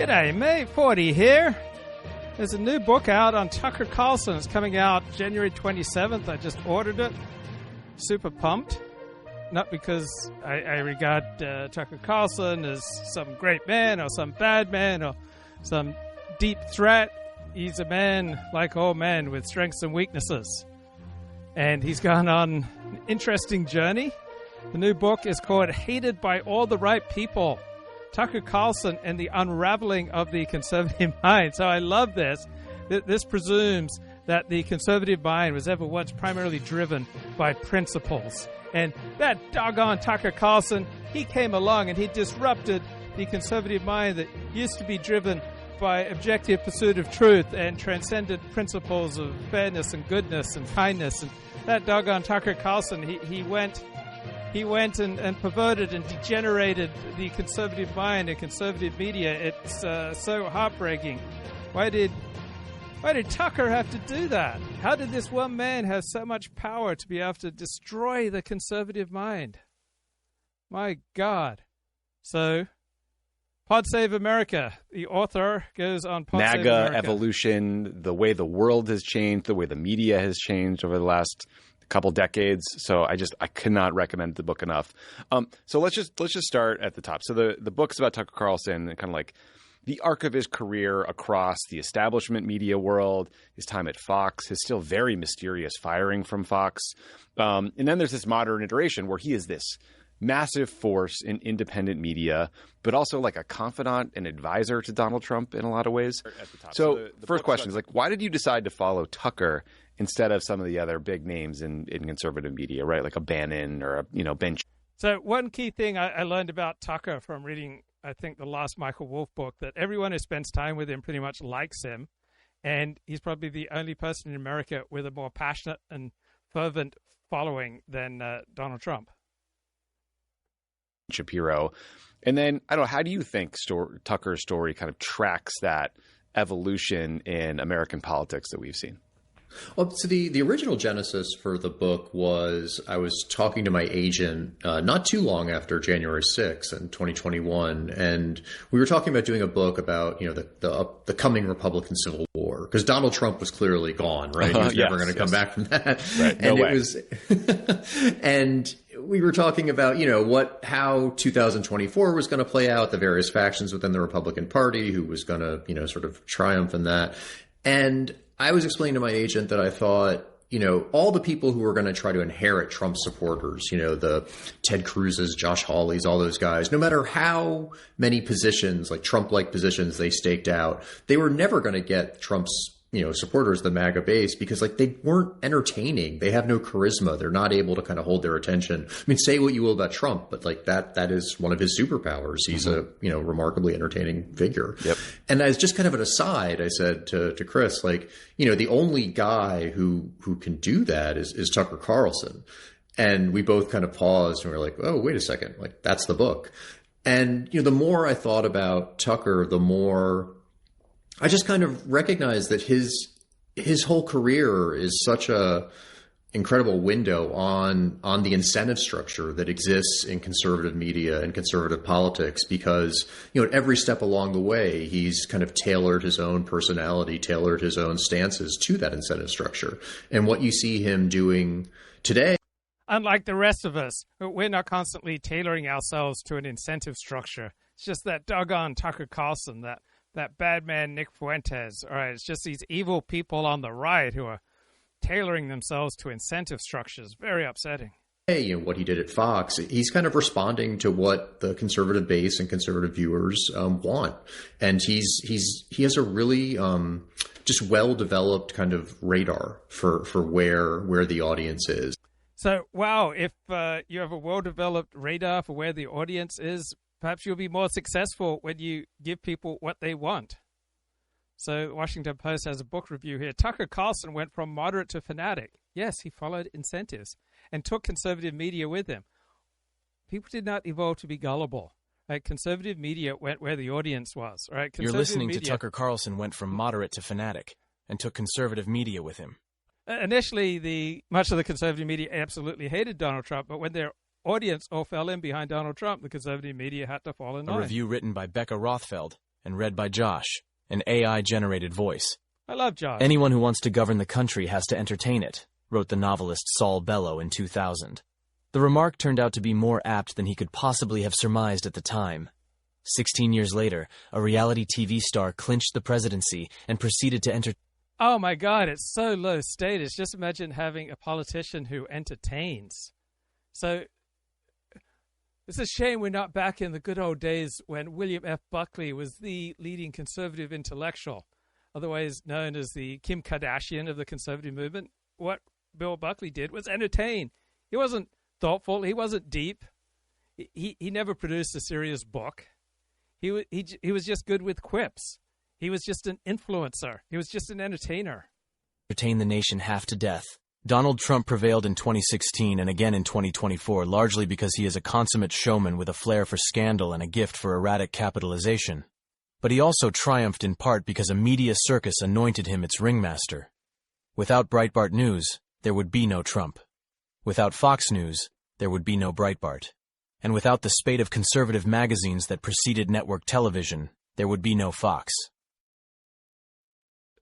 G'day, mate. 40 here. There's a new book out on Tucker Carlson. It's coming out January 27th. I just ordered it. Super pumped. Not because I regard Tucker Carlson as some great man or some bad man or some deep threat. He's a man like all men with strengths and weaknesses. And he's gone on an interesting journey. The new book is called Hated by All the Right People. Tucker Carlson and the Unravelling of the Conservative Mind. So I love this. This presumes that the conservative mind was ever once primarily driven by principles. And that doggone Tucker Carlson, he came along and he disrupted the conservative mind that used to be driven by objective pursuit of truth and transcended principles of fairness and goodness and kindness. And that doggone Tucker Carlson, he went and perverted and degenerated the conservative mind and conservative media. It's so heartbreaking. Why did Tucker have to do that? How did this one man have so much power to be able to destroy the conservative mind? My God. So, Pod Save America. The author goes on Pod Save America. MAGA evolution, the way the world has changed, the way the media has changed over the last couple decades. So I cannot recommend the book enough. So let's just start at the top. So the book's about Tucker Carlson and kind of like the arc of his career across the establishment media world, his time at Fox, his still very mysterious firing from Fox. And then there's this modern iteration where he is this massive force in independent media, but also like a confidant and advisor to Donald Trump in a lot of ways. At the top. So the first question is like, why did you decide to follow Tucker instead of some of the other big names in conservative media, right? Like a Bannon or a, Ben. So one key thing I learned about Tucker from reading, I think, the last Michael Wolff book, that everyone who spends time with him pretty much likes him. And he's probably the only person in America with a more passionate and fervent following than Donald Trump. Shapiro. And then, I don't know, how do you think Tucker's story kind of tracks that evolution in American politics that we've seen? Well, so the original genesis for the book was I was talking to my agent not too long after January 6th in 2021, and we were talking about doing a book about the coming Republican Civil War, because Donald Trump was clearly gone, right? He was never going to come back from that, right. And it was, and we were talking about how 2024 was going to play out, the various factions within the Republican Party, who was going to sort of triumph in that, and I was explaining to my agent that I thought, all the people who were going to try to inherit Trump supporters, the Ted Cruz's, Josh Hawley's, all those guys, no matter how many positions, like Trump-like positions they staked out, they were never going to get Trump's, supporters, the MAGA base, because they weren't entertaining. They have no charisma. They're not able to kind of hold their attention. I mean, say what you will about Trump, but that is one of his superpowers. He's a, remarkably entertaining figure. Yep. And as just kind of an aside, I said to Chris, the only guy who can do that is Tucker Carlson. And we both kind of paused and we were like, oh, wait a second. That's the book. And, the more I thought about Tucker, the more I just kind of recognized that his whole career is such a incredible window on the incentive structure that exists in conservative media and conservative politics, because, at every step along the way, he's kind of tailored his own personality, tailored his own stances to that incentive structure. And what you see him doing today, unlike the rest of us, we're not constantly tailoring ourselves to an incentive structure. It's just that doggone Tucker Carlson, that bad man Nick Fuentes. All right, it's just these evil people on the right who are tailoring themselves to incentive structures. Very upsetting. Hey, what he did at Fox, he's kind of responding to what the conservative base and conservative viewers want. And he has a really just well-developed kind of radar for where the audience is. So, wow, if you have a well-developed radar for where the audience is, perhaps you'll be more successful when you give people what they want. So the Washington Post has a book review here. Tucker Carlson went from moderate to fanatic. Yes, he followed incentives and took conservative media with him. People did not evolve to be gullible. Right? Conservative media went where the audience was. Right? You're listening to Tucker Carlson went from moderate to fanatic and took conservative media with him. Initially, much of the conservative media absolutely hated Donald Trump, but when their audience all fell in behind Donald Trump, the conservative media had to fall in line. A review written by Becca Rothfeld and read by Josh, an AI-generated voice. I love Josh. Anyone who wants to govern the country has to entertain it, wrote the novelist Saul Bellow in 2000. The remark turned out to be more apt than he could possibly have surmised at the time. 16 years later, a reality TV star clinched the presidency and proceeded to entertain. Oh my God, it's so low status. Just imagine having a politician who entertains. So it's a shame we're not back in the good old days when William F. Buckley was the leading conservative intellectual, otherwise known as the Kim Kardashian of the conservative movement. What Bill Buckley did was entertain. He wasn't thoughtful. He wasn't deep. He never produced a serious book. He was just good with quips. He was just an influencer. He was just an entertainer. Entertain the nation half to death. Donald Trump prevailed in 2016 and again in 2024, largely because he is a consummate showman with a flair for scandal and a gift for erratic capitalization. But he also triumphed in part because a media circus anointed him its ringmaster. Without Breitbart News, there would be no Trump. Without Fox News, there would be no Breitbart. And without the spate of conservative magazines that preceded network television, there would be no Fox.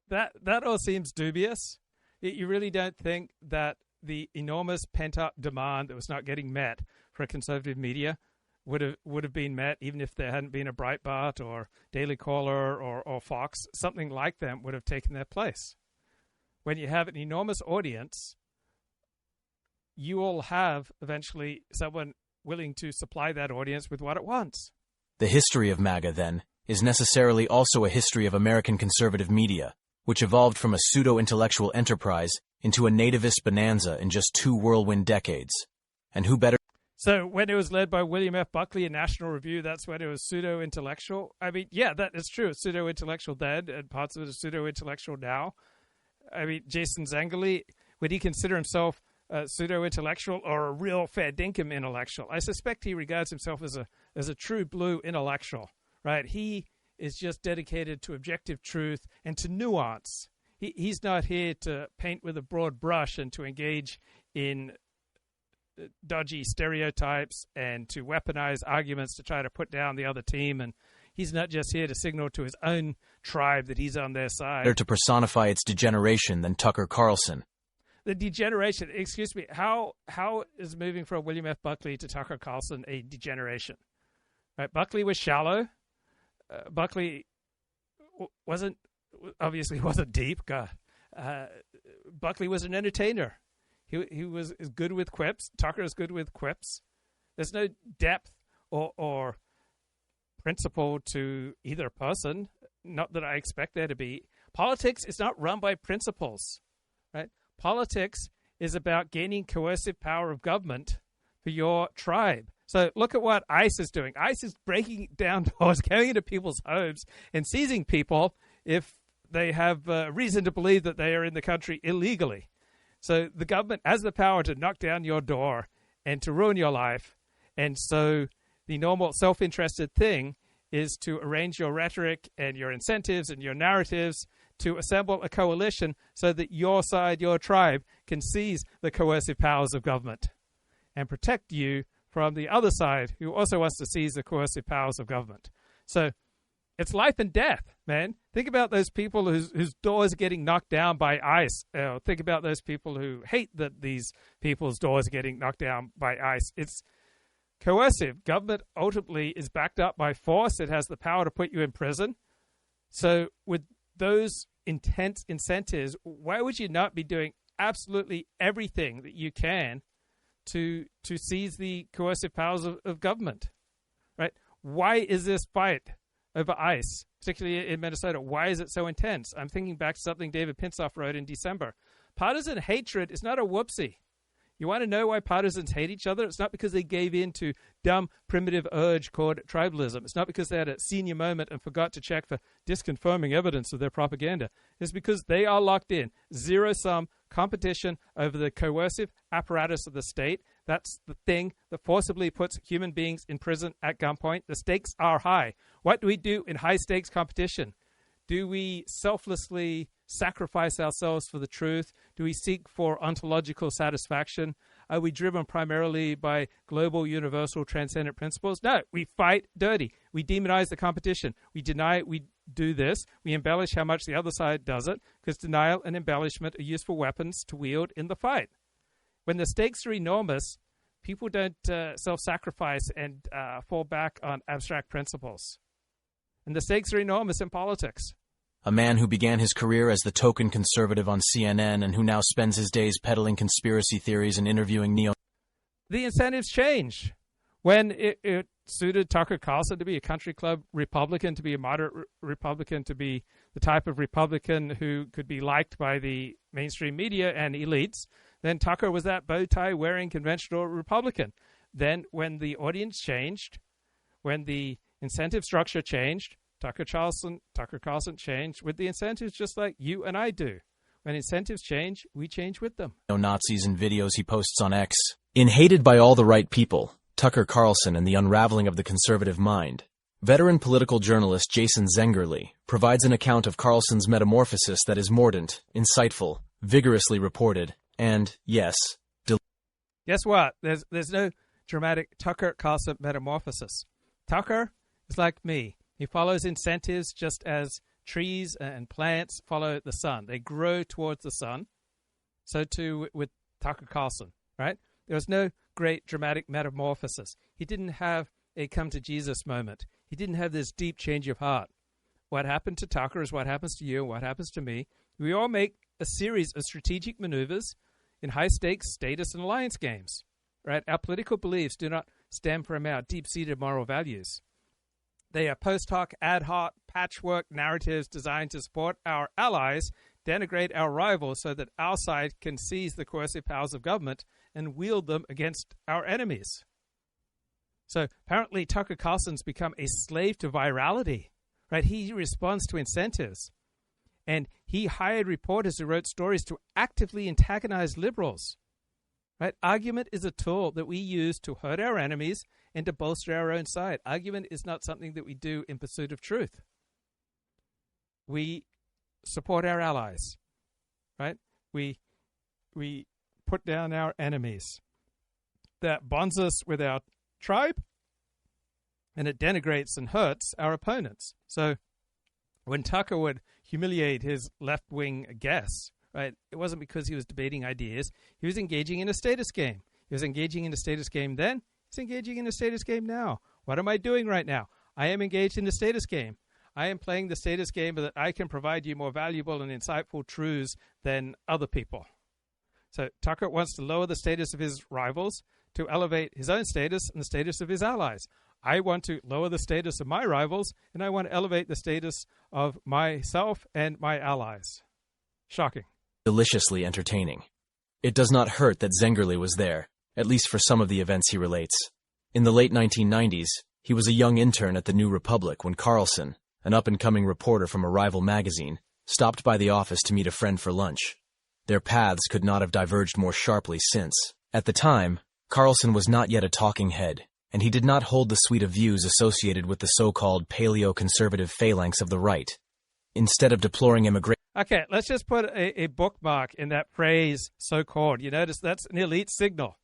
That all seems dubious. You really don't think that the enormous pent-up demand that was not getting met for conservative media would have been met even if there hadn't been a Breitbart or Daily Caller or Fox? Something like them would have taken their place. When you have an enormous audience, you will have eventually someone willing to supply that audience with what it wants. The history of MAGA, then, is necessarily also a history of American conservative media, which evolved from a pseudo-intellectual enterprise into a nativist bonanza in just 2 whirlwind decades. And who better... So when it was led by William F. Buckley in National Review, that's when it was pseudo-intellectual? I mean, yeah, that is true. It's pseudo-intellectual then, and parts of it are pseudo-intellectual now. I mean, Jason Zengerle, would he consider himself pseudo-intellectual or a real fair dinkum intellectual? I suspect he regards himself as a true blue intellectual, right? He is just dedicated to objective truth and to nuance. He's not here to paint with a broad brush and to engage in dodgy stereotypes and to weaponize arguments to try to put down the other team. And he's not just here to signal to his own tribe that he's on their side. Better to personify its degeneration than Tucker Carlson. The degeneration, excuse me, how is moving from William F. Buckley to Tucker Carlson a degeneration? Right, Buckley was shallow. Buckley obviously wasn't deep. God, Buckley was an entertainer. He was good with quips. Tucker is good with quips. There's no depth or principle to either person. Not that I expect there to be. Politics is not run by principles, right? Politics is about gaining coercive power of government for your tribe. So look at what ICE is doing. ICE is breaking down doors, going into people's homes and seizing people if they have reason to believe that they are in the country illegally. So the government has the power to knock down your door and to ruin your life. And so the normal self-interested thing is to arrange your rhetoric and your incentives and your narratives to assemble a coalition so that your side, your tribe, can seize the coercive powers of government and protect you from the other side who also wants to seize the coercive powers of government. So it's life and death, man. Think about those people whose doors are getting knocked down by ICE. Think about those people who hate that these people's doors are getting knocked down by ICE. It's coercive. Government ultimately is backed up by force. It has the power to put you in prison. So with those intense incentives, why would you not be doing absolutely everything that you can to seize the coercive powers of government, right? Why is this fight over ICE, particularly in Minnesota, why is it so intense? I'm thinking back to something David Pinsoff wrote in December. Partisan hatred is not a whoopsie. You want to know why partisans hate each other? It's not because they gave in to dumb, primitive urge called tribalism. It's not because they had a senior moment and forgot to check for disconfirming evidence of their propaganda. It's because they are locked in. Zero-sum competition over the coercive apparatus of the state. That's the thing that forcibly puts human beings in prison at gunpoint. The stakes are high. What do we do in high-stakes competition? Do we selflessly sacrifice ourselves for the truth? Do we seek for ontological satisfaction? Are we driven primarily by global, universal, transcendent principles? No, we fight dirty. We demonize the competition. We deny we do this. We embellish how much the other side does it, because denial and embellishment are useful weapons to wield in the fight. When the stakes are enormous, people don't self-sacrifice and fall back on abstract principles. And the stakes are enormous in politics. A man who began his career as the token conservative on CNN and who now spends his days peddling conspiracy theories and interviewing neo... The incentives change. When it suited Tucker Carlson to be a country club Republican, to be a moderate Republican, to be the type of Republican who could be liked by the mainstream media and elites, then Tucker was that bow tie wearing conventional Republican. Then when the audience changed, when the incentive structure changed, Tucker Carlson changed with the incentives, just like you and I do. When incentives change, we change with them. Nazis and videos he posts on X. In Hated by All the Right People, Tucker Carlson and the Unravelling of the Conservative Mind, veteran political journalist Jason Zengerle provides an account of Carlson's metamorphosis that is mordant, insightful, vigorously reported, and, yes, guess what? There's no dramatic Tucker Carlson metamorphosis. Tucker is like me. He follows incentives just as trees and plants follow the sun. They grow towards the sun. So too with Tucker Carlson, right? There was no great dramatic metamorphosis. He didn't have a come to Jesus moment. He didn't have this deep change of heart. What happened to Tucker is what happens to you and what happens to me. We all make a series of strategic maneuvers in high-stakes status and alliance games, right? Our political beliefs do not stem from our deep-seated moral values. They are post hoc, ad hoc, patchwork narratives designed to support our allies, denigrate our rivals so that our side can seize the coercive powers of government and wield them against our enemies. So apparently Tucker Carlson's become a slave to virality, right? He responds to incentives. And he hired reporters who wrote stories to actively antagonize liberals. Right? Argument is a tool that we use to hurt our enemies and to bolster our own side. Argument is not something that we do in pursuit of truth. We support our allies, right? We put down our enemies. That bonds us with our tribe, and it denigrates and hurts our opponents. So when Tucker would humiliate his left-wing guests, right, it wasn't because he was debating ideas. He was engaging in a status game. He was engaging in a status game then. He's engaging in a status game now. What am I doing right now? I am engaged in the status game. I am playing the status game that I can provide you more valuable and insightful truths than other people. So Tucker wants to lower the status of his rivals to elevate his own status and the status of his allies. I want to lower the status of my rivals, and I want to elevate the status of myself and my allies. Shocking. Deliciously entertaining. It does not hurt that Zengerle was there, at least for some of the events he relates. In the late 1990s, he was a young intern at the New Republic when Carlson, an up-and-coming reporter from a rival magazine, stopped by the office to meet a friend for lunch. Their paths could not have diverged more sharply since. At the time, Carlson was not yet a talking head, and he did not hold the suite of views associated with the so-called paleo-conservative phalanx of the right. Instead of deploring immigration... Okay, let's just put a bookmark in that phrase, so-called. You notice that's an elite signal.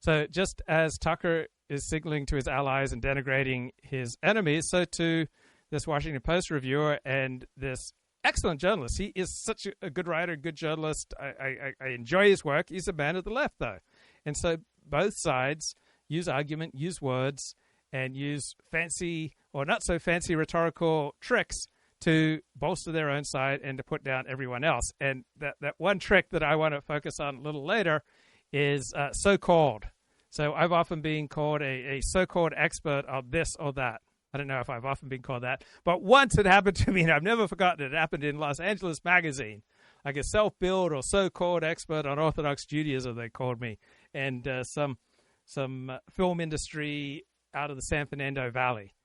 So just as Tucker is signaling to his allies and denigrating his enemies, so too this Washington Post reviewer and this excellent journalist. He is such a good writer, good journalist. I enjoy his work. He's a man of the left, though. And so both sides use argument, use words, and use fancy or not so fancy rhetorical tricks to bolster their own side and to put down everyone else. And that one trick that I want to focus on a little later is so-called. So I've often been called a so-called expert on this or that. I don't know if I've often been called that, but once it happened to me, and I've never forgotten it. It happened in Los Angeles Magazine, like a self-billed or so-called expert on Orthodox Judaism, they called me, and some film industry out of the San Fernando Valley.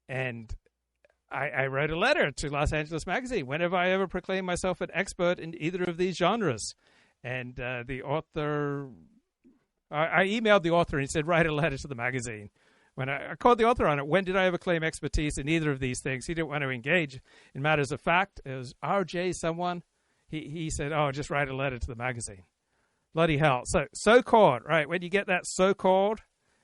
And I wrote a letter to Los Angeles Magazine whenever I ever proclaimed myself an expert in either of these genres. And the author, I emailed the author and he said, write a letter to the magazine. When I called the author on it, when did I ever claim expertise in either of these things? He didn't want to engage in matters of fact. It was RJ someone. He said, oh, just write a letter to the magazine. Bloody hell. So-called, right? When you get that so-called,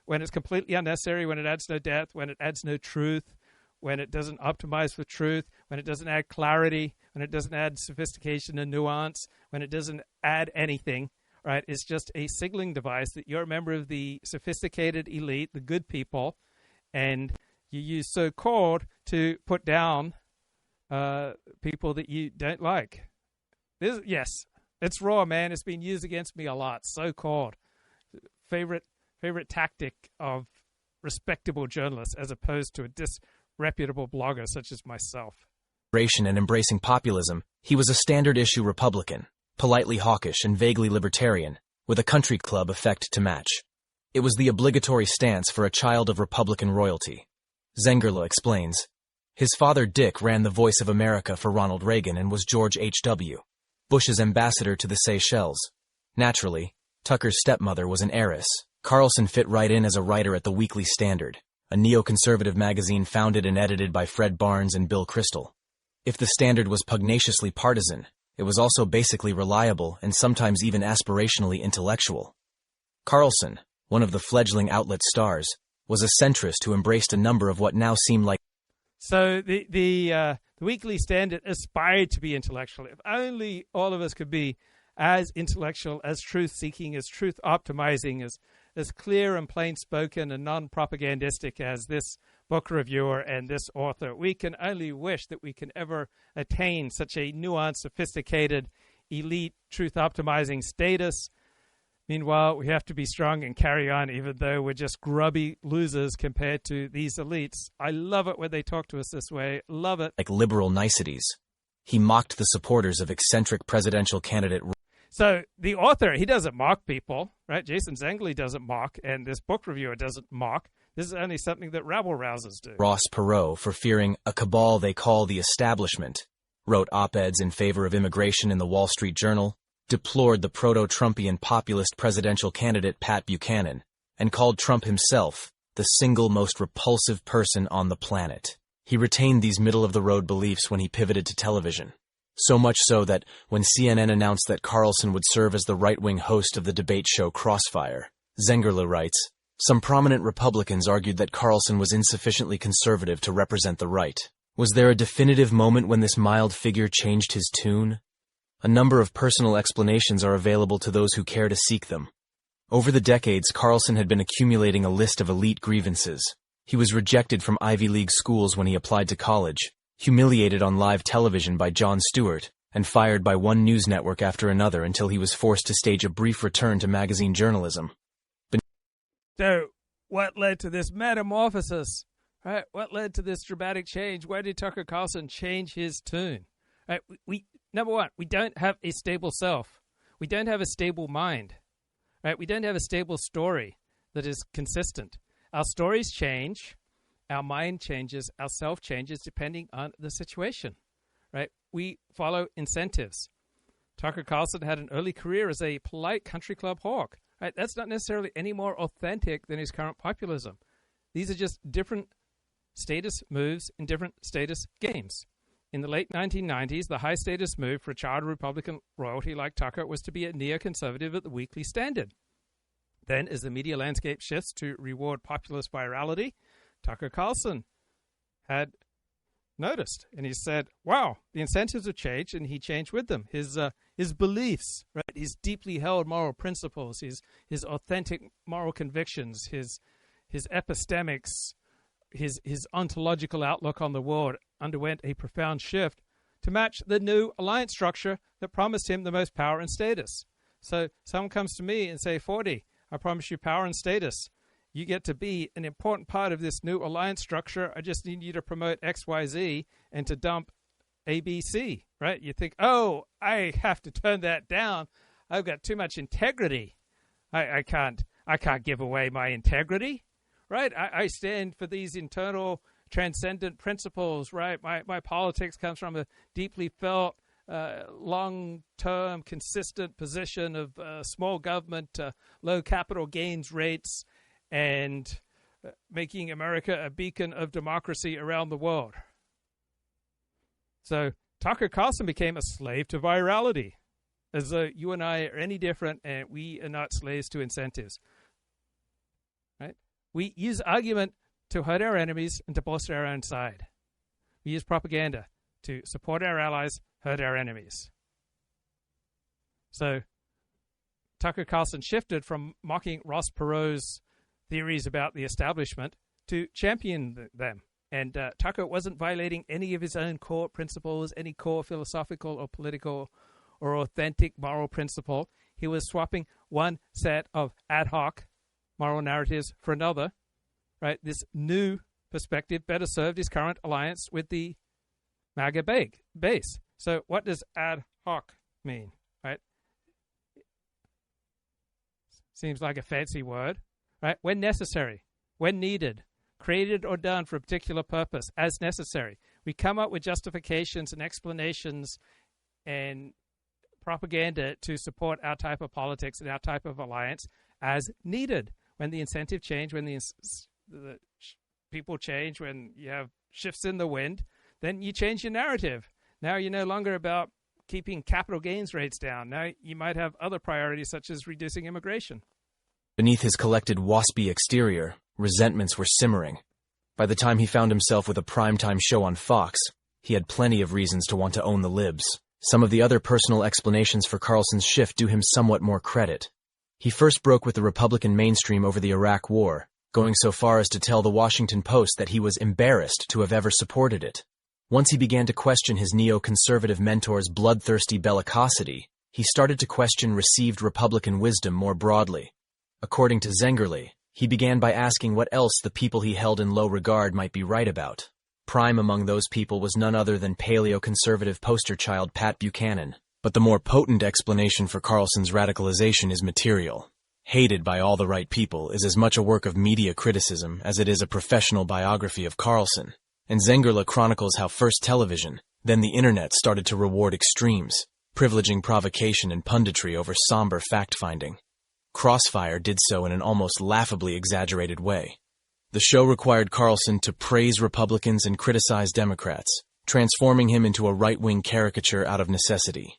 when it's completely unnecessary, when it adds no depth, when it adds no truth, when it doesn't optimize for truth, when it doesn't add clarity, when it doesn't add sophistication and nuance, when it doesn't add anything, right? It's just a signaling device that you're a member of the sophisticated elite, the good people, and you use so-called to put down people that you don't like. Yes, it's raw, man. It's been used against me a lot. So-called. Favorite tactic of respectable journalists as opposed to a disreputable blogger such as myself. And embracing populism, he was a standard-issue Republican, politely hawkish and vaguely libertarian, with a country club effect to match. It was the obligatory stance for a child of Republican royalty. Zengerle explains, his father Dick ran the Voice of America for Ronald Reagan and was George H.W. Bush's ambassador to the Seychelles. Naturally, Tucker's stepmother was an heiress. Carlson fit right in as a writer at the Weekly Standard, a neoconservative magazine founded and edited by Fred Barnes and Bill Kristol. If the Standard was pugnaciously partisan, it was also basically reliable and sometimes even aspirationally intellectual. Carlson, one of the fledgling outlet's stars, was a centrist who embraced a number of what now seem like... So the Weekly Standard aspired to be intellectual. If only all of us could be as intellectual, as truth-seeking, as truth-optimizing, as clear and plain-spoken and non-propagandistic as this book reviewer and this author. We can only wish that we can ever attain such a nuanced, sophisticated, elite, truth-optimizing status. Meanwhile, we have to be strong and carry on, even though we're just grubby losers compared to these elites. I love it when they talk to us this way. Love it. Like liberal niceties. He mocked the supporters of eccentric presidential candidate... So the author, he doesn't mock people, right? Jason Zengerle doesn't mock, and this book reviewer doesn't mock. This is only something that rabble-rousers do. Ross Perot, for fearing a cabal they call the establishment, wrote op-eds in favor of immigration in the Wall Street Journal, deplored the proto-Trumpian populist presidential candidate Pat Buchanan, and called Trump himself the single most repulsive person on the planet. He retained these middle-of-the-road beliefs when he pivoted to television. So much so that when CNN announced that Carlson would serve as the right-wing host of the debate show Crossfire, Zengerle writes, some prominent Republicans argued that Carlson was insufficiently conservative to represent the right. Was there a definitive moment when this mild figure changed his tune? A number of personal explanations are available to those who care to seek them. Over the decades, Carlson had been accumulating a list of elite grievances. He was rejected from Ivy League schools when he applied to college, humiliated on live television by Jon Stewart, and fired by one news network after another until he was forced to stage a brief return to magazine journalism. So, what led to this metamorphosis? Right? What led to this dramatic change? Where did Tucker Carlson change his tune? Right? We number one, we don't have a stable self. We don't have a stable mind. Right? We don't have a stable story that is consistent. Our stories change. Our mind changes, our self changes depending on the situation, right? We follow incentives. Tucker Carlson had an early career as a polite country club hawk, right? That's not necessarily any more authentic than his current populism. These are just different status moves in different status games. In the late 1990s, the high status move for a child Republican royalty like Tucker was to be a neoconservative at the Weekly Standard. Then, as the media landscape shifts to reward populist virality, Tucker Carlson had noticed, and he said, wow, the incentives have changed, and he changed with them. His beliefs, right? His deeply held moral principles, his authentic moral convictions, his epistemics, his ontological outlook on the world underwent a profound shift to match the new alliance structure that promised him the most power and status. So someone comes to me and say, 40, I promise you power and status. You get to be an important part of this new alliance structure. I just need you to promote XYZ and to dump ABC, right? You think, oh, I have to turn that down. I've got too much integrity. I can't give away my integrity, right? I stand for these internal transcendent principles, right? My politics comes from a deeply felt, long-term, consistent position of small government, low capital gains rates, and making America a beacon of democracy around the world. So Tucker Carlson became a slave to virality, as though you and I are any different and we are not slaves to incentives. Right? We use argument to hurt our enemies and to bolster our own side. We use propaganda to support our allies, hurt our enemies. So Tucker Carlson shifted from mocking Ross Perot's theories about the establishment to champion them. And Tucker wasn't violating any of his own core principles, any core philosophical or political or authentic moral principle. He was swapping one set of ad hoc moral narratives for another. Right? This new perspective better served his current alliance with the MAGA base. So what does ad hoc mean? Right? Seems like a fancy word. Right? When necessary, when needed, created or done for a particular purpose, as necessary. We come up with justifications and explanations and propaganda to support our type of politics and our type of alliance as needed. When the incentive change, when the people change, when you have shifts in the wind, then you change your narrative. Now you're no longer about keeping capital gains rates down. Now you might have other priorities such as reducing immigration. Beneath his collected waspy exterior, resentments were simmering. By the time he found himself with a primetime show on Fox, he had plenty of reasons to want to own the libs. Some of the other personal explanations for Carlson's shift do him somewhat more credit. He first broke with the Republican mainstream over the Iraq War, going so far as to tell the Washington Post that he was embarrassed to have ever supported it. Once he began to question his neoconservative mentor's bloodthirsty bellicosity, he started to question received Republican wisdom more broadly. According to Zengerle, he began by asking what else the people he held in low regard might be right about. Prime among those people was none other than paleo-conservative poster child Pat Buchanan. But the more potent explanation for Carlson's radicalization is material. Hated by all the right people is as much a work of media criticism as it is a professional biography of Carlson. And Zengerle chronicles how first television, then the internet started to reward extremes, privileging provocation and punditry over somber fact-finding. Crossfire did so in an almost laughably exaggerated way. The show required Carlson to praise Republicans and criticize Democrats, transforming him into a right-wing caricature out of necessity.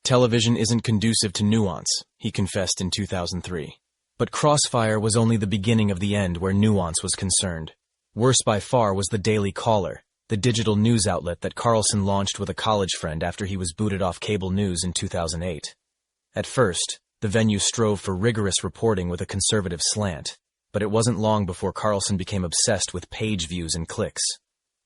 Television isn't conducive to nuance, he confessed in 2003. But Crossfire was only the beginning of the end where nuance was concerned. Worse by far was the Daily Caller, the digital news outlet that Carlson launched with a college friend after he was booted off cable news in 2008. At first, the venue strove for rigorous reporting with a conservative slant, but it wasn't long before Carlson became obsessed with page views and clicks.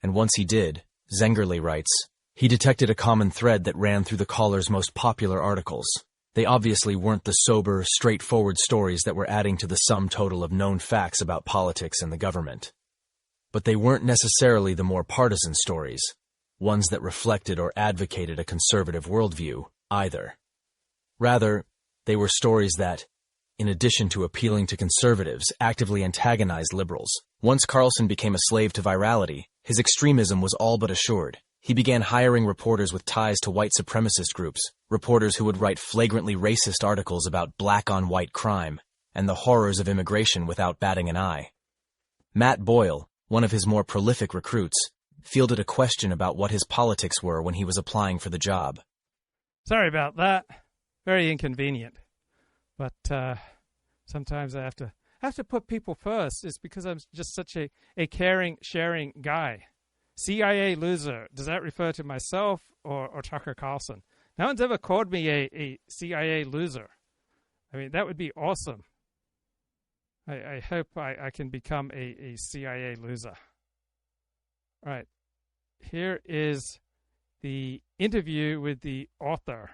And once he did, Zengerle writes, he detected a common thread that ran through the Caller's most popular articles. They obviously weren't the sober, straightforward stories that were adding to the sum total of known facts about politics and the government. But they weren't necessarily the more partisan stories, ones that reflected or advocated a conservative worldview, either. Rather, they were stories that, in addition to appealing to conservatives, actively antagonized liberals. Once Carlson became a slave to virality, his extremism was all but assured. He began hiring reporters with ties to white supremacist groups, reporters who would write flagrantly racist articles about black-on-white crime and the horrors of immigration without batting an eye. Matt Boyle, one of his more prolific recruits, fielded a question about what his politics were when he was applying for the job. Sorry about that. Very inconvenient. But sometimes I have to put people first. It's because I'm just such a caring, sharing guy. CIA loser. Does that refer to myself or Tucker Carlson? No one's ever called me a CIA loser. I mean, that would be awesome. I hope I can become a CIA loser. All right. Here is the interview with the author,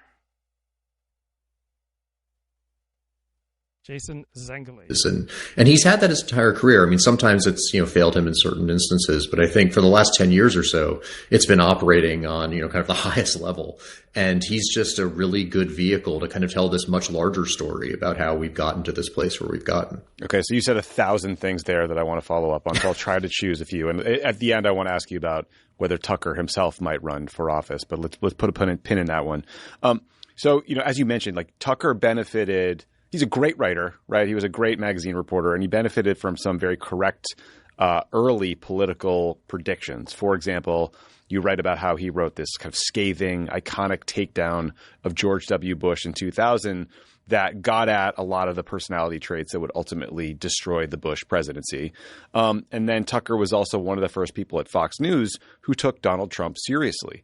Jason Zengerle. And he's had that his entire career. I mean, sometimes it's, failed him in certain instances, but I think for the last 10 years or so, it's been operating on, kind of the highest level. And he's just a really good vehicle to kind of tell this much larger story about how we've gotten to this place where we've gotten. Okay, so you said 1,000 things there that I want to follow up on, so I'll try to choose a few. And at the end, I want to ask you about whether Tucker himself might run for office, but let's put a pin in that one. So, as you mentioned, like Tucker benefited he's a great writer, right? He was a great magazine reporter, and he benefited from some very correct early political predictions. For example, you write about how he wrote this kind of scathing, iconic takedown of George W. Bush in 2000 that got at a lot of the personality traits that would ultimately destroy the Bush presidency. And then Tucker was also one of the first people at Fox News who took Donald Trump seriously.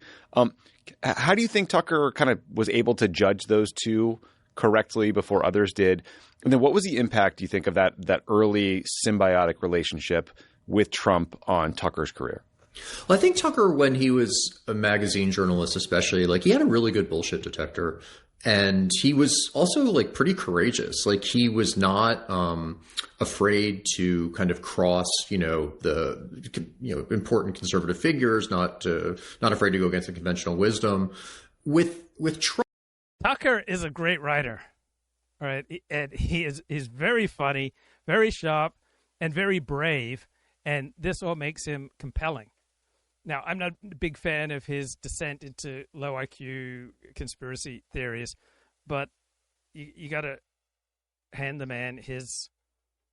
How do you think Tucker kind of was able to judge those two correctly before others did? And then what was the impact, do you think, of that early symbiotic relationship with Trump on Tucker's career? Well, I think Tucker, when he was a magazine journalist especially, like, he had a really good bullshit detector. And he was also, like, pretty courageous. Like, he was not afraid to kind of cross, the important conservative figures, not afraid to go against the conventional wisdom. With Trump, Tucker is a great writer, all right, and he's very funny, very sharp, and very brave, and this all makes him compelling. Now, I'm not a big fan of his descent into low IQ conspiracy theories, but you got to hand the man his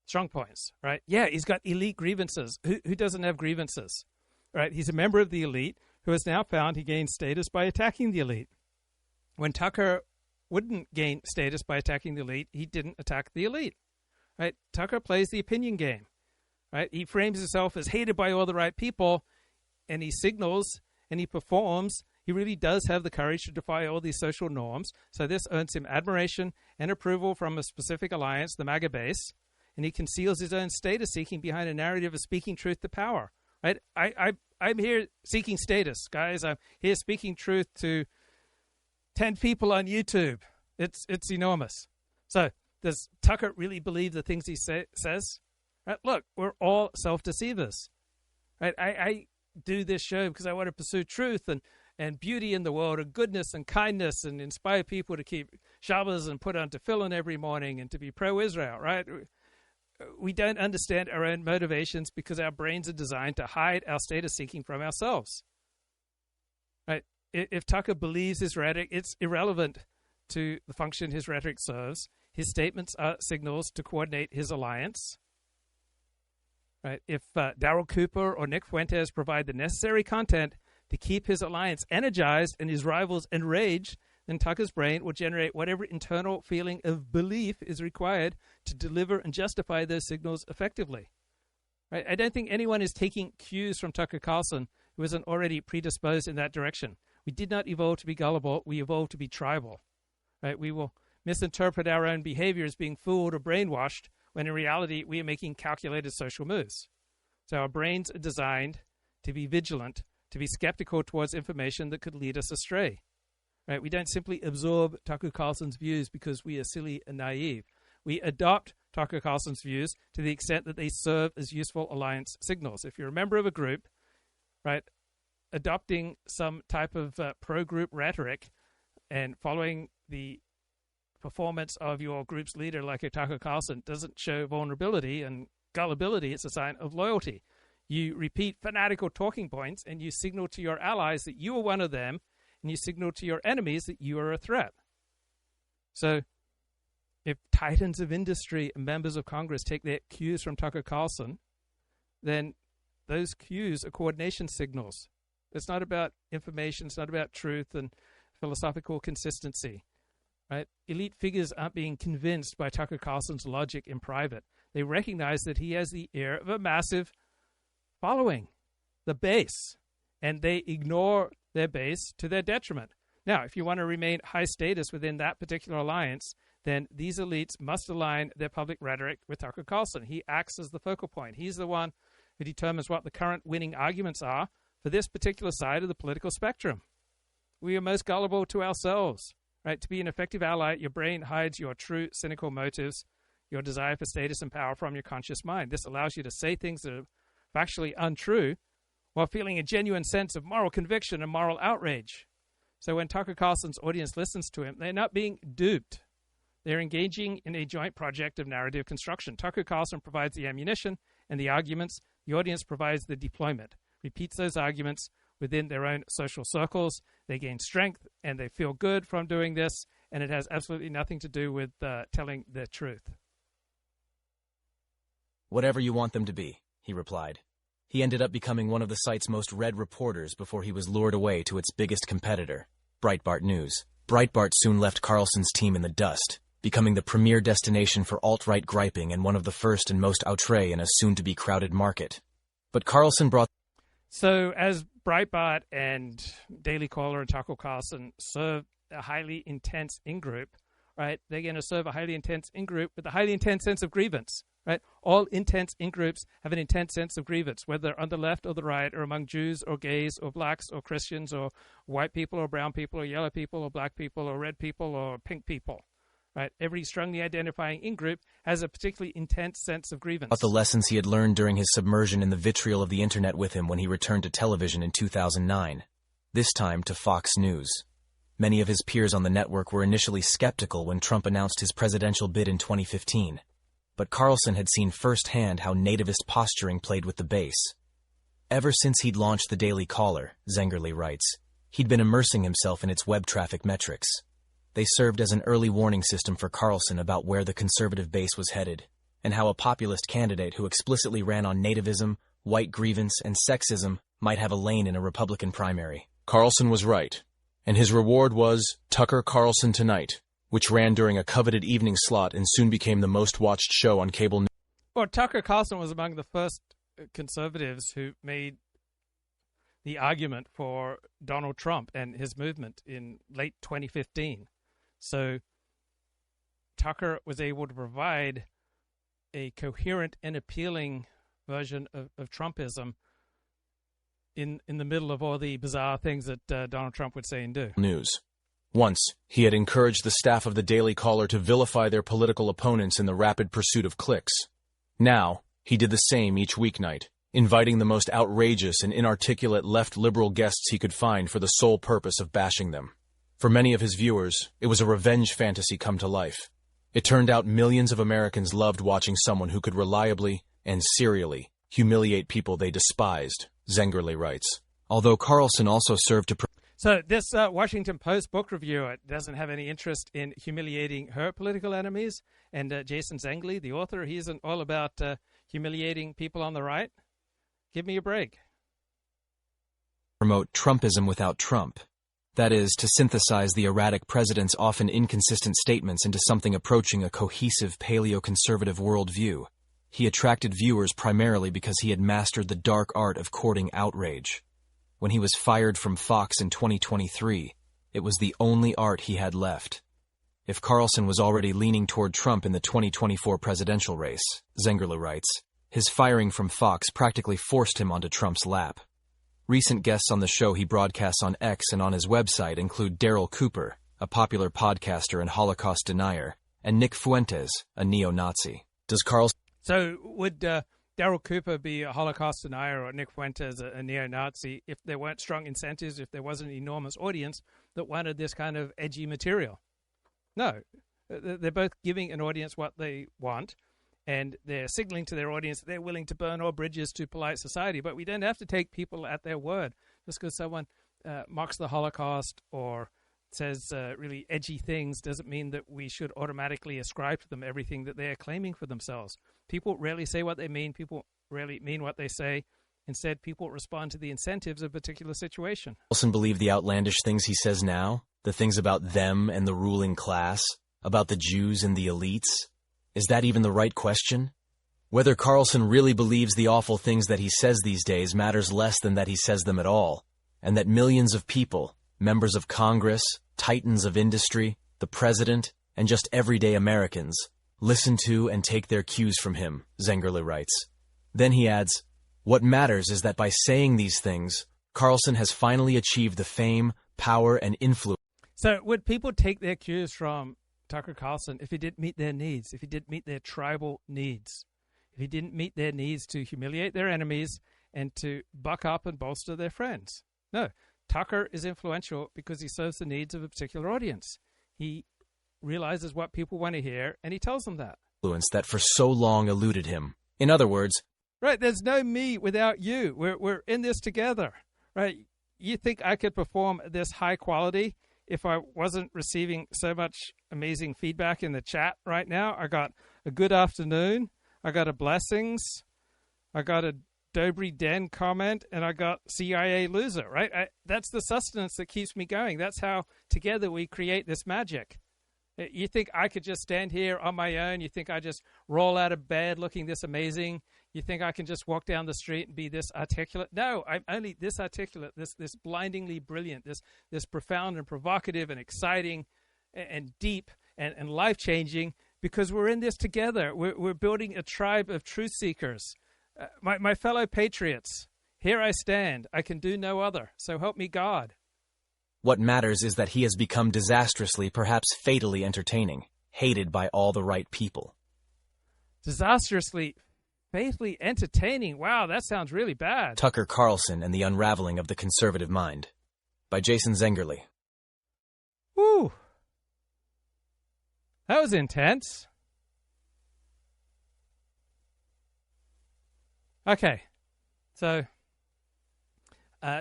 strong points, right? Yeah, he's got elite grievances. Who doesn't have grievances, right? He's a member of the elite who has now found he gained status by attacking the elite. When Tucker wouldn't gain status by attacking the elite, he didn't attack the elite, right? Tucker plays the opinion game, right? He frames himself as hated by all the right people, and he signals and he performs. He really does have the courage to defy all these social norms. So this earns him admiration and approval from a specific alliance, the MAGA base, and he conceals his own status seeking behind a narrative of speaking truth to power. Right? I'm here seeking status, guys. I'm here speaking truth to 10 people on YouTube. It's enormous. So does Tucker really believe the things he says? Right? Look, we're all self-deceivers. Right? I do this show because I want to pursue truth and beauty in the world and goodness and kindness and inspire people to keep Shabbos and put on tefillin every morning and to be pro-Israel, right? We don't understand our own motivations because our brains are designed to hide our status seeking from ourselves, right? If Tucker believes his rhetoric, it's irrelevant to the function his rhetoric serves. His statements are signals to coordinate his alliance. Right? If Darryl Cooper or Nick Fuentes provide the necessary content to keep his alliance energized and his rivals enraged, then Tucker's brain will generate whatever internal feeling of belief is required to deliver and justify those signals effectively. Right? I don't think anyone is taking cues from Tucker Carlson who isn't already predisposed in that direction. We did not evolve to be gullible. We evolved to be tribal. Right? We will misinterpret our own behavior as being fooled or brainwashed, when in reality, we are making calculated social moves. So our brains are designed to be vigilant, to be skeptical towards information that could lead us astray. Right? We don't simply absorb Tucker Carlson's views because we are silly and naive. We adopt Tucker Carlson's views to the extent that they serve as useful alliance signals. If you're a member of a group, right, adopting some type of pro-group rhetoric and following the performance of your group's leader like a Tucker Carlson doesn't show vulnerability and gullibility. It's a sign of loyalty. You repeat fanatical talking points and you signal to your allies that you are one of them, and you signal to your enemies that you are a threat. So if titans of industry and members of Congress take their cues from Tucker Carlson, then those cues are coordination signals. It's not about information. It's not about truth and philosophical consistency. Right? Elite figures aren't being convinced by Tucker Carlson's logic in private. They recognize that he has the air of a massive following, the base, and they ignore their base to their detriment. Now, if you want to remain high status within that particular alliance, then these elites must align their public rhetoric with Tucker Carlson. He acts as the focal point. He's the one who determines what the current winning arguments are for this particular side of the political spectrum. We are most gullible to ourselves. Right? To be an effective ally, your brain hides your true cynical motives, your desire for status and power from your conscious mind. This allows you to say things that are factually untrue while feeling a genuine sense of moral conviction and moral outrage. So when Tucker Carlson's audience listens to him, they're not being duped. They're engaging in a joint project of narrative construction. Tucker Carlson provides the ammunition and the arguments. The audience provides the deployment, repeats those arguments within their own social circles. They gain strength and they feel good from doing this, and it has absolutely nothing to do with telling the truth. Whatever you want them to be, he replied. He ended up becoming one of the site's most read reporters before he was lured away to its biggest competitor, Breitbart News. Breitbart soon left Carlson's team in the dust, becoming the premier destination for alt-right griping and one of the first and most outre in a soon-to-be crowded market. But Carlson brought... So as Breitbart and Daily Caller and Tucker Carlson serve a highly intense in-group, right, they're going to serve a highly intense in-group with a highly intense sense of grievance. Right? All intense in-groups have an intense sense of grievance, whether on the left or the right, or among Jews or gays or blacks or Christians or white people or brown people or yellow people or black people or red people or pink people. Right? Every strongly identifying in-group has a particularly intense sense of grievance. About the lessons he had learned during his submersion in the vitriol of the internet with him when he returned to television in 2009, this time to Fox News. Many of his peers on the network were initially skeptical when Trump announced his presidential bid in 2015. But Carlson had seen firsthand how nativist posturing played with the base. Ever since he'd launched the Daily Caller, Zengerle writes, he'd been immersing himself in its web traffic metrics. They served as an early warning system for Carlson about where the conservative base was headed, and how a populist candidate who explicitly ran on nativism, white grievance, and sexism might have a lane in a Republican primary. Carlson was right, and his reward was Tucker Carlson Tonight, which ran during a coveted evening slot and soon became the most-watched show on cable news. Well, Tucker Carlson was among the first conservatives who made the argument for Donald Trump and his movement in late 2015. So Tucker was able to provide a coherent and appealing version of Trumpism in the middle of all the bizarre things that Donald Trump would say and do. News. Once, he had encouraged the staff of the Daily Caller to vilify their political opponents in the rapid pursuit of clicks. Now, he did the same each weeknight, inviting the most outrageous and inarticulate left-liberal guests he could find for the sole purpose of bashing them. For many of his viewers, it was a revenge fantasy come to life. It turned out millions of Americans loved watching someone who could reliably and serially humiliate people they despised, Zengerle writes. Although Carlson also served to... So this Washington Post book reviewer doesn't have any interest in humiliating her political enemies. And Jason Zengerle, the author, he isn't all about humiliating people on the right. Give me a break. Promote Trumpism without Trump. That is, to synthesize the erratic president's often inconsistent statements into something approaching a cohesive paleo-conservative worldview. He attracted viewers primarily because he had mastered the dark art of courting outrage. When he was fired from Fox in 2023, it was the only art he had left. If Carlson was already leaning toward Trump in the 2024 presidential race, Zengerle writes, his firing from Fox practically forced him onto Trump's lap. Recent guests on the show he broadcasts on X and on his website include Daryl Cooper, a popular podcaster and Holocaust denier, and Nick Fuentes, a neo-Nazi. Does Carlson... So would Daryl Cooper be a Holocaust denier or Nick Fuentes a neo-Nazi if there weren't strong incentives, if there wasn't an enormous audience that wanted this kind of edgy material? No. They're both giving an audience what they want, and they're signaling to their audience that they're willing to burn all bridges to polite society. But we don't have to take people at their word. Just because someone mocks the Holocaust or says really edgy things doesn't mean that we should automatically ascribe to them everything that they're claiming for themselves. People rarely say what they mean. People rarely mean what they say. Instead, people respond to the incentives of a particular situation. Carlson believe the outlandish things he says now? The things about them and the ruling class? About the Jews and the elites? Is that even the right question? Whether Carlson really believes the awful things that he says these days matters less than that he says them at all, and that millions of people, members of Congress, titans of industry, the president, and just everyday Americans, listen to and take their cues from him, Zengerle writes. Then he adds, what matters is that by saying these things, Carlson has finally achieved the fame, power, and influence. So would people take their cues from Tucker Carlson if he didn't meet their needs, if he didn't meet their tribal needs, if he didn't meet their needs to humiliate their enemies and to buck up and bolster their friends? No. Tucker is influential because he serves the needs of a particular audience. He realizes what people want to hear, and he tells them that. Influence that for so long eluded him. In other words, right, there's no me without you. We're in this together, right? You think I could perform this high quality if I wasn't receiving so much amazing feedback in the chat right now. I got a good afternoon, I got a blessings, I got a Dobry Den comment, and I got CIA loser, right? That's the sustenance that keeps me going. That's how together we create this magic. You think I could just stand here on my own? You think I just roll out of bed looking this amazing? You think I can just walk down the street and be this articulate? No, I'm only this articulate, this blindingly brilliant, this profound and provocative and exciting and deep and life-changing, because we're in this together. We're building a tribe of truth seekers. My fellow patriots, here I stand. I can do no other. So help me God. What matters is that he has become disastrously, perhaps fatally entertaining, hated by all the right people. Disastrously, fatally entertaining. Wow, that sounds really bad. Tucker Carlson and the Unravelling of the Conservative Mind, by Jason Zengerle. Woo! That was intense. Okay, so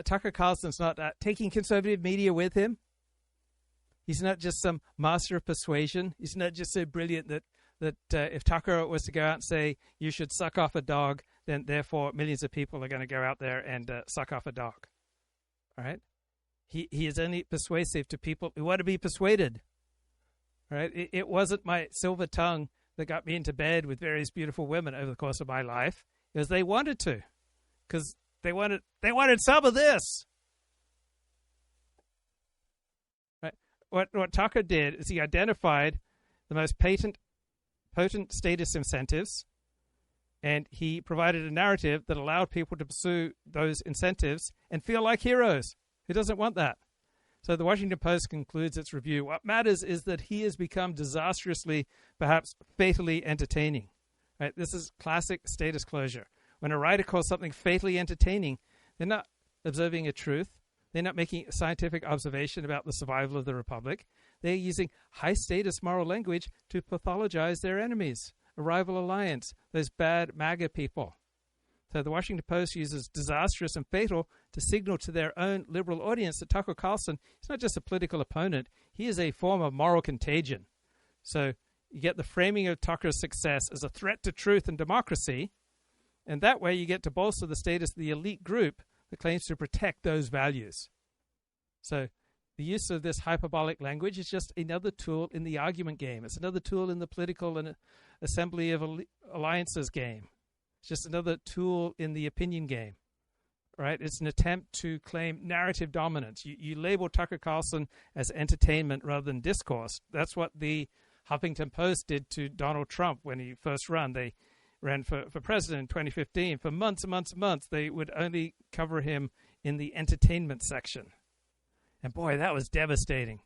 Tucker Carlson's not taking conservative media with him. He's not just some master of persuasion. He's not just so brilliant that if Tucker was to go out and say, you should suck off a dog, then therefore millions of people are going to go out there and suck off a dog. All right? He is only persuasive to people who want to be persuaded. All right? It wasn't my silver tongue that got me into bed with various beautiful women over the course of my life. Because they wanted to, because they wanted some of this. Right? What Tucker did is he identified the most potent status incentives, and he provided a narrative that allowed people to pursue those incentives and feel like heroes. Who doesn't want that? So the Washington Post concludes its review. What matters is that he has become disastrously, perhaps fatally entertaining. Right? This is classic status closure. When a writer calls something fatally entertaining, they're not observing a truth. They're not making a scientific observation about the survival of the Republic. They're using high-status moral language to pathologize their enemies, a rival alliance, those bad MAGA people. So the Washington Post uses disastrous and fatal to signal to their own liberal audience that Tucker Carlson is not just a political opponent. He is a form of moral contagion. So you get the framing of Tucker's success as a threat to truth and democracy, and that way you get to bolster the status of the elite group that claims to protect those values. So the use of this hyperbolic language is just another tool in the argument game. It's another tool in the political and assembly of alliances game. It's just another tool in the opinion game. Right? It's an attempt to claim narrative dominance. You label Tucker Carlson as entertainment rather than discourse. That's what the Huffington Post did to Donald Trump when he first ran. They ran for president in 2015. For months and months and months, they would only cover him in the entertainment section. And boy, that was devastating.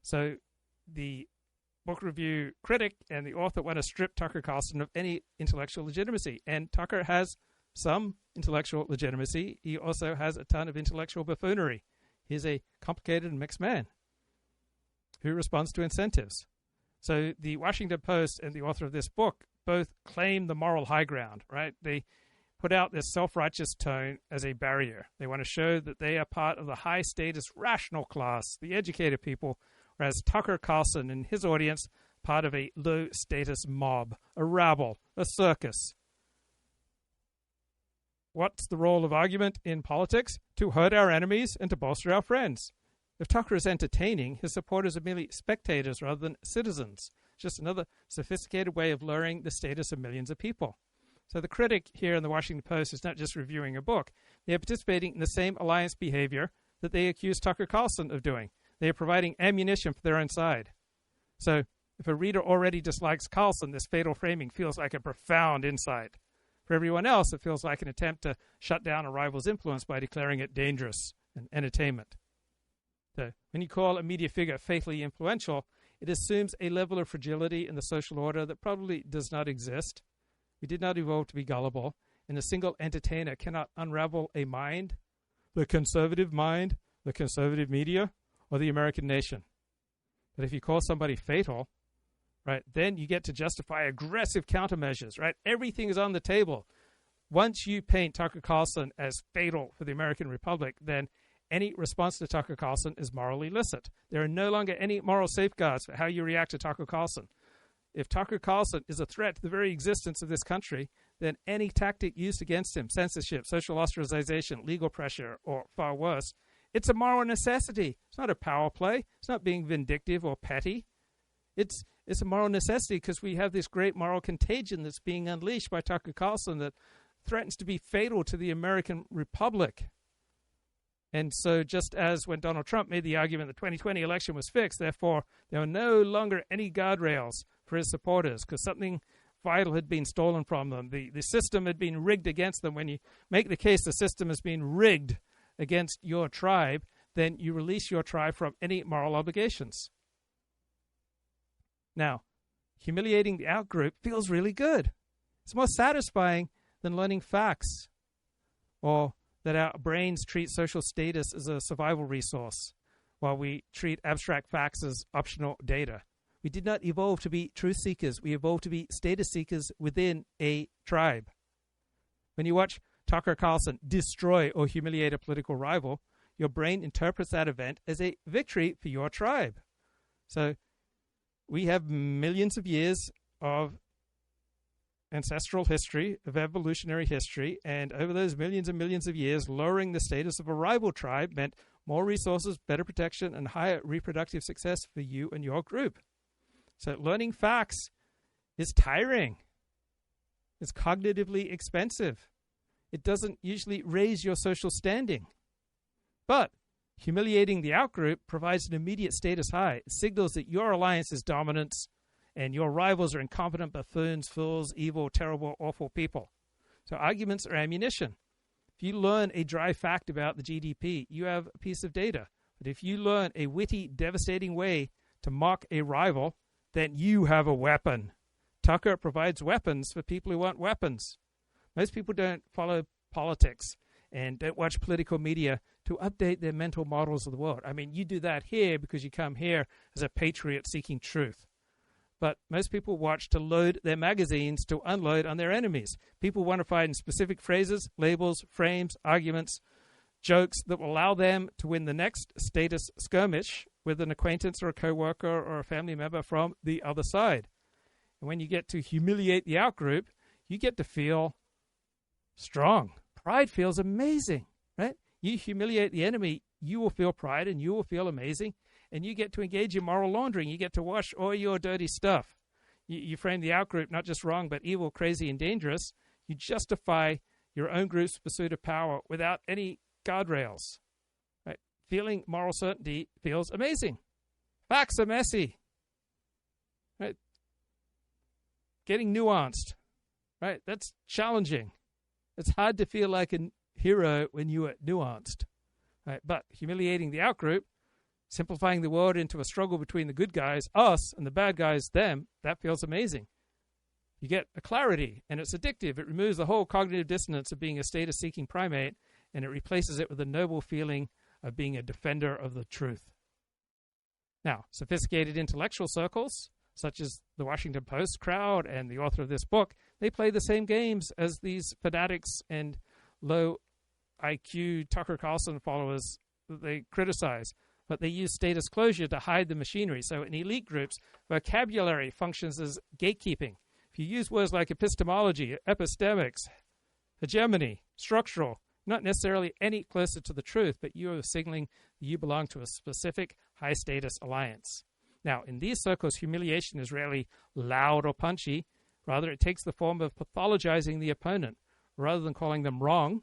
So the book review critic and the author want to strip Tucker Carlson of any intellectual legitimacy. And Tucker has some intellectual legitimacy. He also has a ton of intellectual buffoonery. He's a complicated and mixed man who responds to incentives. So the Washington Post and the author of this book both claim the moral high ground, right? They put out this self-righteous tone as a barrier. They want to show that they are part of the high-status rational class, the educated people, whereas Tucker Carlson and his audience, part of a low-status mob, a rabble, a circus. What's the role of argument in politics? To hurt our enemies and to bolster our friends. If Tucker is entertaining, his supporters are merely spectators rather than citizens. Just another sophisticated way of lowering the status of millions of people. So the critic here in the Washington Post is not just reviewing a book. They are participating in the same alliance behavior that they accuse Tucker Carlson of doing. They are providing ammunition for their own side. So if a reader already dislikes Carlson, this fatal framing feels like a profound insight. For everyone else, it feels like an attempt to shut down a rival's influence by declaring it dangerous and entertainment. So when you call a media figure fatally influential, it assumes a level of fragility in the social order that probably does not exist. We did not evolve to be gullible, and a single entertainer cannot unravel a mind, the conservative mind, the conservative media, or the American nation. But if you call somebody fatal, right, then you get to justify aggressive countermeasures, right? Everything is on the table. Once you paint Tucker Carlson as fatal for the American Republic, then any response to Tucker Carlson is morally licit. There are no longer any moral safeguards for how you react to Tucker Carlson. If Tucker Carlson is a threat to the very existence of this country, then any tactic used against him, censorship, social ostracization, legal pressure, or far worse, it's a moral necessity. It's not a power play. It's not being vindictive or petty. It's a moral necessity because we have this great moral contagion that's being unleashed by Tucker Carlson that threatens to be fatal to the American Republic. And so just as when Donald Trump made the argument the 2020 election was fixed, therefore there were no longer any guardrails for his supporters because something vital had been stolen from them. The system had been rigged against them. When you make the case the system has been rigged against your tribe, then you release your tribe from any moral obligations. Now, humiliating the outgroup feels really good. It's more satisfying than learning facts or that our brains treat social status as a survival resource while we treat abstract facts as optional data. We did not evolve to be truth seekers. We evolved to be status seekers within a tribe. When you watch Tucker Carlson destroy or humiliate a political rival, your brain interprets that event as a victory for your tribe. So we have millions of years of ancestral history, of evolutionary history, and over those millions and millions of years, lowering the status of a rival tribe meant more resources, better protection, and higher reproductive success for you and your group. So learning facts is tiring. It's cognitively expensive. It doesn't usually raise your social standing. But humiliating the outgroup provides an immediate status high. It signals that your alliance is dominance and your rivals are incompetent buffoons, fools, evil, terrible, awful people. So arguments are ammunition. If you learn a dry fact about the GDP, you have a piece of data. But if you learn a witty, devastating way to mock a rival, then you have a weapon. Tucker provides weapons for people who want weapons. Most people don't follow politics and don't watch political media to update their mental models of the world. I mean, you do that here because you come here as a patriot seeking truth. But most people watch to load their magazines to unload on their enemies. People want to find specific phrases, labels, frames, arguments, jokes that will allow them to win the next status skirmish with an acquaintance or a coworker or a family member from the other side. And when you get to humiliate the outgroup, you get to feel strong. Pride feels amazing, right? You humiliate the enemy, you will feel pride and you will feel amazing. And you get to engage in moral laundering. You get to wash all your dirty stuff. You frame the outgroup not just wrong, but evil, crazy, and dangerous. You justify your own group's pursuit of power without any guardrails. Right? Feeling moral certainty feels amazing. Facts are messy. Right? Getting nuanced. Right? That's challenging. It's hard to feel like a hero when you are nuanced. Right? But humiliating the outgroup, simplifying the world into a struggle between the good guys, us, and the bad guys, them, that feels amazing. You get a clarity, and it's addictive. It removes the whole cognitive dissonance of being a status-seeking primate, and it replaces it with a noble feeling of being a defender of the truth. Now, sophisticated intellectual circles, such as the Washington Post crowd and the author of this book, they play the same games as these fanatics and low IQ Tucker Carlson followers that they criticize. But they use status closure to hide the machinery. So in elite groups, vocabulary functions as gatekeeping. If you use words like epistemology, epistemics, hegemony, structural, not necessarily any closer to the truth, but you are signaling that you belong to a specific high-status alliance. Now, in these circles, humiliation is rarely loud or punchy. Rather, it takes the form of pathologizing the opponent. Rather than calling them wrong,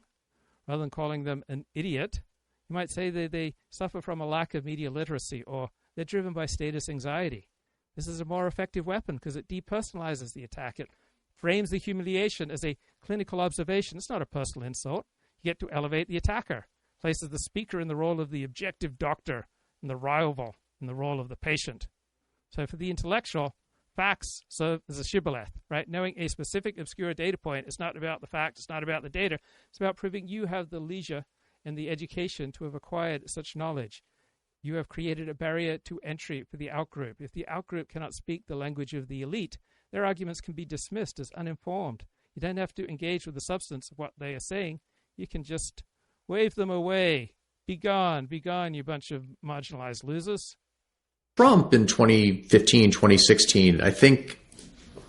rather than calling them an idiot, you might say that they suffer from a lack of media literacy or they're driven by status anxiety. This is a more effective weapon because it depersonalizes the attack. It frames the humiliation as a clinical observation. It's not a personal insult. You get to elevate the attacker, places the speaker in the role of the objective doctor and the rival in the role of the patient. So for the intellectual, facts serve as a shibboleth, right? Knowing a specific obscure data point is not about the fact, it's not about the data. It's about proving you have the leisure and the education to have acquired such knowledge. You have created a barrier to entry for the outgroup. If the outgroup cannot speak the language of the elite, their arguments can be dismissed as uninformed. You don't have to engage with the substance of what they are saying. You can just wave them away Be gone, you bunch of marginalized losers. Trump in 2015, 2016, I think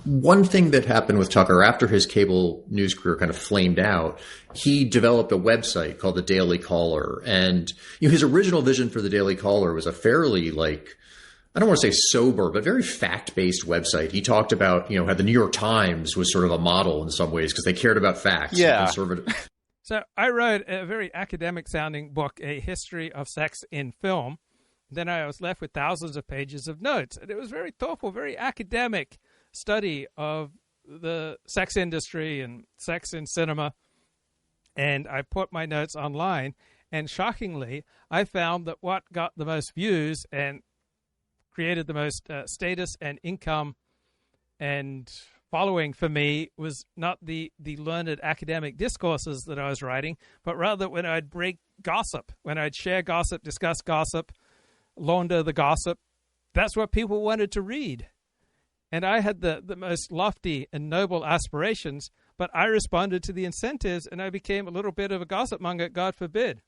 one thing that happened with Tucker after his cable news career kind of flamed out, he developed a website called the Daily Caller. And his original vision for the Daily Caller was a fairly, I don't want to say sober, but very fact-based website. He talked about, how the New York Times was sort of a model in some ways because they cared about facts. Yeah. Conservative. So I wrote a very academic-sounding book, A History of Sex in Film. Then I was left with thousands of pages of notes. And it was very thoughtful, very academic study of the sex industry and sex in cinema. And I put my notes online. And shockingly, I found that what got the most views and created the most status and income and following for me was not the learned academic discourses that I was writing, but rather when I'd break gossip, when I'd share gossip, discuss gossip, launder the gossip. That's what people wanted to read. And I had the most lofty and noble aspirations, but I responded to the incentives and I became a little bit of a gossip monger, God forbid.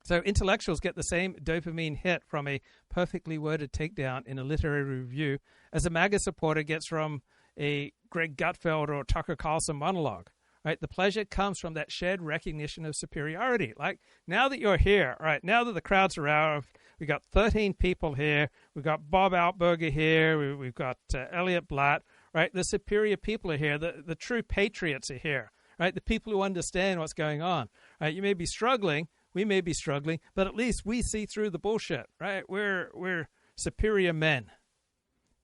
So intellectuals get the same dopamine hit from a perfectly worded takedown in a literary review as a MAGA supporter gets from a Greg Gutfeld or Tucker Carlson monologue. Right? The pleasure comes from that shared recognition of superiority. Like, now that you're here, right, now that the crowd's around, we've got 13 people here, we've got Bob Altberger here, we've got Elliot Blatt, right? The superior people are here, the true patriots are here, right? The people who understand what's going on, right? You may be struggling, we may be struggling, but at least we see through the bullshit, right? We're superior men.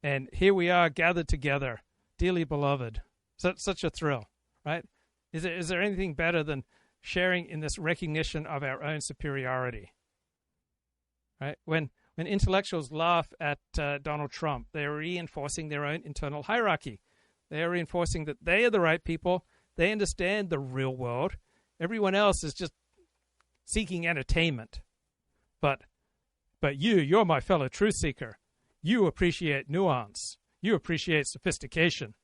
And here we are gathered together, dearly beloved. Such a thrill, right? Is there anything better than sharing in this recognition of our own superiority? Right? When intellectuals laugh at Donald Trump, they are reinforcing their own internal hierarchy. They are reinforcing that they are the right people. They understand the real world. Everyone else is just seeking entertainment. But you're my fellow truth seeker. You appreciate nuance. You appreciate sophistication.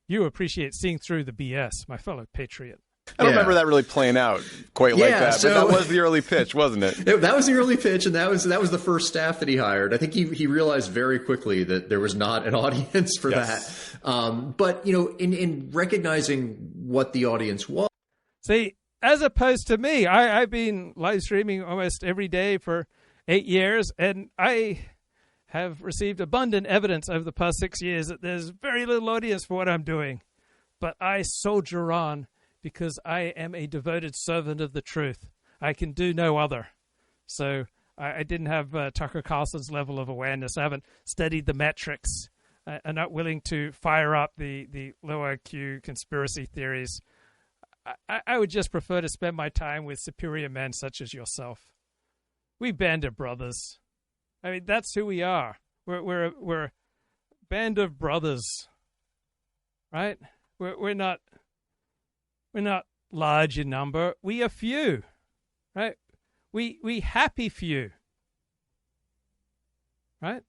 You appreciate seeing through the BS, my fellow patriot. I don't remember that really playing out quite like that, so, but that was the early pitch, wasn't it? That was the early pitch, and that was the first staff that he hired. I think he realized very quickly that there was not an audience for that. But, in recognizing what the audience was. See, as opposed to me, I've been live streaming almost every day for 8 years, and I have received abundant evidence over the past 6 years that there's very little audience for what I'm doing. But I soldier on because I am a devoted servant of the truth. I can do no other. So I didn't have Tucker Carlson's level of awareness. I haven't studied the metrics. I'm not willing to fire up the low IQ conspiracy theories. I would just prefer to spend my time with superior men such as yourself. We band of brothers. I mean, that's who we are. We're a band of brothers, right? We're not large in number. We are few, right? We happy few, right?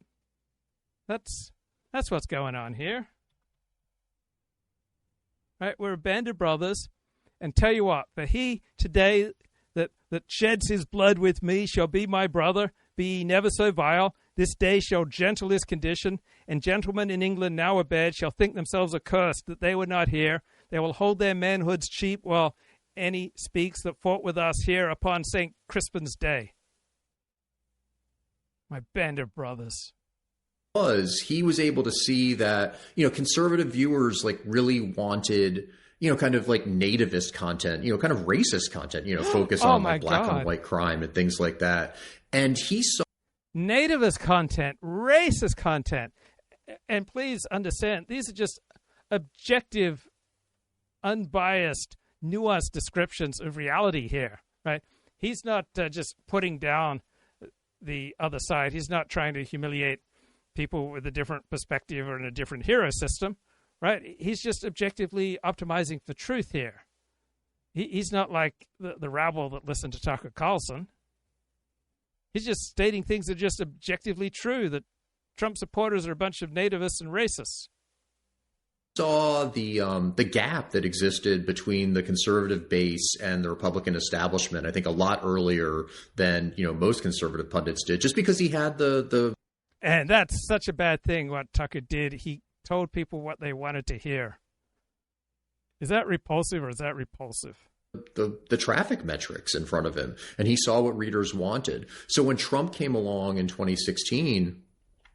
That's what's going on here, right? We're a band of brothers, and tell you what, for he today that sheds his blood with me shall be my brother. Be ye never so vile, this day shall gentle his condition, and gentlemen in England now abed shall think themselves accursed that they were not here. They will hold their manhoods cheap while any speaks that fought with us here upon St. Crispin's Day. My band of brothers. He was able to see that, conservative viewers really wanted, kind of like nativist content, kind of racist content, focus on black on white crime and things like that. And he saw nativist content, racist content. And please understand, these are just objective, unbiased, nuanced descriptions of reality here, right? He's not just putting down the other side. He's not trying to humiliate people with a different perspective or in a different hero system, right? He's just objectively optimizing for truth here. He's not like the rabble that listened to Tucker Carlson. He's just stating things that are just objectively true, that Trump supporters are a bunch of nativists and racists. saw the gap that existed between the conservative base and the Republican establishment, I think, a lot earlier than, most conservative pundits did, just because he had the And that's such a bad thing, what Tucker did. He told people what they wanted to hear. Is that repulsive or is that repulsive? The traffic metrics in front of him, and he saw what readers wanted. So when Trump came along in 2016,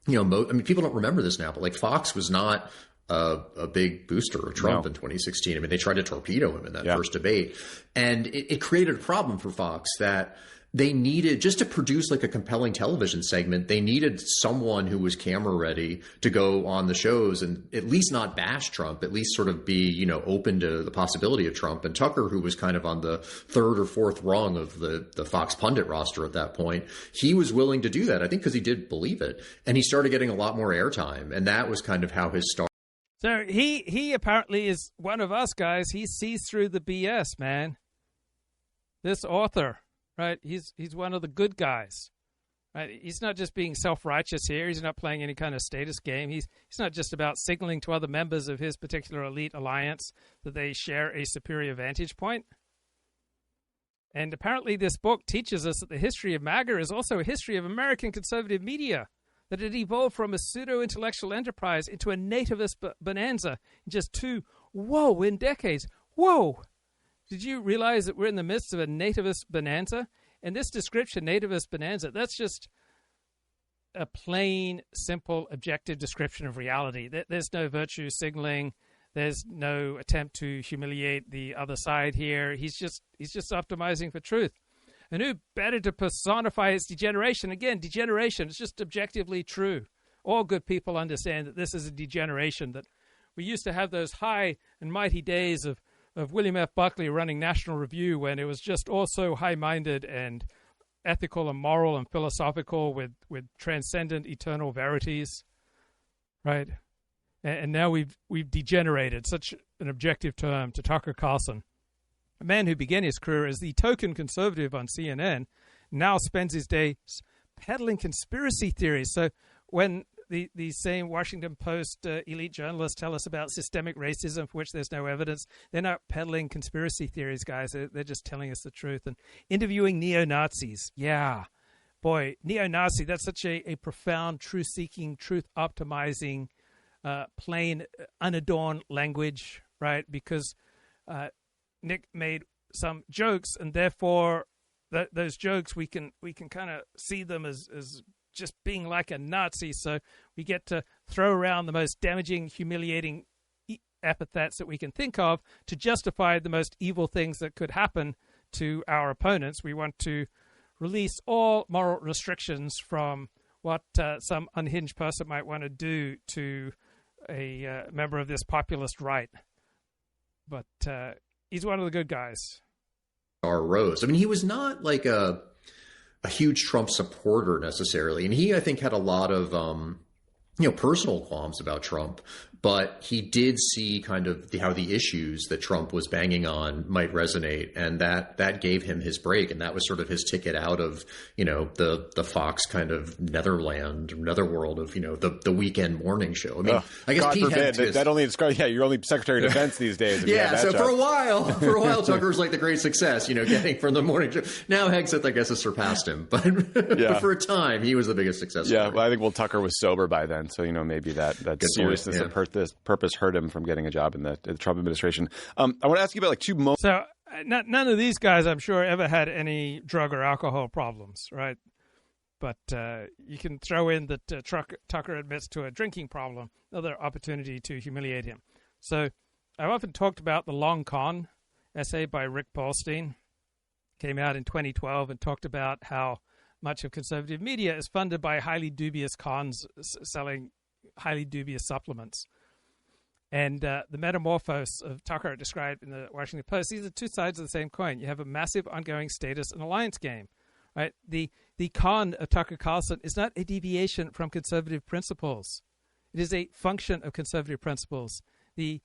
people don't remember this now, but like Fox was not a big booster of Trump in 2016. I mean, they tried to torpedo him in that first debate, and it created a problem for Fox that they needed, just to produce like a compelling television segment, they needed someone who was camera ready to go on the shows and at least not bash Trump, at least sort of be, open to the possibility of Trump. And Tucker, who was kind of on the third or fourth rung of the Fox pundit roster at that point, he was willing to do that, I think, because he did believe it. And he started getting a lot more airtime. And that was kind of how his start. So he apparently is one of us guys. He sees through the BS, man. This author. Right, he's one of the good guys. Right, he's not just being self-righteous here. He's not playing any kind of status game. He's not just about signaling to other members of his particular elite alliance that they share a superior vantage point. And apparently, this book teaches us that the history of MAGA is also a history of American conservative media. That it evolved from a pseudo-intellectual enterprise into a nativist bonanza in just two in decades. Whoa! Did you realize that we're in the midst of a nativist bonanza? And this description, nativist bonanza, that's just a plain, simple, objective description of reality. There's no virtue signaling. There's no attempt to humiliate the other side here. He's just optimizing for truth. And who better to personify his degeneration? Again, degeneration is just objectively true. All good people understand that this is a degeneration, that we used to have those high and mighty days of William F. Buckley running National Review when it was just all so high-minded and ethical and moral and philosophical with transcendent eternal verities, right? And now we've degenerated, such an objective term, to Tucker Carlson, a man who began his career as the token conservative on CNN, now spends his days peddling conspiracy theories. So when these same Washington Post elite journalists tell us about systemic racism for which there's no evidence, they're not peddling conspiracy theories, guys. They're just telling us the truth. And interviewing neo-Nazis. Yeah. Boy, neo-Nazi, that's such a profound, truth-seeking, truth-optimizing, plain, unadorned language, right? Because Nick made some jokes, and therefore those jokes, we can kind of see them as just being like a Nazi, so we get to throw around the most damaging, humiliating epithets that we can think of to justify the most evil things that could happen to our opponents. We want to release all moral restrictions from what some unhinged person might want to do to a member of this populist right. But he's one of the good guys. Rose. I mean, he was not like a huge Trump supporter necessarily. And he, I think, had a lot of, personal qualms about Trump, but he did see kind of how the issues that Trump was banging on might resonate. And that gave him his break. And that was sort of his ticket out of, the Fox kind of netherworld of, the weekend morning show. I mean, I guess God Pete forbid, that only describes, you're only Secretary of Defense these days. So for a while, Tucker was like the great success, getting from the morning show. Now Hegseth, I guess, has surpassed him. But for a time, he was the biggest success. Yeah, well, I think, Tucker was sober by then. So, maybe that seriousness of purpose hurt him from getting a job in the Trump administration. I want to ask you about like two moments. So none of these guys, I'm sure, ever had any drug or alcohol problems, right? But you can throw in that Tucker admits to a drinking problem, another opportunity to humiliate him. So I've often talked about the Long Con essay by Rick Paulstein. Came out in 2012 and talked about how much of conservative media is funded by highly dubious cons selling highly dubious supplements. And the metamorphose of Tucker described in the Washington Post, these are two sides of the same coin. You have a massive ongoing status and alliance game, right? The con of Tucker Carlson is not a deviation from conservative principles. It is a function of conservative principles. The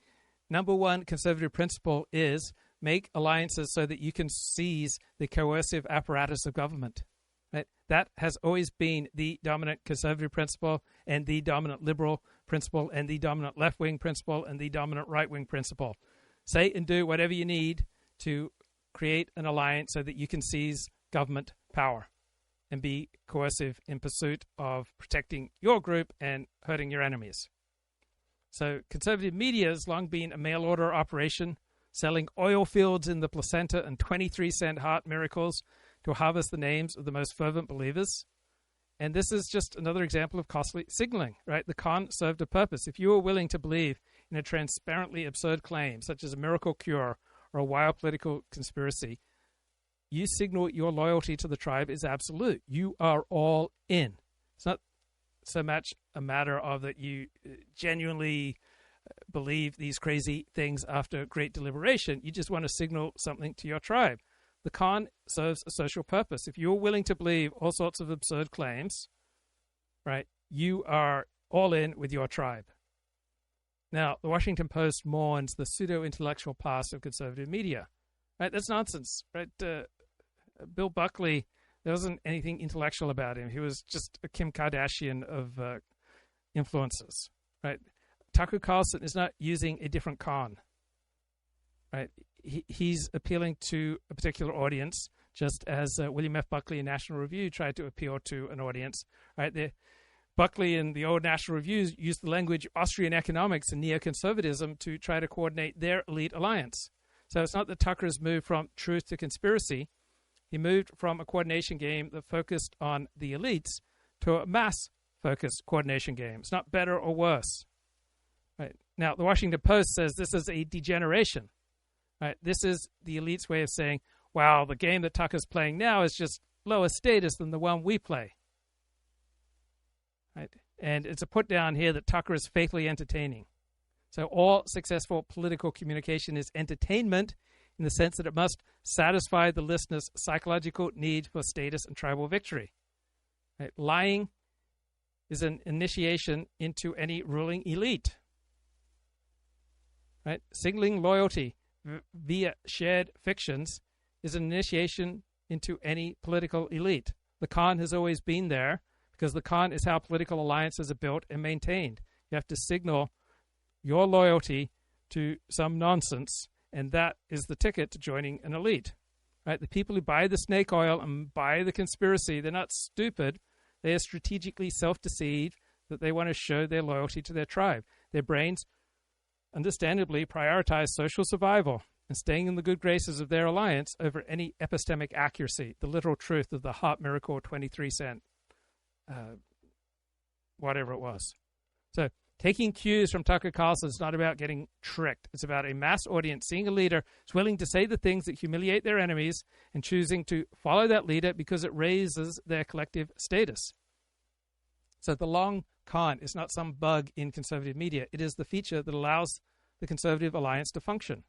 number one conservative principle is make alliances so that you can seize the coercive apparatus of government. Right? That has always been the dominant conservative principle and the dominant liberal principle and the dominant left-wing principle and the dominant right-wing principle. Say and do whatever you need to create an alliance so that you can seize government power and be coercive in pursuit of protecting your group and hurting your enemies. So conservative media has long been a mail-order operation, selling oil fields in the placenta and 23-cent heart miracles to harvest the names of the most fervent believers. And this is just another example of costly signaling, right? The con served a purpose. If you were willing to believe in a transparently absurd claim, such as a miracle cure or a wild political conspiracy, you signal your loyalty to the tribe is absolute. You are all in. It's not so much a matter of that you genuinely believe these crazy things after great deliberation. You just want to signal something to your tribe. The con serves a social purpose. If you're willing to believe all sorts of absurd claims, right, you are all in with your tribe. Now, the Washington Post mourns the pseudo-intellectual past of conservative media. Right, that's nonsense. Right, Bill Buckley, there wasn't anything intellectual about him. He was just a Kim Kardashian of influences. Right, Tucker Carlson is not using a different con. Right, he's appealing to a particular audience, just as William F. Buckley in National Review tried to appeal to an audience. Right, Buckley in the old National Review used the language Austrian economics and neoconservatism to try to coordinate their elite alliance. So it's not that Tucker's moved from truth to conspiracy. He moved from a coordination game that focused on the elites to a mass-focused coordination game. It's not better or worse. Right. Now, the Washington Post says this is a degeneration. Right. This is the elite's way of saying, wow, the game that Tucker's playing now is just lower status than the one we play. Right. And it's a put down here that Tucker is faithfully entertaining. So all successful political communication is entertainment in the sense that it must satisfy the listener's psychological need for status and tribal victory. Right? Lying is an initiation into any ruling elite. Right? Signaling loyalty via shared fictions is an initiation into any political elite. The con has always been there because the con is how political alliances are built and maintained. You have to signal your loyalty to some nonsense, and that is the ticket to joining an elite. Right? The people who buy the snake oil and buy the conspiracy, they're not stupid. They are strategically self-deceived that they want to show their loyalty to their tribe. Their brains, understandably, prioritize social survival and staying in the good graces of their alliance over any epistemic accuracy, the literal truth of the heart miracle 23-cent, whatever it was. So taking cues from Tucker Carlson is not about getting tricked. It's about a mass audience seeing a leader who's willing to say the things that humiliate their enemies and choosing to follow that leader because it raises their collective status. So the long con is not some bug in conservative media. It is the feature that allows the conservative alliance to function.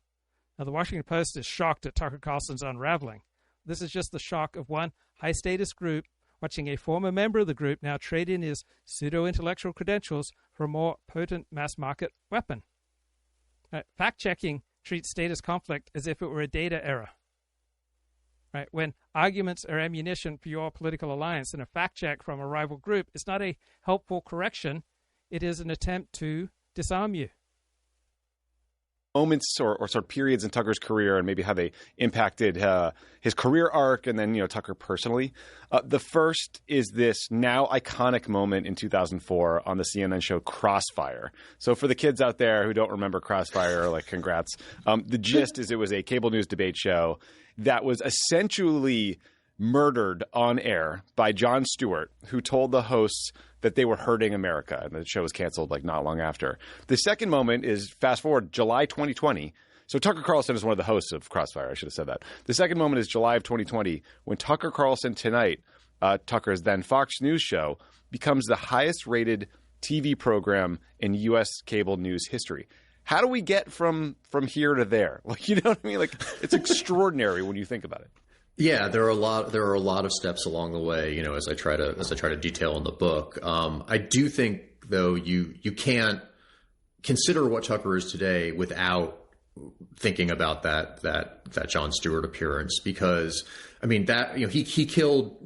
Now, the Washington Post is shocked at Tucker Carlson's Unravelling. This is just the shock of one high-status group watching a former member of the group now trade in his pseudo-intellectual credentials for a more potent mass-market weapon. Fact-checking treats status conflict as if it were a data error. Right? When arguments are ammunition for your political alliance and a fact-check from a rival group is not a helpful correction, it is an attempt to disarm you. Moments or sort of periods in Tucker's career and maybe how they impacted his career arc and then, Tucker personally. The first is this now iconic moment in 2004 on the CNN show Crossfire. So for the kids out there who don't remember Crossfire, congrats. The gist is it was a cable news debate show that was essentially murdered on air by Jon Stewart, who told the hosts that they were hurting America, and the show was canceled not long after. The second moment is fast forward July 2020. So Tucker Carlson is one of the hosts of Crossfire. I should have said that. The second moment is July of 2020 when Tucker Carlson Tonight, Tucker's then Fox News show, becomes the highest rated TV program in U.S. cable news history. How do we get from here to there? You know what I mean? It's extraordinary when you think about it. Yeah, there are a lot of steps along the way, as I try to detail in the book. I do think though you can't consider what Tucker is today without thinking about that Jon Stewart appearance, because I mean that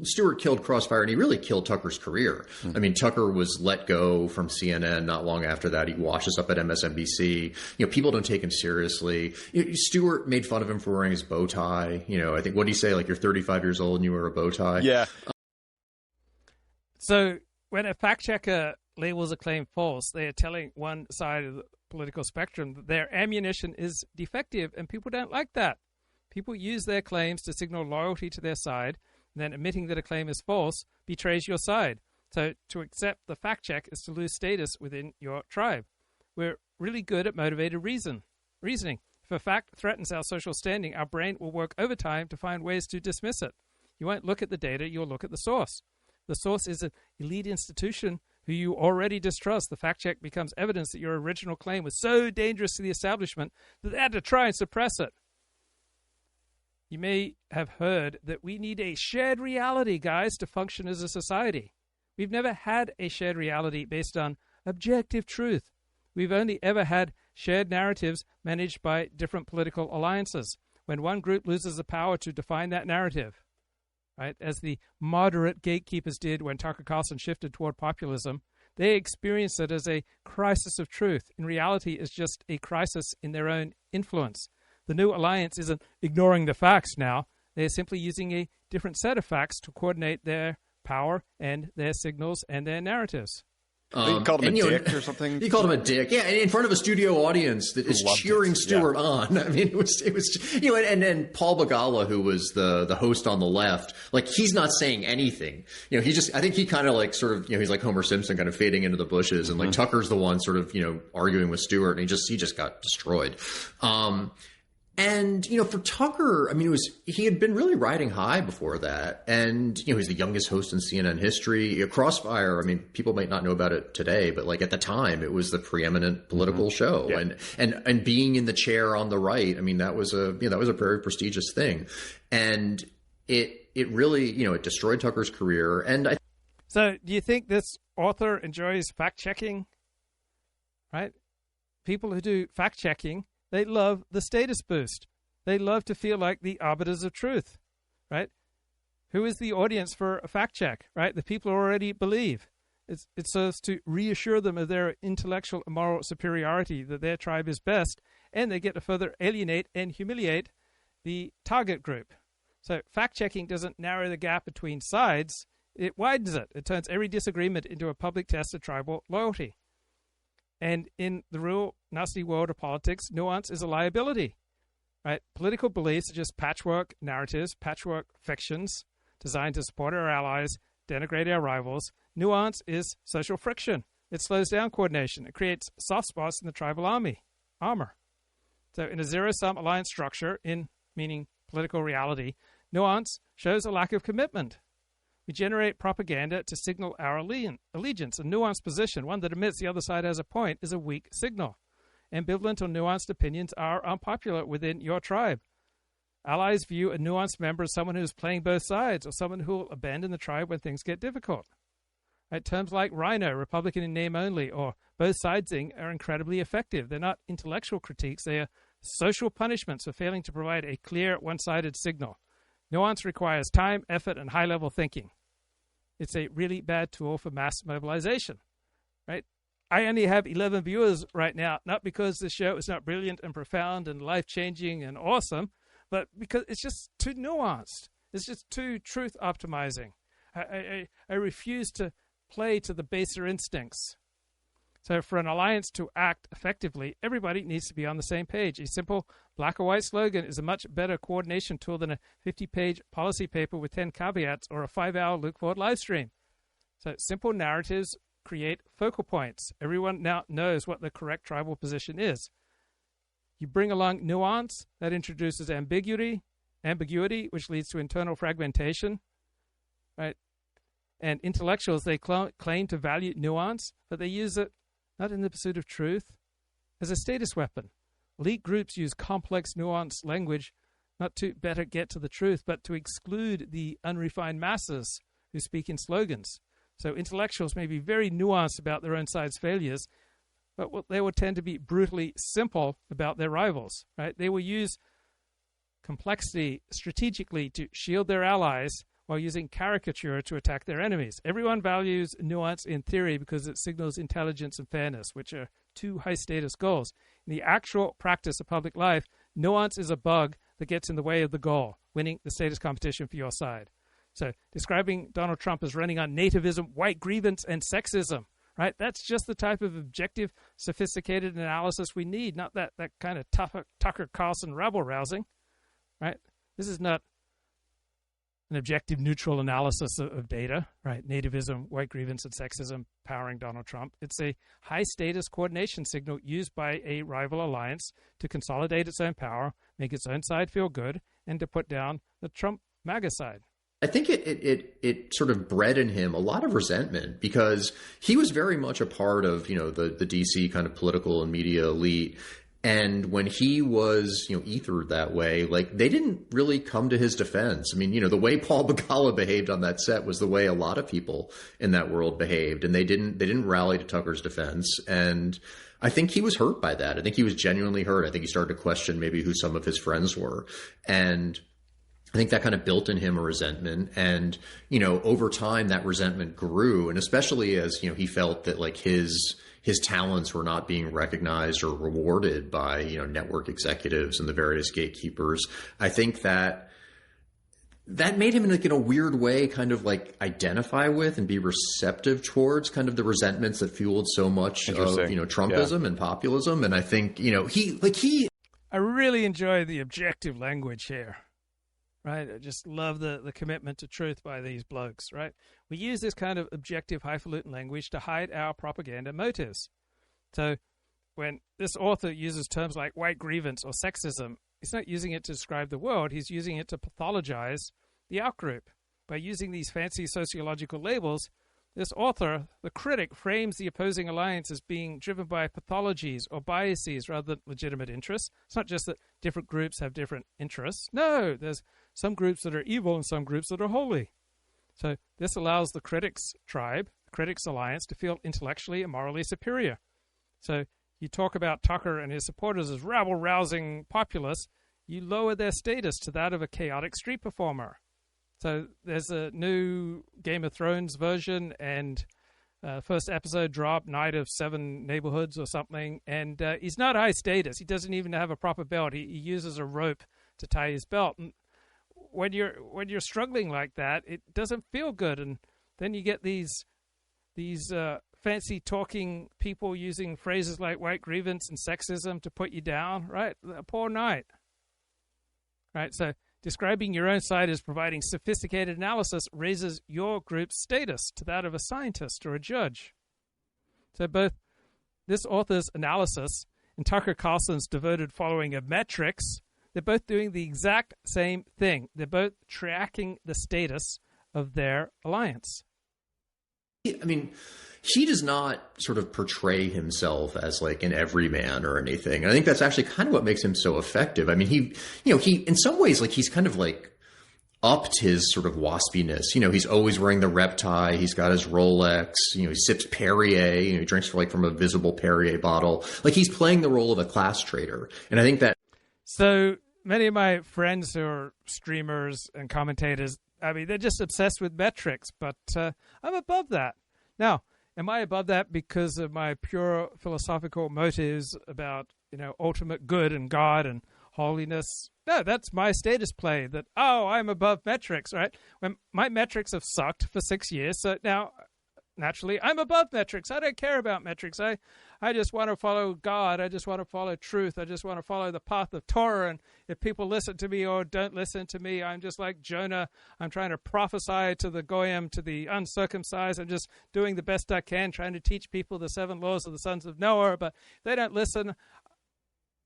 Stewart killed Crossfire, and he really killed Tucker's career. I mean, Tucker was let go from CNN not long after that. He washes up at MSNBC. People don't take him seriously. Stewart made fun of him for wearing his bow tie. I think, what did he say? Like, you're 35 years old and you wear a bow tie. Yeah. So when a fact checker labels a claim false, they are telling one side of the political spectrum that their ammunition is defective, and people don't like that. People use their claims to signal loyalty to their side, and then admitting that a claim is false betrays your side. So to accept the fact check is to lose status within your tribe. We're really good at motivated reasoning. If a fact threatens our social standing, our brain will work overtime to find ways to dismiss it. You won't look at the data, you'll look at the source. The source is an elite institution who you already distrust. The fact check becomes evidence that your original claim was so dangerous to the establishment that they had to try and suppress it. You may have heard that we need a shared reality, guys, to function as a society. We've never had a shared reality based on objective truth. We've only ever had shared narratives managed by different political alliances, when one group loses the power to define that narrative. Right? As the moderate gatekeepers did when Tucker Carlson shifted toward populism, they experienced it as a crisis of truth. In reality, it's just a crisis in their own influence. The new alliance isn't ignoring the facts now. They're simply using a different set of facts to coordinate their power and their signals and their narraratives. You called him a dick or something? He called him a dick. Yeah, in front of a studio audience that is cheering Stewart on. I mean, it was and then Paul Begala, who was the host on the left, like, he's not saying anything. I think he kind of like sort of, he's like Homer Simpson, kind of fading into the bushes, and like Tucker's the one sort of, arguing with Stewart, and he just got destroyed. And, for Tucker, I mean, he had been really riding high before that. And, he's the youngest host in CNN history. Crossfire, I mean, people might not know about it today, but like at the time, it was the preeminent political show. Yeah. And being in the chair on the right, I mean, that was a very prestigious thing. And it really, it destroyed Tucker's career. And So do you think this author enjoys fact-checking? Right? People who do fact-checking, they love the status boost. They love to feel like the arbiters of truth, right? Who is the audience for a fact check, right? The people who already believe. It serves to reassure them of their intellectual and moral superiority, that their tribe is best, and they get to further alienate and humiliate the target group. So fact-checking doesn't narrow the gap between sides. It widens it. It turns every disagreement into a public test of tribal loyalty. And in the real nasty world of politics, nuance is a liability, right? Political beliefs are just patchwork narratives, patchwork fictions designed to support our allies, denigrate our rivals. Nuance is social friction. It slows down coordination. It creates soft spots in the tribal armor. So in a zero-sum alliance structure, meaning political reality, nuance shows a lack of commitment. We generate propaganda to signal our allegiance. A nuanced position, one that admits the other side has a point, is a weak signal. Ambivalent or nuanced opinions are unpopular within your tribe. Allies view a nuanced member as someone who's playing both sides, or someone who will abandon the tribe when things get difficult. Right? Terms like rhino, Republican in name only, or both sidesing are incredibly effective. They're not intellectual critiques. They are social punishments for failing to provide a clear, one-sided signal. Nuance requires time, effort, and high-level thinking. It's a really bad tool for mass mobilization, right? I only have 11 viewers right now, not because the show is not brilliant and profound and life-changing and awesome, but because it's just too nuanced. It's just too truth-optimizing. I refuse to play to the baser instincts. So for an alliance to act effectively, everybody needs to be on the same page. A simple black or white slogan is a much better coordination tool than a 50-page policy paper with 10 caveats or a 5-hour Luke Ford live stream. So simple narratives create focal points. Everyone now knows what the correct tribal position is. You bring along nuance, that introduces ambiguity, which leads to internal fragmentation, right? And intellectuals, they claim to value nuance, but they use it not in the pursuit of truth, as a status weapon. Elite groups use complex, nuanced language not to better get to the truth, but to exclude the unrefined masses who speak in slogans. So intellectuals may be very nuanced about their own side's failures, but they will tend to be brutally simple about their rivals, right? They will use complexity strategically to shield their allies while using caricature to attack their enemies. Everyone values nuance in theory because it signals intelligence and fairness, which are two high-status goals. In the actual practice of public life, nuance is a bug that gets in the way of the goal, winning the status competition for your side. So describing Donald Trump as running on nativism, white grievance, and sexism, right? That's just the type of objective, sophisticated analysis we need, not that kind of Tucker Carlson rabble-rousing, right? This is not an objective, neutral analysis of data, right? Nativism, white grievance, and sexism powering Donald Trump. It's a high-status coordination signal used by a rival alliance to consolidate its own power, make its own side feel good, and to put down the Trump MAGA side. I think it sort of bred in him a lot of resentment because he was very much a part of, the DC kind of political and media elite. And when he was, ethered that way, like they didn't really come to his defense. I mean, the way Paul Begala behaved on that set was the way a lot of people in that world behaved, and they didn't rally to Tucker's defense. And I think he was hurt by that. I think he was genuinely hurt. I think he started to question maybe who some of his friends were. And I think that kind of built in him a resentment. And, over time that resentment grew. And especially as, he felt that like his talents were not being recognized or rewarded by, network executives and the various gatekeepers. I think that made him in a weird way kind of like identify with and be receptive towards kind of the resentments that fueled so much of, Trumpism and populism. And I think, I really enjoy the objective language here. Right, I just love the commitment to truth by these blokes, right? We use this kind of objective, highfalutin language to hide our propaganda motives. So when this author uses terms like white grievance or sexism, he's not using it to describe the world, he's using it to pathologize the outgroup. By using these fancy sociological labels, this author, the critic, frames the opposing alliance as being driven by pathologies or biases rather than legitimate interests. It's not just that different groups have different interests. No, there's some groups that are evil and some groups that are holy. So this allows the critics' tribe, the critics' alliance, to feel intellectually and morally superior. So you talk about Tucker and his supporters as rabble-rousing populists, you lower their status to that of a chaotic street performer. So there's a new Game of Thrones version, and first episode dropped, Night of Seven Neighborhoods or something, and he's not high status. He doesn't even have a proper belt. He uses a rope to tie his belt. And when you're struggling like that, it doesn't feel good. And then you get these fancy talking people using phrases like white grievance and sexism to put you down, right? A poor night, right? So describing your own side as providing sophisticated analysis raises your group's status to that of a scientist or a judge. So both this author's analysis and Tucker Carlson's devoted following of metrics, they're both doing the exact same thing. They're both tracking the status of their alliance. I mean, he does not sort of portray himself as like an everyman or anything. And I think that's actually kind of what makes him so effective. I mean, he in some ways, like he's kind of like upped his sort of waspiness. He's always wearing the rep tie. He's got his Rolex. He sips Perrier. He drinks from a visible Perrier bottle. Like he's playing the role of a class trader. And I think that. So many of my friends who are streamers and commentators, I mean, they're just obsessed with metrics, but I'm above that. Now, am I above that because of my pure philosophical motives about, ultimate good and God and holiness? No, that's my status play that, I'm above metrics, right? When my metrics have sucked for 6 years, so now, naturally, I'm above metrics. I don't care about metrics. I just want to follow God. I just want to follow truth. I just want to follow the path of Torah. And if people listen to me or don't listen to me, I'm just like Jonah. I'm trying to prophesy to the goyim, to the uncircumcised. I'm just doing the best I can, trying to teach people the 7 laws of the sons of Noah. But if they don't listen,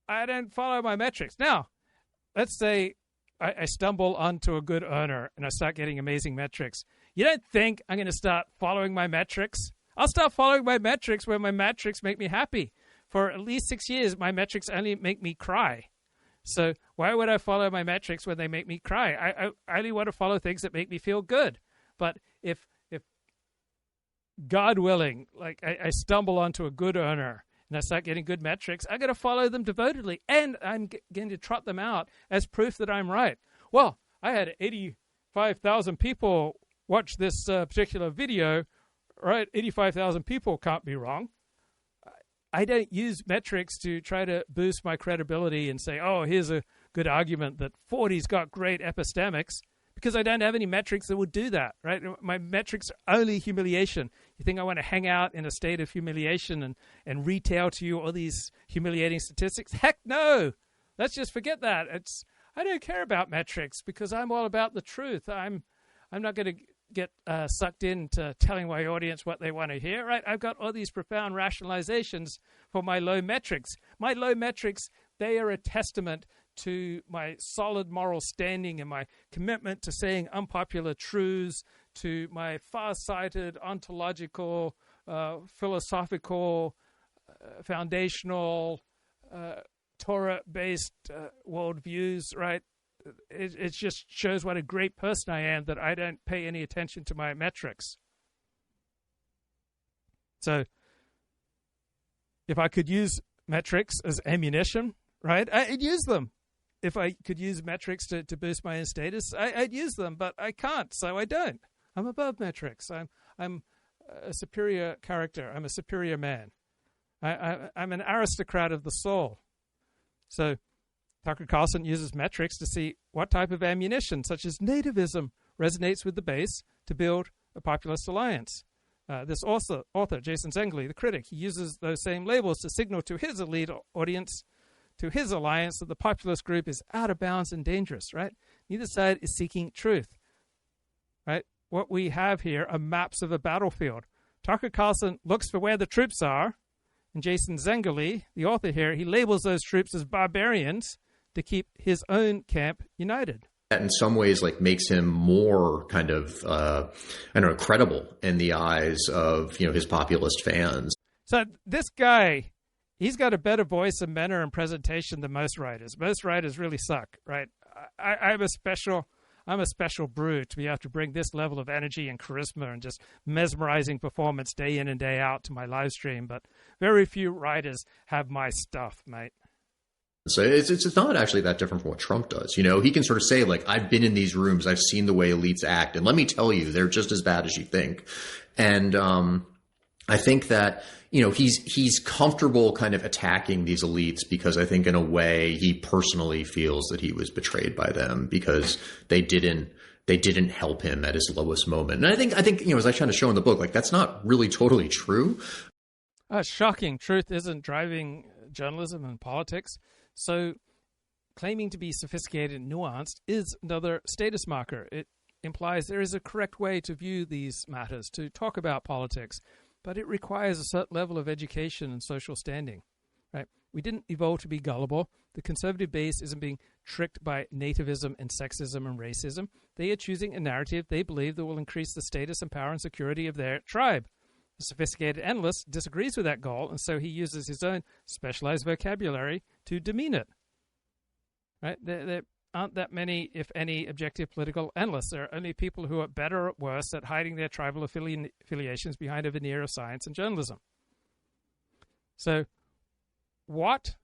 I don't follow my metrics. Now, let's say I stumble onto a good earner and I start getting amazing metrics. You don't think I'm going to start following my metrics? I'll start following my metrics when my metrics make me happy. For at least 6 years, my metrics only make me cry. So why would I follow my metrics when they make me cry? I only want to follow things that make me feel good. But if God willing, like I stumble onto a good earner and I start getting good metrics, I'm going to follow them devotedly, and I'm going to trot them out as proof that I'm right. Well, I had 85,000 people watch this particular video, right? 85,000 people can't be wrong. I don't use metrics to try to boost my credibility and say, oh, here's a good argument that 40's got great epistemics, because I don't have any metrics that would do that, right? My metrics are only humiliation. You think I want to hang out in a state of humiliation and retail to you all these humiliating statistics? Heck no! Let's just forget that. I don't care about metrics because I'm all about the truth. I'm not going to get sucked into telling my audience what they want to hear, right? I've got all these profound rationalizations for my low metrics. My low metrics, they are a testament to my solid moral standing and my commitment to saying unpopular truths, to my far-sighted, ontological, philosophical, foundational, Torah-based worldviews, right? It just shows what a great person I am that I don't pay any attention to my metrics. So if I could use metrics as ammunition, right, I'd use them. If I could use metrics to boost my own status, I'd use them, but I can't, so I don't. I'm above metrics. I'm a superior character. I'm a superior man. I'm an aristocrat of the soul. So Tucker Carlson uses metrics to see what type of ammunition, such as nativism, resonates with the base to build a populist alliance. This author, Jason Zengerle, the critic, he uses those same labels to signal to his elite audience, to his alliance, that the populist group is out of bounds and dangerous, right? Neither side is seeking truth, right? What we have here are maps of a battlefield. Tucker Carlson looks for where the troops are, and Jason Zengerle, the author here, he labels those troops as barbarians to keep his own camp united. That in some ways makes him more kind of, credible in the eyes of, his populist fans. So this guy, he's got a better voice and manner and presentation than most writers. Most writers really suck, right? I'm a special brew to be able to bring this level of energy and charisma and just mesmerizing performance day in and day out to my live stream. But very few writers have my stuff, mate. So it's not actually that different from what Trump does. He can sort of say, I've been in these rooms, I've seen the way elites act, and let me tell you, they're just as bad as you think. And I think that, he's comfortable kind of attacking these elites because I think in a way he personally feels that he was betrayed by them because they didn't help him at his lowest moment. And I think, as I try to show in the book, that's not really totally true. It's shocking. Truth isn't driving journalism and politics. So claiming to be sophisticated and nuanced is another status marker. It implies there is a correct way to view these matters, to talk about politics, but it requires a certain level of education and social standing. Right? We didn't evolve to be gullible. The conservative base isn't being tricked by nativism and sexism and racism. They are choosing a narrative they believe that will increase the status and power and security of their tribe. The sophisticated analyst disagrees with that goal, and so he uses his own specialized vocabulary to demean it. Right? There aren't that many, if any, objective political analysts. There are only people who are better or worse at hiding their tribal affiliations behind a veneer of science and journalism. So, what's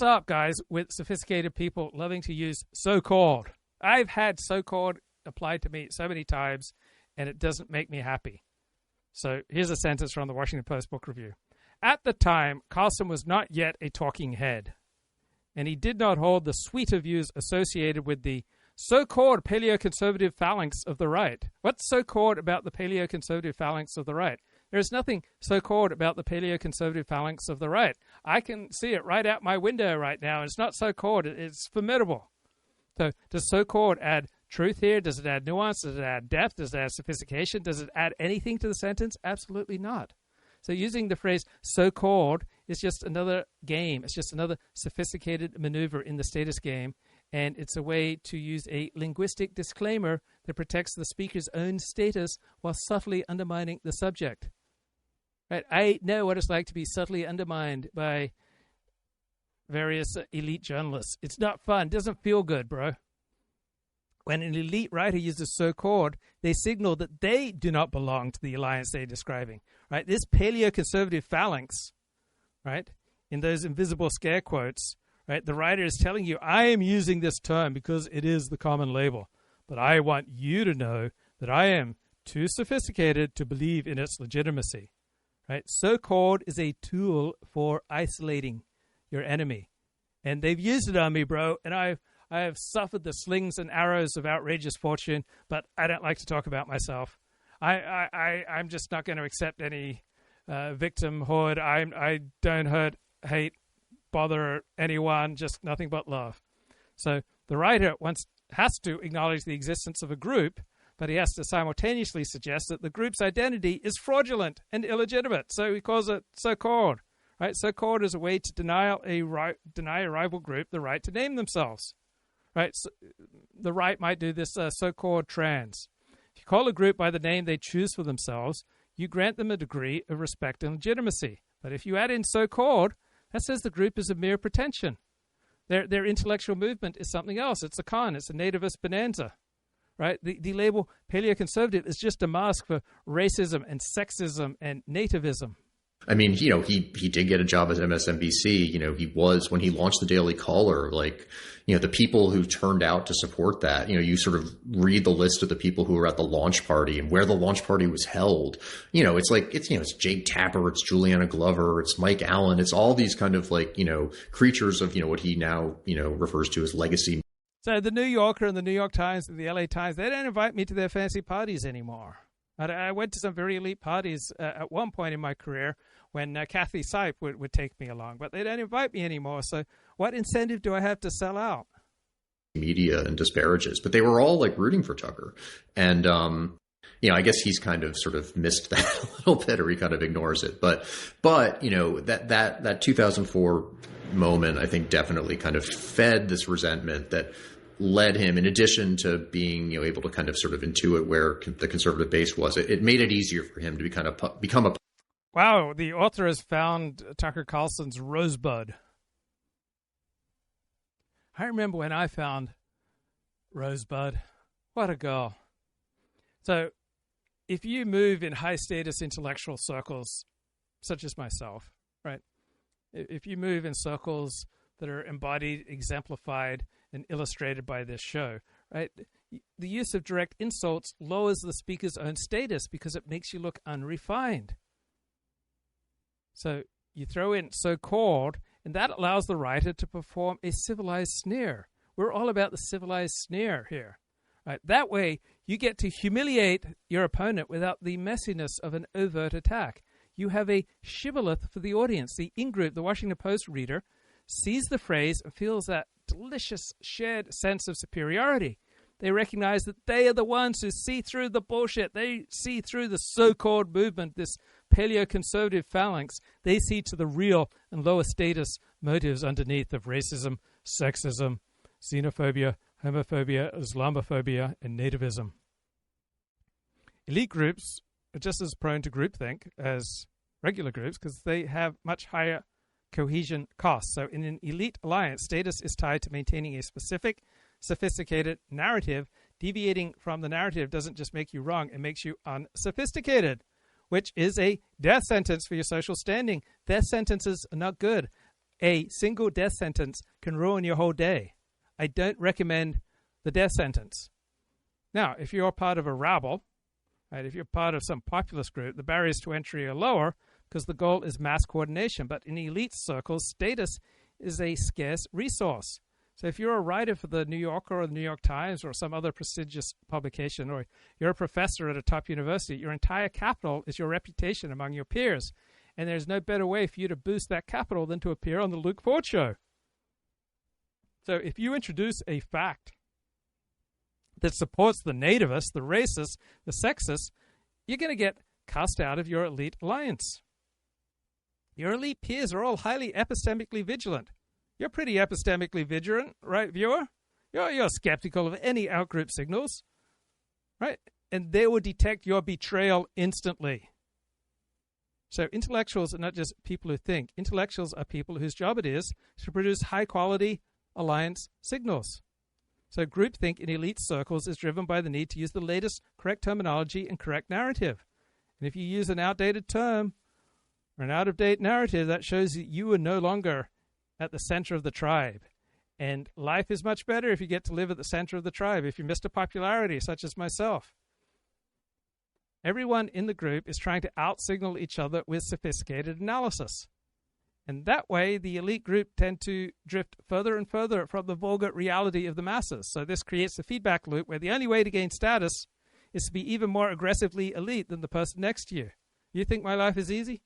up, guys, with sophisticated people loving to use so-called? I've had so-called applied to me so many times, and it doesn't make me happy. So here's a sentence from the Washington Post book review. At the time, Carlson was not yet a talking head, and he did not hold the suite of views associated with the so-called paleoconservative phalanx of the right. What's so-called about the paleoconservative phalanx of the right? There is nothing so-called about the paleoconservative phalanx of the right. I can see it right out my window right now, and it's not so-called. It's formidable. So does so-called add truth here? Does it add nuance? Does it add depth? Does it add sophistication? Does it add anything to the sentence? Absolutely not. So using the phrase so-called is just another game. It's just another sophisticated maneuver in the status game, and it's a way to use a linguistic disclaimer that protects the speaker's own status while subtly undermining the subject. Right? I know what it's like to be subtly undermined by various elite journalists. It's not fun. It doesn't feel good, bro. When an elite writer uses so-called, they signal that they do not belong to the alliance they're describing, right? This paleoconservative phalanx, right, in those invisible scare quotes, right, the writer is telling you, I am using this term because it is the common label, but I want you to know that I am too sophisticated to believe in its legitimacy, right? So-called is a tool for isolating your enemy, and they've used it on me, bro, and I have suffered the slings and arrows of outrageous fortune, but I don't like to talk about myself. I'm just not going to accept any victimhood. I don't hate, bother anyone, just nothing but love. So the writer has to acknowledge the existence of a group, but he has to simultaneously suggest that the group's identity is fraudulent and illegitimate. So he calls it so-called. Right? So-called is a way to deny a rival group the right to name themselves. Right? So the right might do this so-called trans. If you call a group by the name they choose for themselves, you grant them a degree of respect and legitimacy. But if you add in so-called, that says the group is a mere pretension. Their intellectual movement is something else. It's a con. It's a nativist bonanza. Right? The label paleoconservative is just a mask for racism and sexism and nativism. I mean, he did get a job at MSNBC. He was, when he launched the Daily Caller, the people who turned out to support that, you sort of read the list of the people who were at the launch party and where the launch party was held. It's Jake Tapper, it's Juliana Glover, it's Mike Allen. It's all these kind of creatures of, what he now, refers to as legacy. So the New Yorker and the New York Times and the LA Times, they don't invite me to their fancy parties anymore. I went to some very elite parties at one point in my career when Kathy Sipe would take me along, but they don't invite me anymore. So what incentive do I have to sell out? Media and disparages, but they were all rooting for Tucker. And, I guess he's kind of sort of missed that a little bit, or he kind of ignores it. But that 2004 moment, I think, definitely kind of fed this resentment that led him, in addition to being able to kind of sort of intuit where the conservative base was, it made it easier for him to become a. Wow, the author has found Tucker Carlson's Rosebud. I remember when I found Rosebud. What a girl. So if you move in high status intellectual circles, such as myself, right? If you move in circles that are embodied, exemplified, and illustrated by this show, right? The use of direct insults lowers the speaker's own status because it makes you look unrefined. So you throw in so-called, and that allows the writer to perform a civilized sneer. We're all about the civilized sneer here. Right? That way, you get to humiliate your opponent without the messiness of an overt attack. You have a shibboleth for the audience. The in-group, the Washington Post reader, sees the phrase and feels that delicious shared sense of superiority. They recognize that they are the ones who see through the bullshit. They see through the so-called movement, this paleoconservative phalanx. They see to the real and lower status motives underneath of racism, sexism, xenophobia, homophobia, Islamophobia, and nativism. Elite groups are just as prone to groupthink as regular groups because they have much higher cohesion costs. So in an elite alliance, status is tied to maintaining a specific, sophisticated narrative. Deviating from the narrative doesn't just make you wrong, it makes you unsophisticated, which is a death sentence for your social standing. Death sentences are not good. A single death sentence can ruin your whole day. I don't recommend the death sentence. Now, if you're part of a rabble, right, if you're part of some populist group, the barriers to entry are lower because the goal is mass coordination. But in elite circles, status is a scarce resource. So if you're a writer for the New Yorker or the New York Times or some other prestigious publication, or you're a professor at a top university, your entire capital is your reputation among your peers. And there's no better way for you to boost that capital than to appear on the Luke Ford Show. So if you introduce a fact that supports the nativists, the racists, the sexists, you're going to get cast out of your elite alliance. Your elite peers are all highly epistemically vigilant. You're pretty epistemically vigilant, right, viewer? You're skeptical of any outgroup signals, right? And they will detect your betrayal instantly. So intellectuals are not just people who think. Intellectuals are people whose job it is to produce high-quality alliance signals. So groupthink in elite circles is driven by the need to use the latest correct terminology and correct narrative. And if you use an outdated term or an out-of-date narrative, that shows that you are no longer at the center of the tribe. And life is much better if you get to live at the center of the tribe, if you're Mr. Popularity, such as myself. Everyone in the group is trying to out-signal each other with sophisticated analysis. And that way, the elite group tend to drift further and further from the vulgar reality of the masses. So this creates a feedback loop where the only way to gain status is to be even more aggressively elite than the person next to you. You think my life is easy?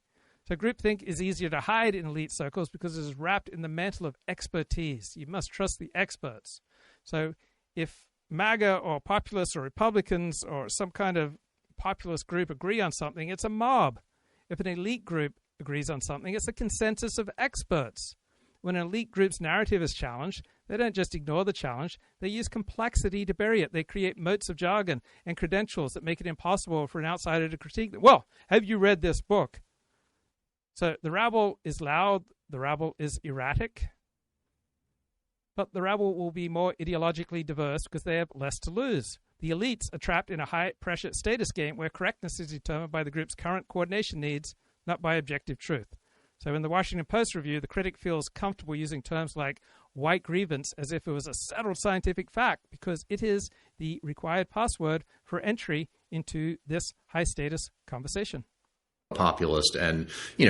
So groupthink is easier to hide in elite circles because it is wrapped in the mantle of expertise. You must trust the experts. So if MAGA or populists or Republicans or some kind of populist group agree on something, it's a mob. If an elite group agrees on something, it's a consensus of experts. When an elite group's narrative is challenged, they don't just ignore the challenge, they use complexity to bury it. They create moats of jargon and credentials that make it impossible for an outsider to critique them. Well, have you read this book? So the rabble is loud, the rabble is erratic, but the rabble will be more ideologically diverse because they have less to lose. The elites are trapped in a high-pressure status game where correctness is determined by the group's current coordination needs, not by objective truth. So in the Washington Post review, the critic feels comfortable using terms like white grievance as if it was a settled scientific fact because it is the required password for entry into this high-status conversation. Populist and,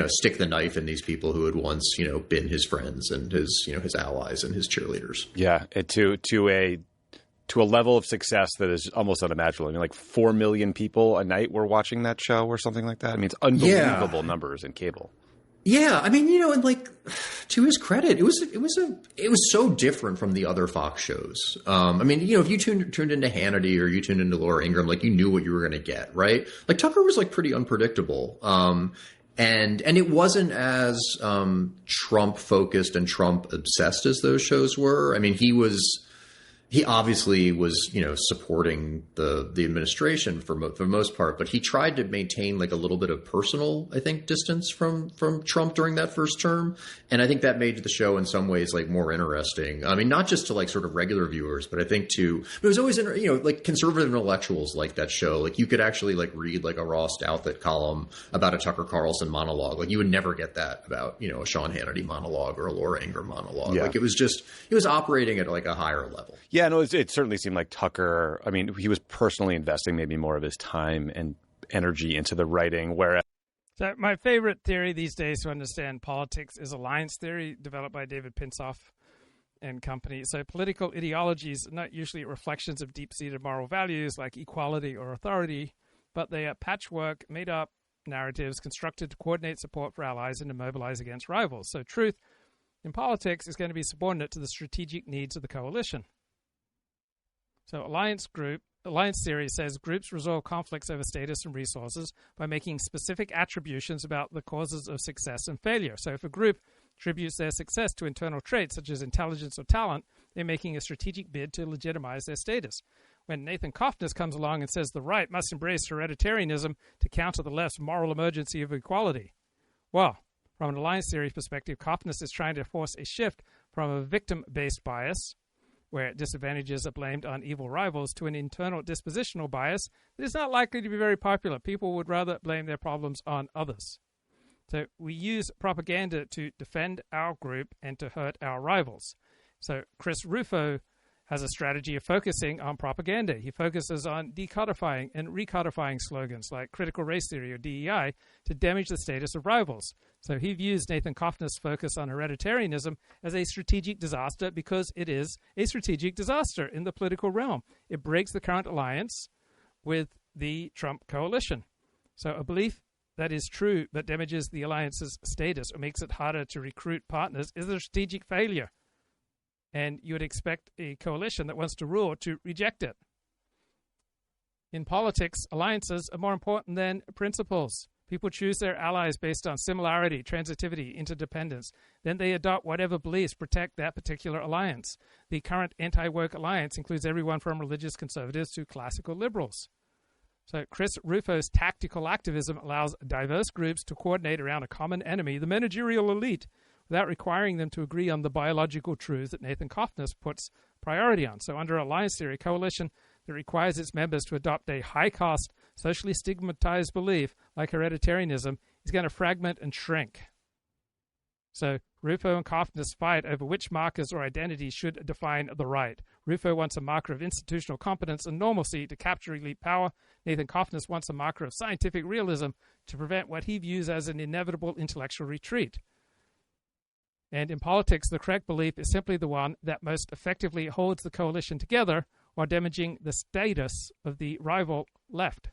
stick the knife in these people who had once, been his friends and his, his allies and his cheerleaders. Yeah, to a level of success that is almost unimaginable. I mean, like 4 million people a night were watching that show or something like that. I mean, it's unbelievable numbers in cable. Yeah, I mean, and like to his credit, it was so different from the other Fox shows. I mean, if you tuned into Hannity or you tuned into Laura Ingraham, like you knew what you were going to get, right? Like Tucker was like pretty unpredictable. And it wasn't as Trump focused and Trump obsessed as those shows were. I mean, he obviously was, supporting the administration for the most part, but he tried to maintain like a little bit of personal, I think, distance from Trump during that first term. And I think that made the show in some ways like more interesting. I mean, not just to like sort of regular viewers, but I think it was always, like conservative intellectuals like that show. Like you could actually like read like a Ross Douthat column about a Tucker Carlson monologue. Like you would never get that about, a Sean Hannity monologue or a Laura Ingraham monologue. Yeah. Like it was operating at like a higher level. Yeah, no, it certainly seemed like Tucker, I mean, he was personally investing maybe more of his time and energy into the writing, whereas... So my favorite theory these days to understand politics is alliance theory, developed by David Pinsoff and company. So political ideologies are not usually reflections of deep-seated moral values like equality or authority, but they are patchwork, made-up narratives constructed to coordinate support for allies and to mobilize against rivals. So truth in politics is going to be subordinate to the strategic needs of the coalition. So alliance theory says groups resolve conflicts over status and resources by making specific attributions about the causes of success and failure. So if a group attributes their success to internal traits such as intelligence or talent, they're making a strategic bid to legitimize their status. When Nathan Cofnas comes along and says the right must embrace hereditarianism to counter the left's moral emergency of equality. Well, from an alliance theory perspective, Cofnas is trying to force a shift from a victim-based bias, where disadvantages are blamed on evil rivals, to an internal dispositional bias that is not likely to be very popular. People would rather blame their problems on others. So we use propaganda to defend our group and to hurt our rivals. So Chris Rufo has a strategy of focusing on propaganda. He focuses on decodifying and recodifying slogans like critical race theory or DEI to damage the status of rivals. So he views Nathan Cofnas' focus on hereditarianism as a strategic disaster because it is a strategic disaster in the political realm. It breaks the current alliance with the Trump coalition. So a belief that is true but damages the alliance's status or makes it harder to recruit partners is a strategic failure. And you would expect a coalition that wants to rule to reject it. In politics, alliances are more important than principles. People choose their allies based on similarity, transitivity, interdependence. Then they adopt whatever beliefs protect that particular alliance. The current anti-woke alliance includes everyone from religious conservatives to classical liberals. So Chris Rufo's tactical activism allows diverse groups to coordinate around a common enemy, the managerial elite, without requiring them to agree on the biological truths that Nathan Cofnas puts priority on. So under alliance theory, a coalition that requires its members to adopt a high-cost, socially stigmatized belief like hereditarianism is going to fragment and shrink. So Rufo and Cofnas fight over which markers or identities should define the right. Rufo wants a marker of institutional competence and normalcy to capture elite power. Nathan Cofnas wants a marker of scientific realism to prevent what he views as an inevitable intellectual retreat. And in politics, the correct belief is simply the one that most effectively holds the coalition together while damaging the status of the rival left.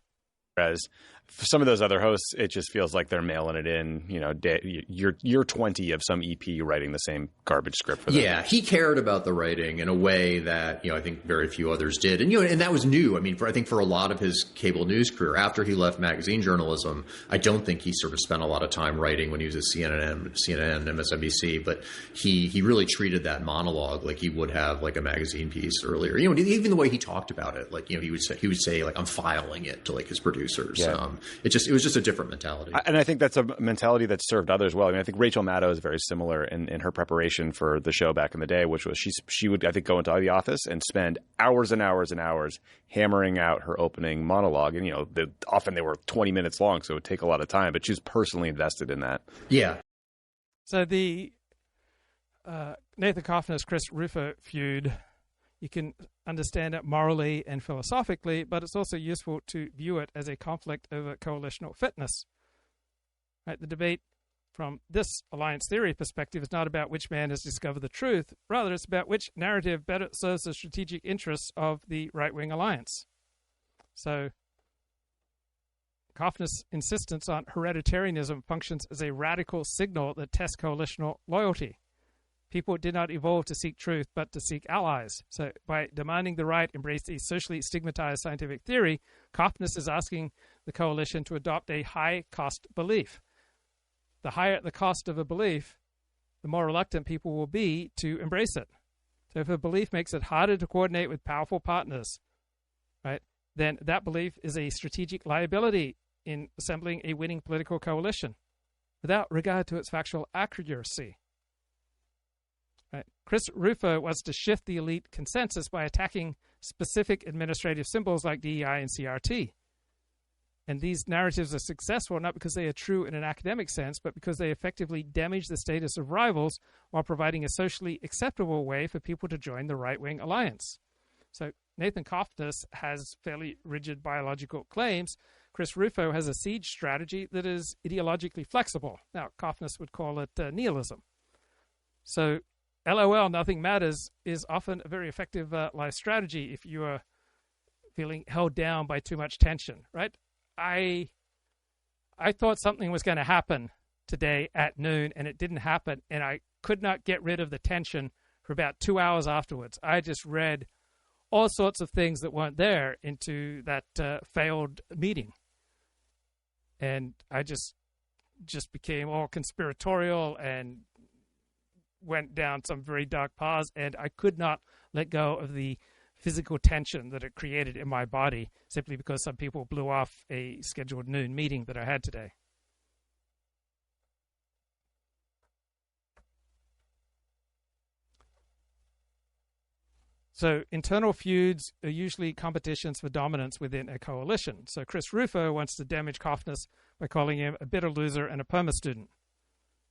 Whereas for some of those other hosts, it just feels like they're mailing it in, you're 20 of some EP writing the same garbage script for them. Yeah, he cared about the writing in a way that, I think very few others did. And, and that was new. I mean, I think for a lot of his cable news career, after he left magazine journalism, I don't think he sort of spent a lot of time writing when he was at CNN, MSNBC, but he really treated that monologue like he would have like a magazine piece earlier. Even the way he talked about it, like, he would say like, I'm filing it to like his producers. Yeah. It was just a different mentality. And I think that's a mentality that served others well. I mean, I think Rachel Maddow is very similar in her preparation for the show back in the day, which was she would, I think, go into the office and spend hours and hours and hours hammering out her opening monologue. And, often they were 20 minutes long, so it would take a lot of time, but she was personally invested in that. Yeah. So the Nathan Cofnas, Chris Rufo feud, you can understand it morally and philosophically, but it's also useful to view it as a conflict over coalitional fitness. Right? The debate from this alliance theory perspective is not about which man has discovered the truth. Rather, it's about which narrative better serves the strategic interests of the right-wing alliance. So Cofnas' insistence on hereditarianism functions as a radical signal that tests coalitional loyalty. People did not evolve to seek truth, but to seek allies. So by demanding the right embrace a socially stigmatized scientific theory, Cofnas is asking the coalition to adopt a high-cost belief. The higher the cost of a belief, the more reluctant people will be to embrace it. So if a belief makes it harder to coordinate with powerful partners, right, then that belief is a strategic liability in assembling a winning political coalition without regard to its factual accuracy. Right. Chris Rufo wants to shift the elite consensus by attacking specific administrative symbols like DEI and CRT. And these narratives are successful not because they are true in an academic sense, but because they effectively damage the status of rivals while providing a socially acceptable way for people to join the right-wing alliance. So Nathan Cofnas has fairly rigid biological claims. Chris Rufo has a siege strategy that is ideologically flexible. Now, Cofnas would call it nihilism. So LOL, nothing matters, is often a very effective life strategy if you are feeling held down by too much tension, right? I thought something was going to happen today at noon, and it didn't happen, and I could not get rid of the tension for about 2 hours afterwards. I just read all sorts of things that weren't there into that failed meeting. And I just became all conspiratorial and went down some very dark paths, and I could not let go of the physical tension that it created in my body simply because some people blew off a scheduled noon meeting that I had today. So internal feuds are usually competitions for dominance within a coalition. So Chris Rufo wants to damage Cofnas by calling him a bitter loser and a perma student.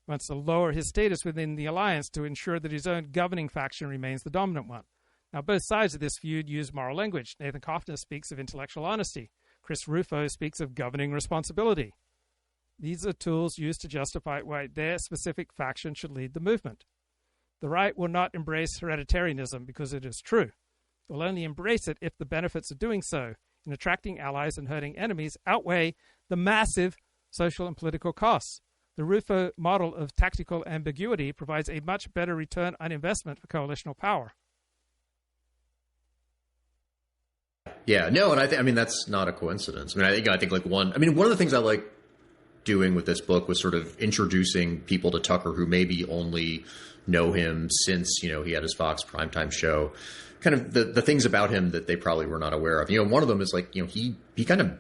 Wants to lower his status within the alliance to ensure that his own governing faction remains the dominant one. Now, both sides of this feud use moral language. Nathan Cofnas speaks of intellectual honesty. Chris Rufo speaks of governing responsibility. These are tools used to justify why their specific faction should lead the movement. The right will not embrace hereditarianism because it is true. It will only embrace it if the benefits of doing so in attracting allies and hurting enemies outweigh the massive social and political costs. The Rufo model of tactical ambiguity provides a much better return on investment for coalitional power. Yeah, no, and I mean that's not a coincidence. I think like one of the things I like doing with this book was sort of introducing people to Tucker who maybe only know him since, he had his Fox primetime show, kind of the things about him that they probably were not aware of. One of them is like, he kind of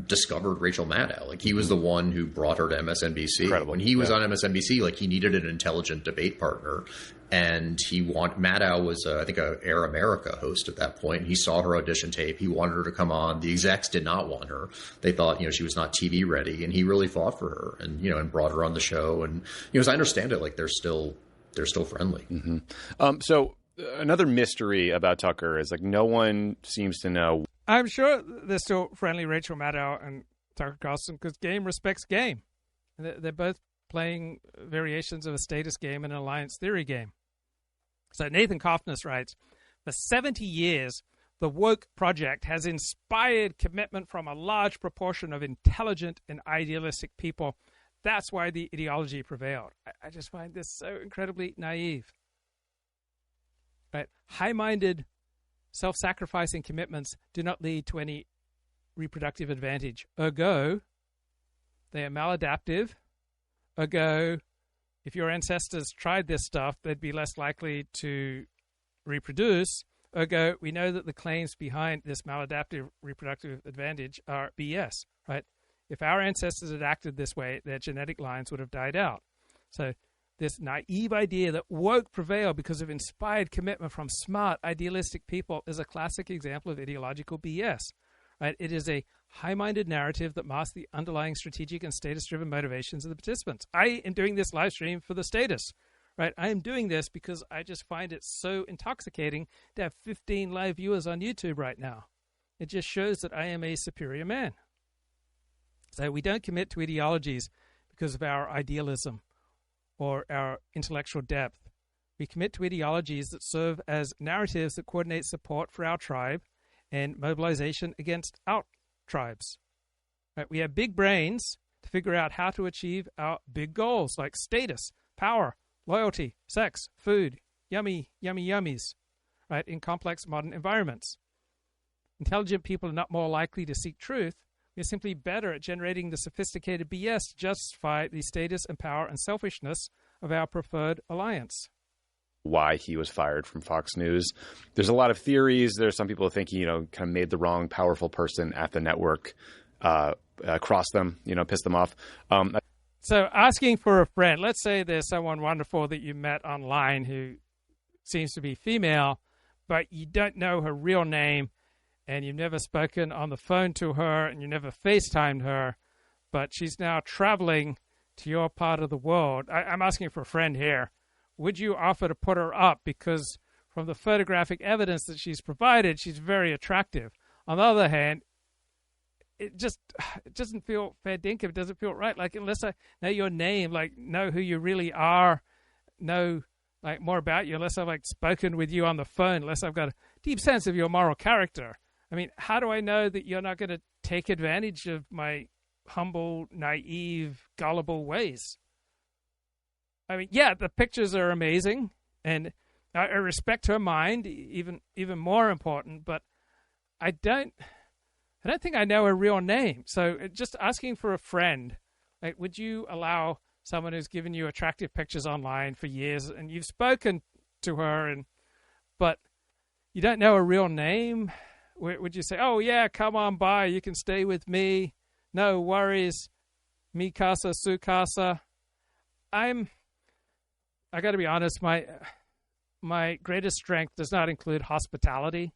discovered Rachel Maddow. Like, he was the one who brought her to MSNBC. Incredible. When he was on MSNBC, like, he needed an intelligent debate partner. And Maddow was, I think, a Air America host at that point. He saw her audition tape. He wanted her to come on. The execs did not want her. They thought, she was not TV ready. And he really fought for her and, and brought her on the show. And, as I understand it, like, they're still friendly. Mm-hmm. So another mystery about Tucker is, like, no one seems to know. I'm sure they're still friendly, Rachel Maddow and Tucker Carlson, because game respects game. They're both playing variations of a status game and an alliance theory game. So Nathan Cofnas writes, for 70 years, the woke project has inspired commitment from a large proportion of intelligent and idealistic people. That's why the ideology prevailed. I just find this so incredibly naive. Right? High-minded, self-sacrificing commitments do not lead to any reproductive advantage. Ergo, they are maladaptive. Ergo, if your ancestors tried this stuff, they'd be less likely to reproduce. Ergo, we know that the claims behind this maladaptive reproductive advantage are BS, right? If our ancestors had acted this way, their genetic lines would have died out. So this naive idea that woke prevailed because of inspired commitment from smart, idealistic people is a classic example of ideological BS. Right? It is a high-minded narrative that masks the underlying strategic and status-driven motivations of the participants. I am doing this live stream for the status. Right? I am doing this because I just find it so intoxicating to have 15 live viewers on YouTube right now. It just shows that I am a superior man. So we don't commit to ideologies because of our idealism or our intellectual depth. We commit to ideologies that serve as narratives that coordinate support for our tribe and mobilization against out tribes. Right? We have big brains to figure out how to achieve our big goals like status, power, loyalty, sex, food, yummy, yummy, yummies, right, in complex modern environments. Intelligent people are not more likely to seek truth. We're simply better at generating the sophisticated BS to justify the status and power and selfishness of our preferred alliance. Why he was fired from Fox News. There's a lot of theories. There's some people who think he, kind of made the wrong powerful person at the network cross them, piss them off. So asking for a friend, let's say there's someone wonderful that you met online who seems to be female, but you don't know her real name and you've never spoken on the phone to her and you never FaceTimed her, but she's now traveling to your part of the world. I'm asking for a friend here. Would you offer to put her up? Because from the photographic evidence that she's provided, she's very attractive. On the other hand, it doesn't feel fair dinkum. It doesn't feel right. Like, unless I know your name, like know who you really are, know like more about you, unless I've like spoken with you on the phone, unless I've got a deep sense of your moral character. I mean, how do I know that you're not going to take advantage of my humble, naive, gullible ways? I mean, yeah, the pictures are amazing, and I respect her mind, even more important, but I don't think I know her real name. So just asking for a friend, like, would you allow someone who's given you attractive pictures online for years and you've spoken to her, but you don't know her real name? Would you say, oh, yeah, come on by, you can stay with me, no worries, mi casa, su casa? I got to be honest, my greatest strength does not include hospitality.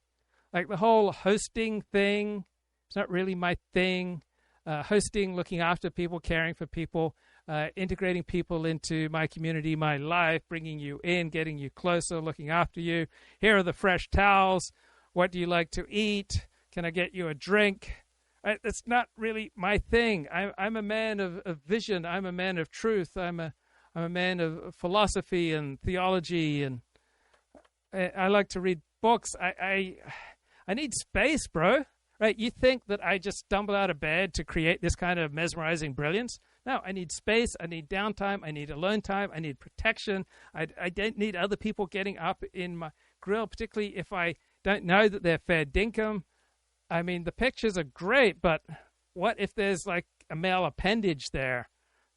Like the whole hosting thing, it's not really my thing. Hosting, looking after people, caring for people, integrating people into my community, my life, bringing you in, getting you closer, looking after you. Here are the fresh towels. What do you like to eat? Can I get you a drink? It's not really my thing. I'm a man of vision. I'm a man of truth. I'm a man of philosophy and theology, and I like to read books. I need space, bro. Right? You think that I just stumble out of bed to create this kind of mesmerizing brilliance? No, I need space. I need downtime. I need alone time. I need protection. I don't need other people getting up in my grill, particularly if I don't know that they're fair dinkum. I mean, the pictures are great, but what if there's like a male appendage there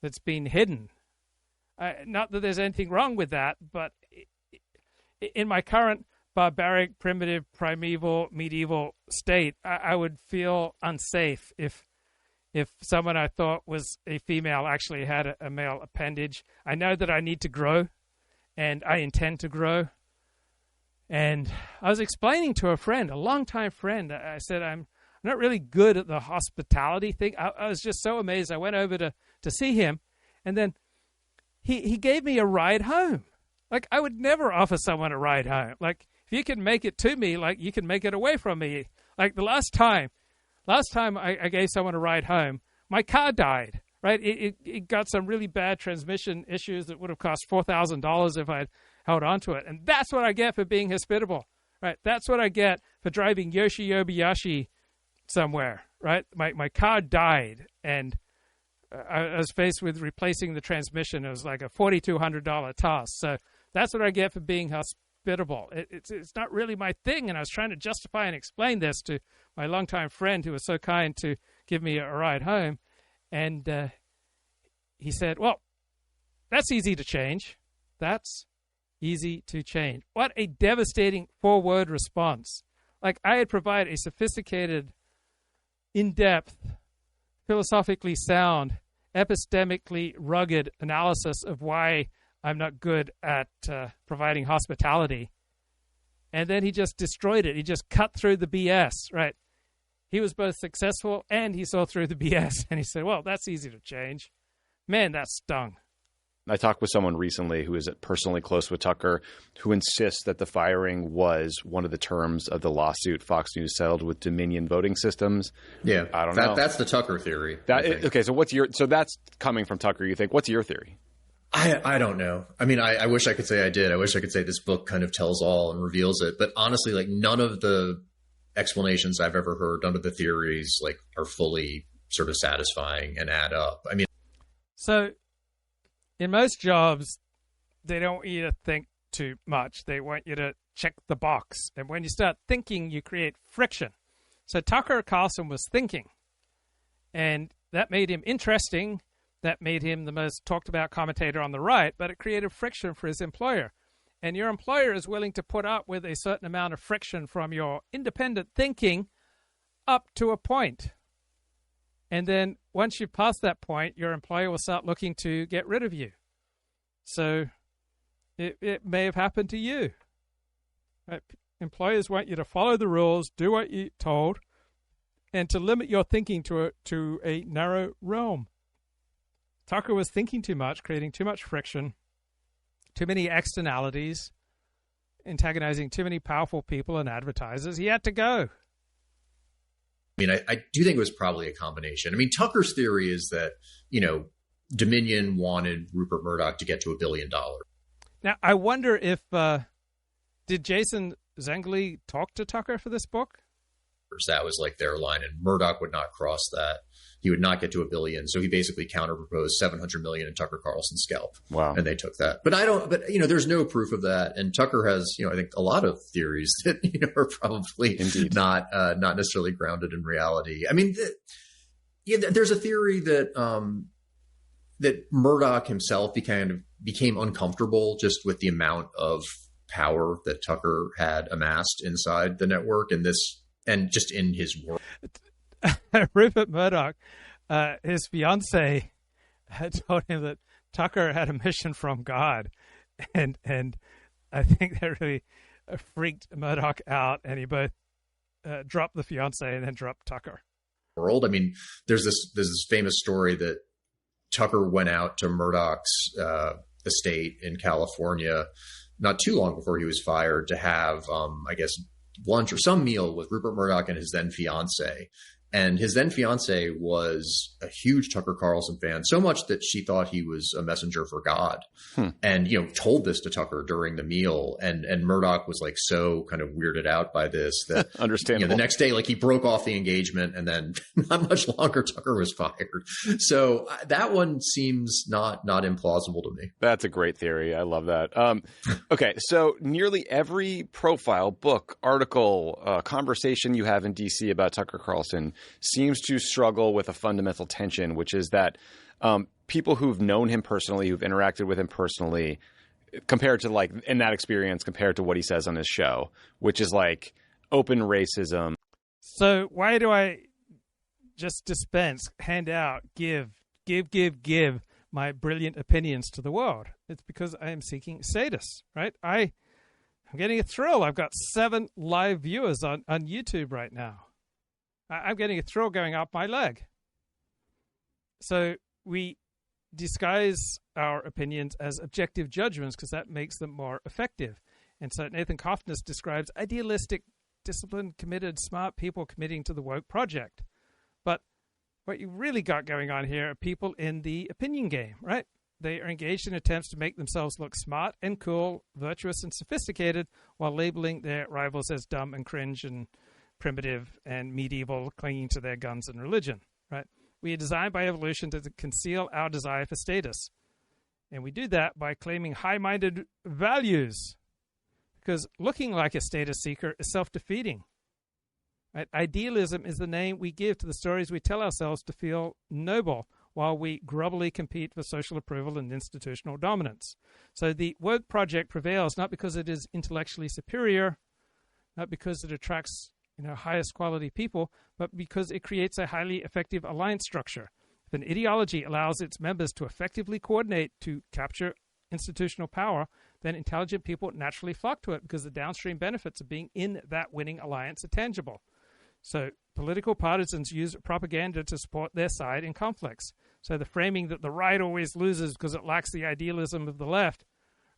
that's been hidden? Not that there's anything wrong with that, but in my current barbaric, primitive, primeval, medieval state, I would feel unsafe if if someone I thought was a female actually had a male appendage. I know that I need to grow, and I intend to grow. And I was explaining to a friend, a longtime friend, I said, I'm not really good at the hospitality thing. I was just so amazed. I went over to see him, and then he gave me a ride home. Like, I would never offer someone a ride home. Like, if you can make it to me, like, you can make it away from me. Like, the last time I gave someone a ride home, my car died, right? It got some really bad transmission issues that would have cost $4,000 if I'd held on to it. And that's what I get for being hospitable, right? That's what I get for driving Yoshi Obayashi somewhere, right? My car died, and I was faced with replacing the transmission. It was like a $4,200 task. So that's what I get for being hospitable. It's not really my thing, and I was trying to justify and explain this to my longtime friend who was so kind to give me a ride home. And he said, well, that's easy to change. That's easy to change. What a devastating four-word response. Like, I had provided a sophisticated, in-depth, philosophically sound, epistemically rugged analysis of why I'm not good at providing hospitality. And then he just destroyed it. He just cut through the BS, right? He was both successful and he saw through the BS. And he said, well, that's easy to change. Man, that stung. I talked with someone recently who is personally close with Tucker, who insists that the firing was one of the terms of the lawsuit Fox News settled with Dominion voting systems. Yeah, I don't know. That's the Tucker theory. Okay, so that's coming from Tucker, you think. What's your theory? I don't know. I mean, I wish I could say I did. I wish I could say this book kind of tells all and reveals it. But honestly, like, none of the explanations I've ever heard, none of the theories, like, are fully sort of satisfying and add up. I mean, so in most jobs, they don't want you to think too much. They want you to check the box. And when you start thinking, you create friction. So Tucker Carlson was thinking, and that made him interesting. That made him the most talked about commentator on the right, but it created friction for his employer. And your employer is willing to put up with a certain amount of friction from your independent thinking up to a point. And then once you pass that point, your employer will start looking to get rid of you. So it may have happened to you. Right? Employers want you to follow the rules, do what you're told, and to limit your thinking to a narrow realm. Tucker was thinking too much, creating too much friction, too many externalities, antagonizing too many powerful people and advertisers. He had to go. I mean, I do think it was probably a combination. I mean, Tucker's theory is that, Dominion wanted Rupert Murdoch to get to $1 billion. Now, I wonder if, did Jason Zengerle talk to Tucker for this book? That was like their line, and Murdoch would not cross that. He would not get to $1 billion. So he basically counter-proposed $700 million in Tucker Carlson's scalp. Wow. And they took that. But there's no proof of that. And Tucker has, I think a lot of theories that, are probably not necessarily grounded in reality. I mean, there's a theory that, that Murdoch himself became uncomfortable just with the amount of power that Tucker had amassed inside the network and just in his work. Rupert Murdoch, his fiance, had told him that Tucker had a mission from God, and I think that really freaked Murdoch out, and he both dropped the fiance and then dropped Tucker. World. I mean, there's this famous story that Tucker went out to Murdoch's estate in California not too long before he was fired to have, lunch or some meal with Rupert Murdoch and his then fiance. And his then fiance was a huge Tucker Carlson fan, so much that she thought he was a messenger for God, and told this to Tucker during the meal. And Murdoch was like so kind of weirded out by this that understandable. The next day, like, he broke off the engagement, and then not much longer, Tucker was fired. So that one seems not implausible to me. That's a great theory. I love that. Okay, so nearly every profile, book, article, conversation you have in DC about Tucker Carlson seems to struggle with a fundamental tension, which is that people who've known him personally, who've interacted with him personally, compared to in that experience, compared to what he says on his show, which is like open racism. So why do I just dispense, hand out, give my brilliant opinions to the world. It's because I am seeking status, right? I'm getting a thrill. I've got 7 live viewers on YouTube right now. I'm getting a thrill going up my leg. So we disguise our opinions as objective judgments because that makes them more effective. And so Nathan Cofnas describes idealistic, disciplined, committed, smart people committing to the woke project. But what you really got going on here are people in the opinion game, right? They are engaged in attempts to make themselves look smart and cool, virtuous and sophisticated, while labeling their rivals as dumb and cringe and primitive and medieval, clinging to their guns and religion, right? We are designed by evolution to conceal our desire for status. And we do that by claiming high-minded values, because looking like a status seeker is self-defeating. Right? Idealism is the name we give to the stories we tell ourselves to feel noble, while we grubbily compete for social approval and institutional dominance. So the woke project prevails not because it is intellectually superior, not because it attracts highest quality people, but because it creates a highly effective alliance structure. If an ideology allows its members to effectively coordinate to capture institutional power, then intelligent people naturally flock to it because the downstream benefits of being in that winning alliance are tangible. So political partisans use propaganda to support their side in conflicts. So the framing that the right always loses because it lacks the idealism of the left,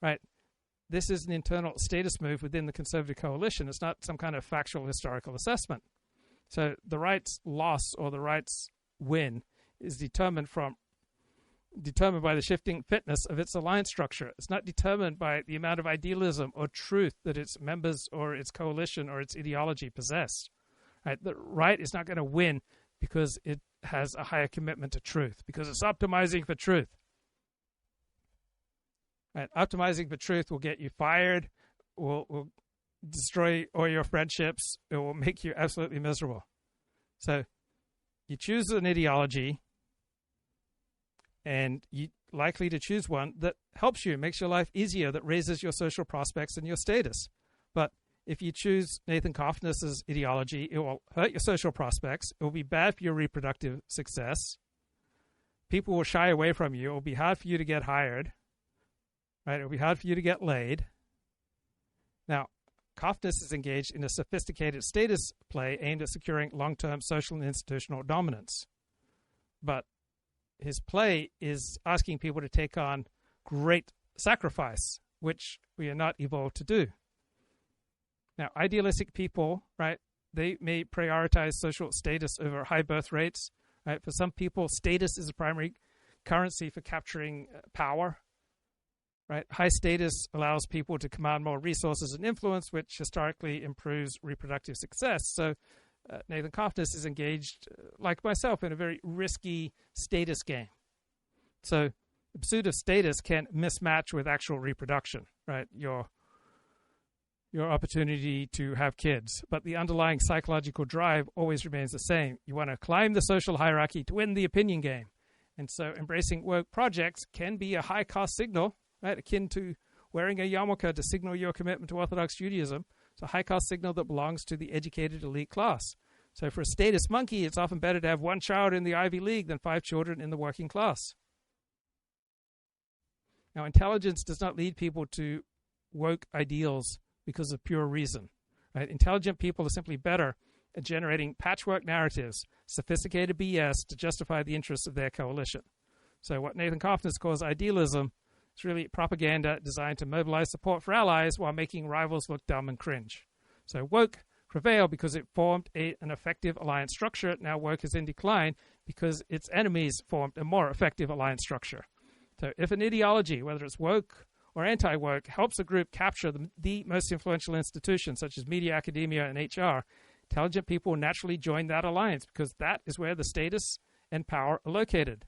right? This is an internal status move within the conservative coalition. It's not some kind of factual historical assessment. So the right's loss or the right's win is determined by the shifting fitness of its alliance structure. It's not determined by the amount of idealism or truth that its members or its coalition or its ideology possess. Right? The right is not going to win because it has a higher commitment to truth, because it's optimizing for truth. Right? Optimizing for truth will get you fired, will destroy all your friendships, it will make you absolutely miserable. So you choose an ideology, and you're likely to choose one that helps you, makes your life easier, that raises your social prospects and your status. But if you choose Nathan Cofnas' ideology, it will hurt your social prospects. It will be bad for your reproductive success. People will shy away from you. It will be hard for you to get hired. Right? It will be hard for you to get laid. Now, Cofnas is engaged in a sophisticated status play aimed at securing long-term social and institutional dominance. But his play is asking people to take on great sacrifice, which we are not evolved to do. Now, idealistic people, right, they may prioritize social status over high birth rates. Right? For some people, status is a primary currency for capturing power. Right? High status allows people to command more resources and influence, which historically improves reproductive success. So Nathan Cofnas is engaged, like myself, in a very risky status game. So the pursuit of status can mismatch with actual reproduction, right? Your opportunity to have kids. But the underlying psychological drive always remains the same. You want to climb the social hierarchy to win the opinion game. And so embracing woke projects can be a high-cost signal, right, akin to wearing a yarmulke to signal your commitment to Orthodox Judaism. It's a high-cost signal that belongs to the educated elite class. So for a status monkey, it's often better to have one child in the Ivy League than 5 children in the working class. Now, intelligence does not lead people to woke ideals because of pure reason. Right? Intelligent people are simply better at generating patchwork narratives, sophisticated BS to justify the interests of their coalition. So what Nathan Cofnas calls idealism is really propaganda designed to mobilize support for allies while making rivals look dumb and cringe. So woke prevailed because it formed an effective alliance structure. Now woke is in decline because its enemies formed a more effective alliance structure. So if an ideology, whether it's woke or anti-woke, helps a group capture the most influential institutions, such as media, academia, and HR, intelligent people naturally join that alliance because that is where the status and power are located.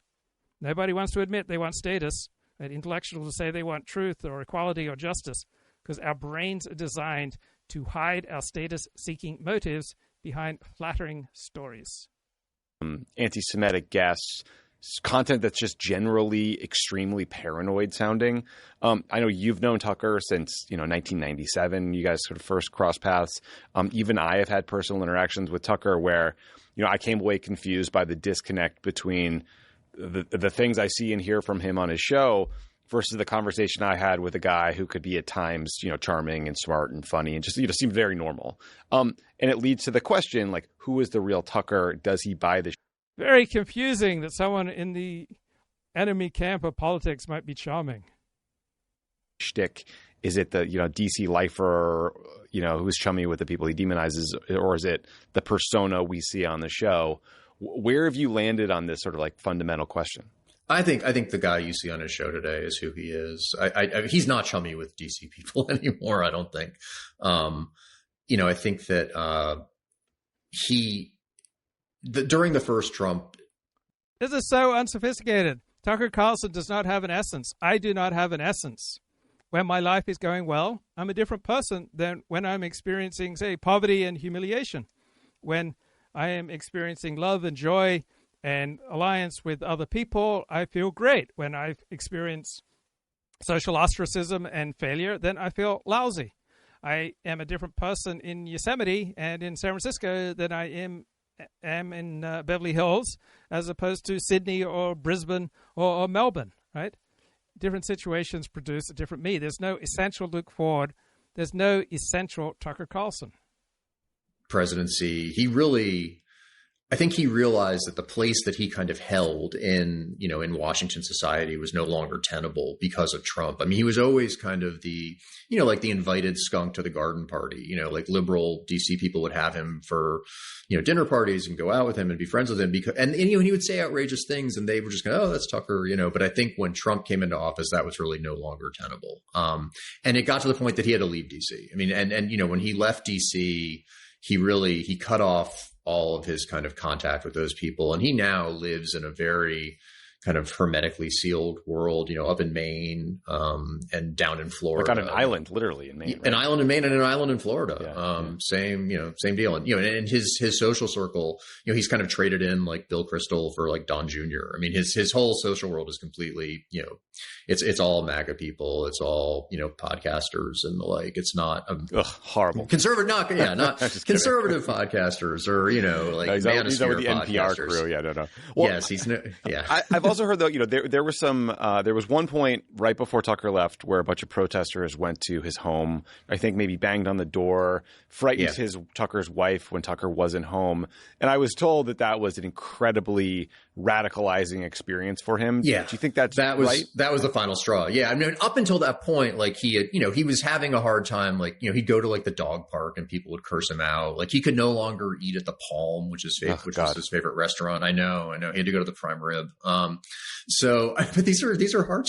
Nobody wants to admit they want status, and intellectuals say they want truth or equality or justice, because our brains are designed to hide our status-seeking motives behind flattering stories. Anti-Semitic guests content that's just generally extremely paranoid sounding. I know you've known Tucker since 1997. You guys sort of first cross paths. Even I have had personal interactions with Tucker where I came away confused by the disconnect between the things I see and hear from him on his show versus the conversation I had with a guy who could be at times, charming and smart and funny and just, seemed very normal. And it leads to the question, like, who is the real Tucker? Does he buy the Very confusing that someone in the enemy camp of politics might be charming. shtick? Is it the, DC lifer, who's chummy with the people he demonizes, or is it the persona we see on the show? Where have you landed on this sort of like fundamental question? I think the guy you see on his show today is who he is. He's not chummy with DC people anymore, I don't think. I think that during the first Trump. This is so unsophisticated. Tucker Carlson does not have an essence. I do not have an essence. When my life is going well, I'm a different person than when I'm experiencing, say, poverty and humiliation. When I am experiencing love and joy and alliance with other people, I feel great. When I experience social ostracism and failure, then I feel lousy. I am a different person in Yosemite and in San Francisco than I am in Beverly Hills, as opposed to Sydney or Brisbane or Melbourne, right? Different situations produce a different me. There's no essential Luke Ford. There's no essential Tucker Carlson. Presidency, I think he realized that the place that he kind of held in Washington society was no longer tenable because of Trump. I mean, he was always kind of the, like the invited skunk to the garden party, like liberal DC people would have him for, dinner parties and go out with him and be friends with him and he would say outrageous things and they were just going, oh, that's Tucker, but I think when Trump came into office, that was really no longer tenable. And it got to the point that he had to leave DC. I mean, and when he left DC, he cut off all of his kind of contact with those people. And he now lives in a very kind of hermetically sealed world, up in Maine, and down in Florida. Like on an island, literally in Maine. Right? An island in Maine and an island in Florida. Yeah. Same deal. And, and his social circle, he's kind of traded in like Bill Kristol for like Don Jr. I mean, his whole social world is completely, it's all MAGA people. It's all, podcasters and the like. It's not horrible. Conservative, not conservative podcasters or, like he's over the NPR crew. Yeah, no. Well, yes, I've also heard though, there was there was one point right before Tucker left where a bunch of protesters went to his home. I think maybe banged on the door, frightened Tucker's wife when Tucker wasn't home. And I was told that was an incredibly radicalizing experience for him. Yeah. Do you think that was right? That was the final straw. Yeah. I mean, up until that point, like he had, he was having a hard time. Like, he'd go to like the dog park and people would curse him out. Like he could no longer eat at the Palm, which was his favorite restaurant. I know. He had to go to the Prime Rib. But these are hard.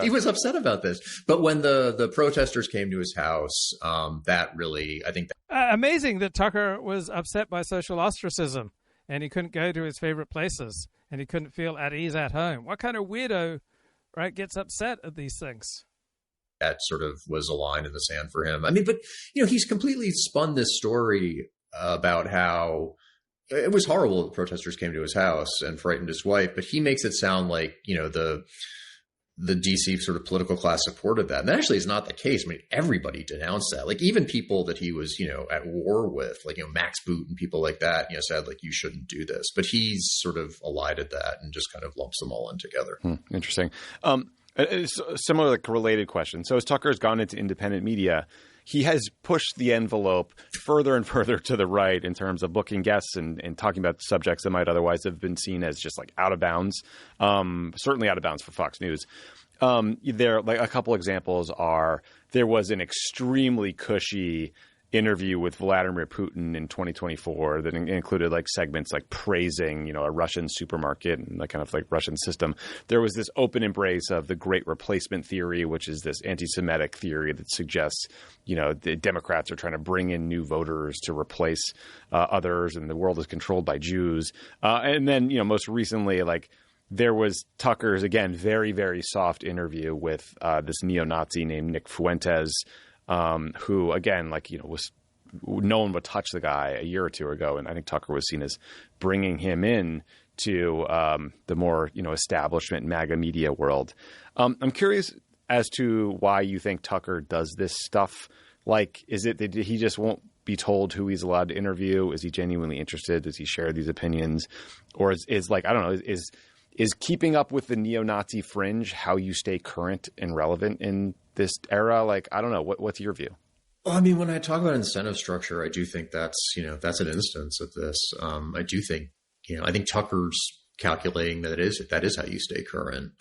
He was upset about this. But when the protesters came to his house, that really, I think. Amazing that Tucker was upset by social ostracism and he couldn't go to his favorite places and he couldn't feel at ease at home. What kind of weirdo, right, gets upset at these things? That sort of was a line in the sand for him. I mean, but, he's completely spun this story about how it was horrible that protesters came to his house and frightened his wife, but he makes it sound like, the DC sort of political class supported that. And that actually is not the case. I mean, everybody denounced that. Like even people that he was, at war with, like, Max Boot and people like that, said like, you shouldn't do this, but he's sort of elided that and just kind of lumps them all in together. Interesting. Similar, like related question. So as Tucker's gone into independent media, he has pushed the envelope further and further to the right in terms of booking guests and talking about subjects that might otherwise have been seen as just like out of bounds, certainly out of bounds for Fox News. There, like a couple examples are, there was an extremely cushy interview with Vladimir Putin in 2024 that included like segments like praising, a Russian supermarket and like kind of like Russian system. There was this open embrace of the Great Replacement theory, which is this anti-Semitic theory that suggests, the Democrats are trying to bring in new voters to replace others, and the world is controlled by Jews. And then, most recently, like there was Tucker's, again, very, very soft interview with this neo-Nazi named Nick Fuentes, who, again, like, was no one would touch the guy a year or two ago. And I think Tucker was seen as bringing him in to the more, establishment MAGA media world. I'm curious as to why you think Tucker does this stuff. Like, is it that he just won't be told who he's allowed to interview? Is he genuinely interested? Does he share these opinions? Or is like, I don't know, is keeping up with the neo-Nazi fringe how you stay current and relevant in this era? Like, I don't know. What's your view? Well, I mean, when I talk about incentive structure, I do think that's an instance of this. I do think, I think Tucker's calculating that is how you stay current.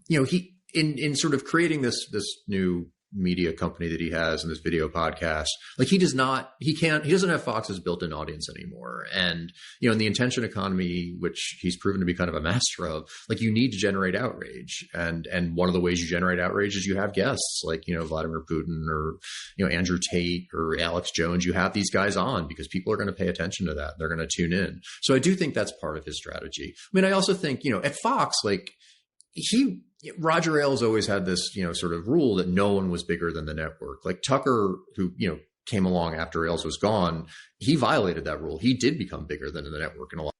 He in sort of creating this new media company that he has and this video podcast, like he doesn't have Fox's built-in audience anymore. And, in the attention economy, which he's proven to be kind of a master of, like you need to generate outrage. And one of the ways you generate outrage is you have guests like, Vladimir Putin or, Andrew Tate or Alex Jones. You have these guys on because people are going to pay attention to that. They're going to tune in. So I do think that's part of his strategy. I mean, I also think, at Fox, like Roger Ailes always had this, sort of rule that no one was bigger than the network. Like Tucker, who, came along after Ailes was gone, he violated that rule. He did become bigger than the network in a lot.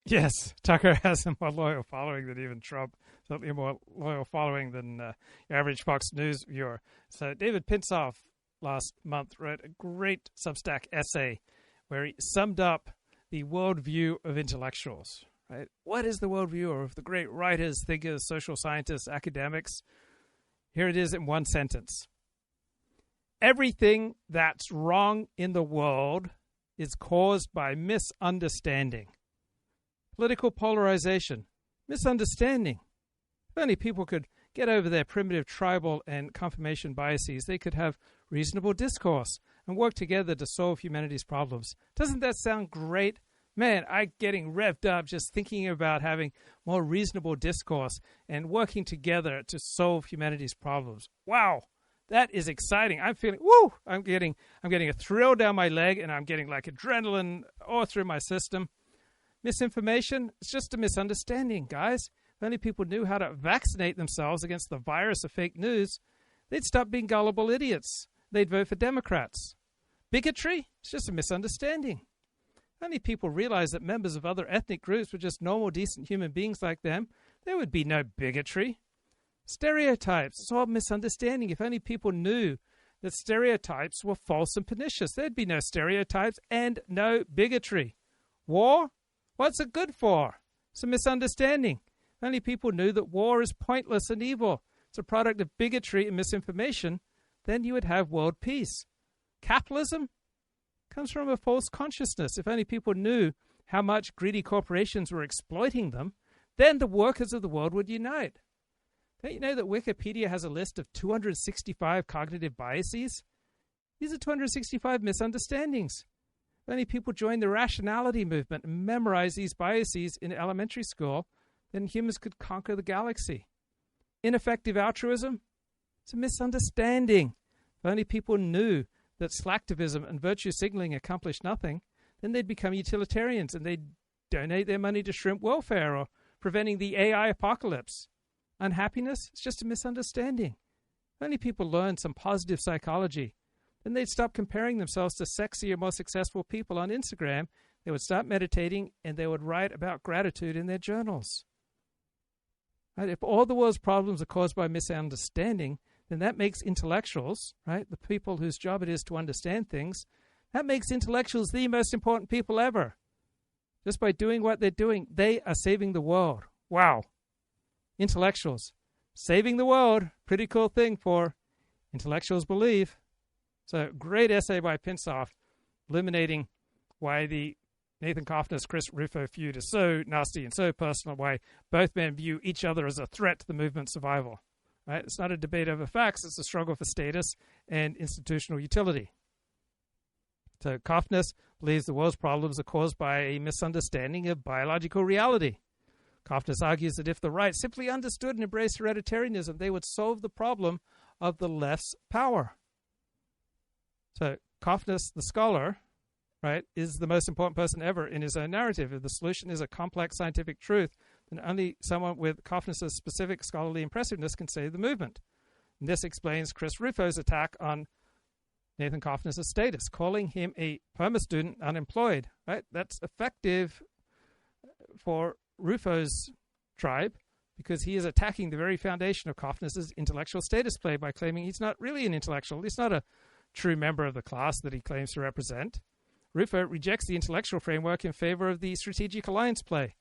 Yes, Tucker has a more loyal following than even Trump. Certainly a more loyal following than your average Fox News viewer. So David Pinsoff last month wrote a great Substack essay where he summed up the worldview of intellectuals. Right? What is the worldview of the great writers, thinkers, social scientists, academics? Here it is in one sentence. Everything that's wrong in the world is caused by misunderstanding. Political polarization, misunderstanding. If only people could get over their primitive tribal and confirmation biases, they could have reasonable discourse and work together to solve humanity's problems. Doesn't that sound great? Man, I'm getting revved up just thinking about having more reasonable discourse and working together to solve humanity's problems. Wow, that is exciting. I'm feeling, woo! I'm getting a thrill down my leg, and I'm getting like adrenaline all through my system. Misinformation, it's just a misunderstanding, guys. If only people knew how to vaccinate themselves against the virus of fake news, they'd stop being gullible idiots. They'd vote for Democrats. Bigotry, it's just a misunderstanding. Only people realize that members of other ethnic groups were just normal, decent human beings like them, there would be no bigotry. Stereotypes, it's all misunderstanding. If only people knew that stereotypes were false and pernicious, there'd be no stereotypes and no bigotry. War? What's it good for? It's a misunderstanding. If only people knew that war is pointless and evil, it's a product of bigotry and misinformation, then you would have world peace. Capitalism comes from a false consciousness. If only people knew how much greedy corporations were exploiting them, then the workers of the world would unite. Don't you know that Wikipedia has a list of 265 cognitive biases? These are 265 misunderstandings. If only people joined the rationality movement and memorize these biases in elementary school, then humans could conquer the galaxy. Ineffective altruism? It's a misunderstanding. If only people knew that slacktivism and virtue signaling accomplish nothing, then they'd become utilitarians and they'd donate their money to shrimp welfare or preventing the AI apocalypse. Unhappiness? It's just a misunderstanding. If only people learned some positive psychology, then they'd stop comparing themselves to sexier, more successful people on Instagram. They would start meditating and they would write about gratitude in their journals. Right? If all the world's problems are caused by misunderstanding, then that makes intellectuals, right, the people whose job it is to understand things, that makes intellectuals the most important people ever. Just by doing what they're doing, they are saving the world. Wow. Intellectuals. Saving the world. Pretty cool thing for intellectuals believe. So great essay by Pinsoff illuminating why the Nathan Cofnas, Chris Rufo feud is so nasty and so personal, why both men view each other as a threat to the movement's survival. Right? It's not a debate over facts, it's a struggle for status and institutional utility. So Cofnas believes the world's problems are caused by a misunderstanding of biological reality. Cofnas argues that if the right simply understood and embraced hereditarianism, they would solve the problem of the left's power. So Cofnas, the scholar, right, is the most important person ever in his own narrative. If the solution is a complex scientific truth, then only someone with Cofnas' specific scholarly impressiveness can save the movement. And this explains Chris Rufo's attack on Nathan Cofnas' status, calling him a perma student unemployed. Right? That's effective for Rufo's tribe because he is attacking the very foundation of Cofnas' intellectual status play by claiming he's not really an intellectual. He's not a true member of the class that he claims to represent. Rufo rejects the intellectual framework in favor of the strategic alliance play.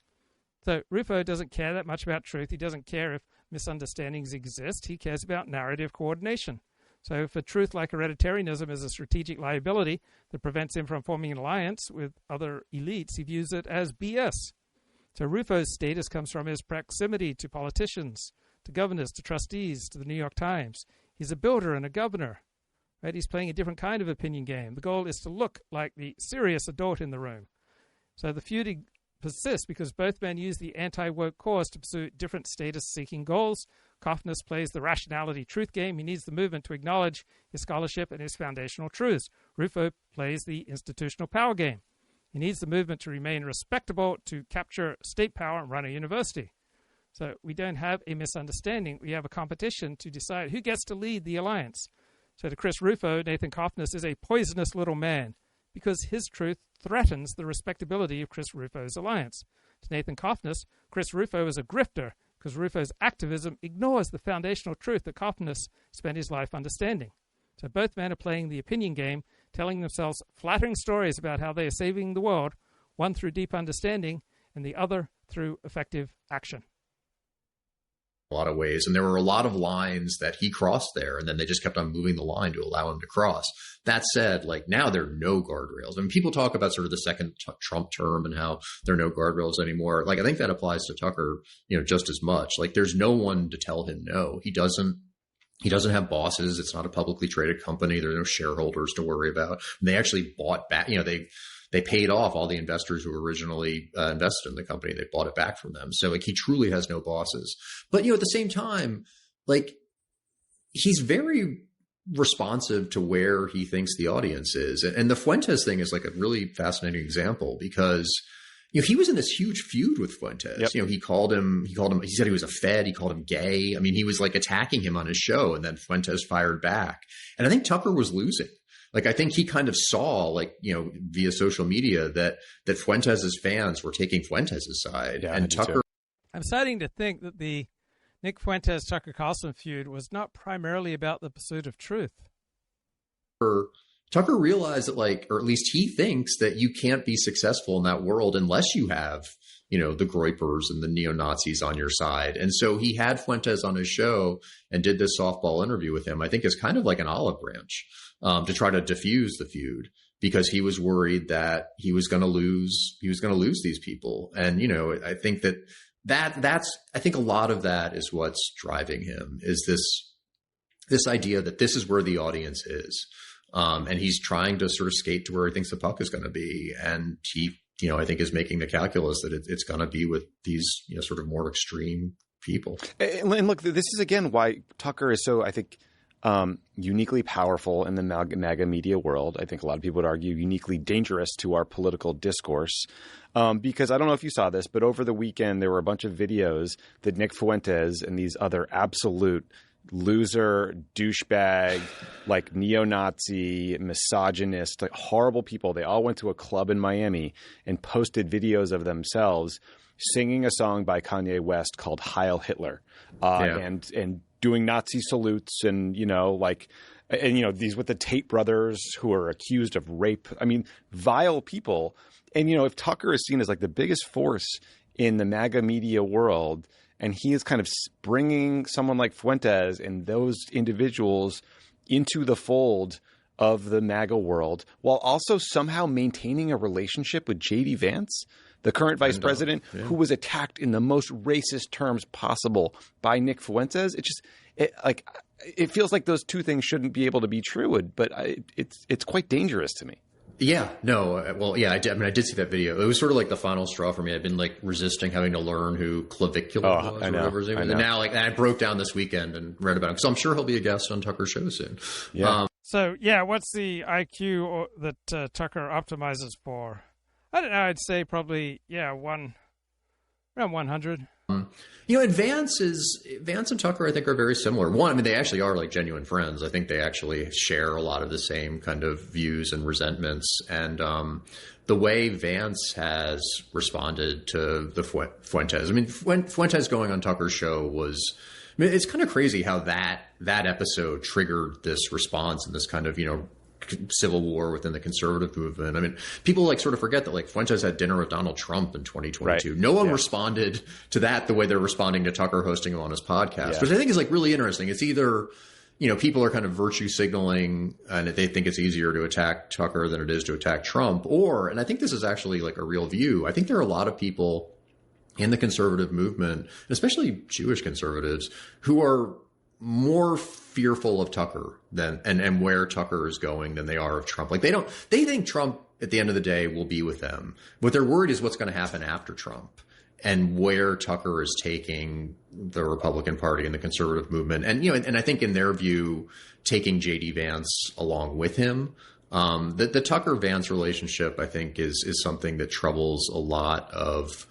So Rufo doesn't care that much about truth. He doesn't care if misunderstandings exist. He cares about narrative coordination. So for truth like hereditarianism is a strategic liability that prevents him from forming an alliance with other elites, he views it as BS. So Rufo's status comes from his proximity to politicians, to governors, to trustees, to the New York Times. He's a builder and a governor. Right? He's playing a different kind of opinion game. The goal is to look like the serious adult in the room. So the feud persists because both men use the anti-woke cause to pursue different status-seeking goals. Cofnas plays the rationality truth game. He needs the movement to acknowledge his scholarship and his foundational truths. Rufo plays the institutional power game. He needs the movement to remain respectable, to capture state power and run a university. So we don't have a misunderstanding. We have a competition to decide who gets to lead the alliance. So to Chris Rufo, Nathan Cofnas is a poisonous little man because his truth threatens the respectability of Chris Rufo's alliance. To Nathan Cofnas, Chris Rufo is a grifter because Rufo's activism ignores the foundational truth that Cofnas spent his life understanding. So both men are playing the opinion game, telling themselves flattering stories about how they are saving the world, one through deep understanding and the other through effective action. A lot of ways, and there were a lot of lines that he crossed there, and then they just kept on moving the line to allow him to cross. That said, like, now there are no guardrails. I mean, people talk about sort of the second Trump term and how there are no guardrails anymore. Like, I think that applies to Tucker, just as much. Like, there's no one to tell him no. He doesn't have bosses. It's not a publicly traded company. There are no shareholders to worry about. And they actually bought back, they paid off all the investors who originally invested in the company. They bought it back from them. So like he truly has no bosses. But at the same time, like he's very responsive to where he thinks the audience is. And the Fuentes thing is like a really fascinating example because he was in this huge feud with Fuentes. Yep. He said he was a Fed. He called him gay. I mean, he was like attacking him on his show, and then Fuentes fired back. And I think Tucker was losing. Like, I think he kind of saw, like, via social media that Fuentes' fans were taking Fuentes' side. Yeah, and Tucker. I'm starting to think that the Nick Fuentes-Tucker Carlson feud was not primarily about the pursuit of truth. Tucker realized that, like, or at least he thinks that you can't be successful in that world unless you have, the Groypers and the neo-Nazis on your side. And so he had Fuentes on his show and did this softball interview with him, I think is kind of like an olive branch to try to diffuse the feud because he was worried that he was going to lose these people. And, I think that's I think a lot of that is what's driving him is this idea that this is where the audience is. And he's trying to sort of skate to where he thinks the puck is going to be. And he, I think is making the calculus that it's going to be with these, sort of more extreme people. And look, this is again why Tucker is so, I think, uniquely powerful in the MAGA media world. I think a lot of people would argue uniquely dangerous to our political discourse. Because I don't know if you saw this, but over the weekend, there were a bunch of videos that Nick Fuentes and these other absolute loser, douchebag, like neo-Nazi, misogynist, like horrible people. They all went to a club in Miami and posted videos of themselves singing a song by Kanye West called Heil Hitler, and doing Nazi salutes and, these with the Tate brothers who are accused of rape. I mean, vile people. And, if Tucker is seen as like the biggest force in the MAGA media world, and he is kind of bringing someone like Fuentes and those individuals into the fold of the MAGA world while also somehow maintaining a relationship with J.D. Vance, the current vice president, who was attacked in the most racist terms possible by Nick Fuentes. It feels like those two things shouldn't be able to be true, but it's quite dangerous to me. Yeah, no. Well, yeah, I did see that video. It was sort of like the final straw for me. I'd been like resisting having to learn who Clavicula was or whatever his name was. And now I broke down this weekend and read about him. So I'm sure he'll be a guest on Tucker's show soon. Yeah. What's the IQ that Tucker optimizes for? I don't know. I'd say probably, around 100. And Vance and Tucker, I think, are very similar. One, I mean, they actually are like genuine friends. I think they actually share a lot of the same kind of views and resentments. And the way Vance has responded to the Fuentes, I mean, Fuentes going on Tucker's show was, I mean, it's kind of crazy how that episode triggered this response and this kind of, civil war within the conservative movement. I mean, people like sort of forget that like Fuentes had dinner with Donald Trump in 2022. Right. No one responded to that the way they're responding to Tucker hosting him on his podcast, which I think is like really interesting. It's either, people are kind of virtue signaling and they think it's easier to attack Tucker than it is to attack Trump, and I think this is actually like a real view. I think there are a lot of people in the conservative movement, especially Jewish conservatives, who are more fearful of Tucker and where Tucker is going than they are of Trump. Like they think Trump at the end of the day will be with them. What they're worried is what's going to happen after Trump and where Tucker is taking the Republican Party and the conservative movement. And, and I think in their view, taking JD Vance along with him, the Tucker Vance relationship, I think is something that troubles a lot of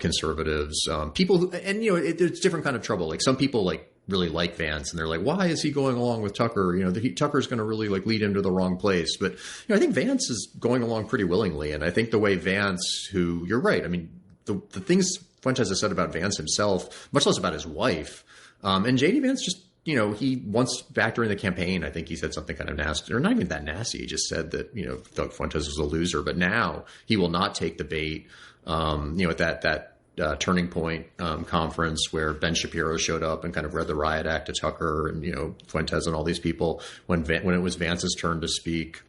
conservatives, people who, and, it's different kind of trouble. Like some people really like Vance and they're like, why is he going along with Tucker? Tucker's going to really like lead him to the wrong place. But I think Vance is going along pretty willingly. And I think the way Vance, who you're right. I mean, the things Fuentes has said about Vance himself, much less about his wife. And JD Vance just, he once back during the campaign, I think he said something kind of nasty, or not even that nasty. He just said that, Doug Fuentes was a loser, but now he will not take the bait. At that Turning Point conference where Ben Shapiro showed up and kind of read the riot act to Tucker and, Fuentes and all these people, when it was Vance's turn to speak,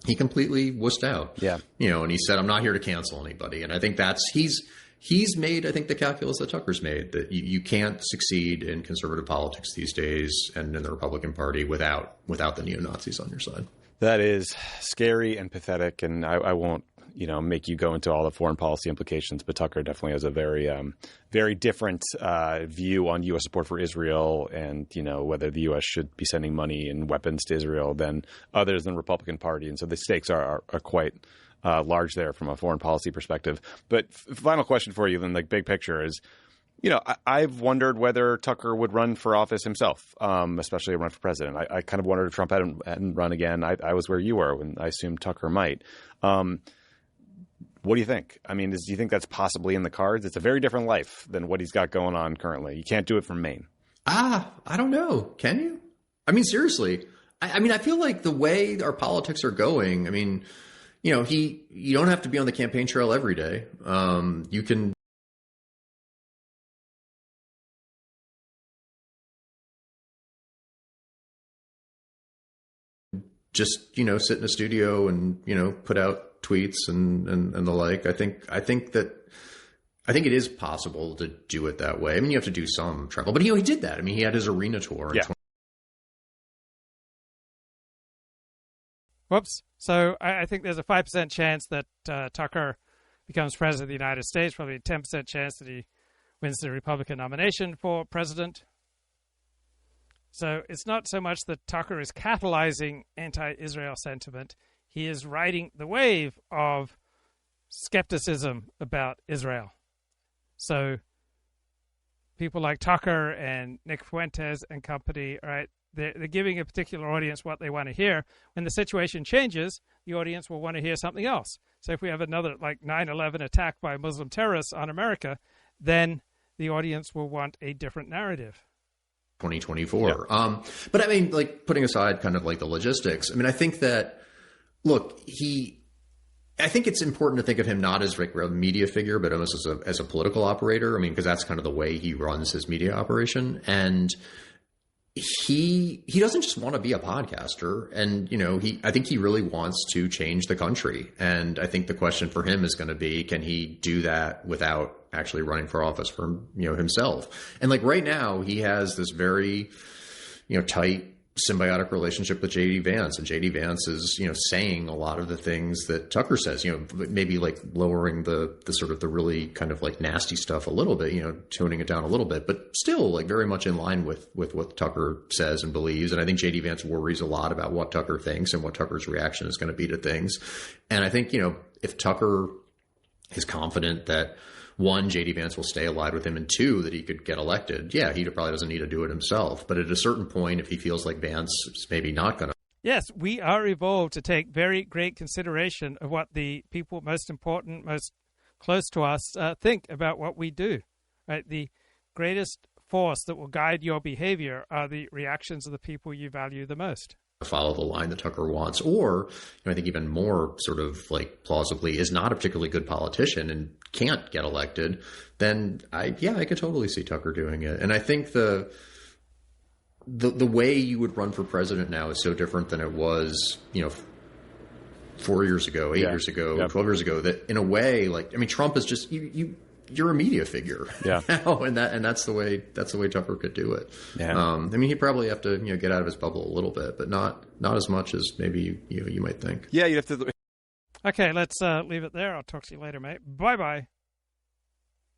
he completely wussed out. Yeah. And he said, I'm not here to cancel anybody. And I think he's made, I think, the calculus that Tucker's made, that you can't succeed in conservative politics these days and in the Republican Party without the neo-Nazis on your side. That is scary and pathetic. And I won't, make you go into all the foreign policy implications, but Tucker definitely has a very, very different view on U.S. support for Israel and, whether the U.S. should be sending money and weapons to Israel than others in the Republican Party. And so the stakes are quite large there from a foreign policy perspective. But final question for you then, like big picture is, I've wondered whether Tucker would run for office himself, especially run for president. I kind of wondered if Trump hadn't run again. I was where you were when I assumed Tucker might. What do you think? I mean, do you think that's possibly in the cards? It's a very different life than what he's got going on currently. You can't do it from Maine. I don't know. Can you? I mean, seriously. I feel like the way our politics are going, I mean, you don't have to be on the campaign trail every day. You can just, sit in a studio and, put out tweets and the like. I think it is possible to do it that way. I mean, you have to do some travel, but he did that. I mean, he had his arena tour. Yeah. Whoops. So I think there's a 5% chance that Tucker becomes president of the United States, probably a 10% chance that he wins the Republican nomination for president. So it's not so much that Tucker is catalyzing anti-Israel sentiment. He is riding the wave of skepticism about Israel. So people like Tucker and Nick Fuentes and company, right, they're giving a particular audience what they want to hear. When the situation changes, the audience will want to hear something else. So if we have another like 9/11 attack by Muslim terrorists on America, then the audience will want a different narrative. 2024. Yeah. But I mean, like putting aside kind of like the logistics, I mean, I think that, look, I think it's important to think of him not as like a media figure, but almost as a political operator. I mean, because that's kind of the way he runs his media operation. And he doesn't just want to be a podcaster. And, I think he really wants to change the country. And I think the question for him is going to be, can he do that without actually running for office for, himself? And like right now he has this very, tight symbiotic relationship with JD Vance, and JD Vance is, saying a lot of the things that Tucker says, maybe like lowering the sort of the really kind of like nasty stuff a little bit, toning it down a little bit, but still like very much in line with what Tucker says and believes. And I think JD Vance worries a lot about what Tucker thinks and what Tucker's reaction is going to be to things. And I think, if Tucker is confident that one, J.D. Vance will stay allied with him, and two, that he could get elected. Yeah, he probably doesn't need to do it himself. But at a certain point, if he feels like Vance is maybe not going to. Yes, we are evolved to take very great consideration of what the people most important, most close to us think about what we do. Right? The greatest force that will guide your behavior are the reactions of the people you value the most. Follow the line that Tucker wants, or I think even more sort of like plausibly is not a particularly good politician and can't get elected, then I could totally see Tucker doing it. And I think the way you would run for president now is so different than it was, 4 years ago, 8 years ago, 12 years ago, that in a way, like, I mean, Trump is just, you're a media figure now, and that's the way Tucker could do it. Yeah. I mean, he'd probably have to get out of his bubble a little bit, but not as much as maybe you might think. Yeah, you have to. Okay, let's leave it there. I'll talk to you later, mate. Bye bye.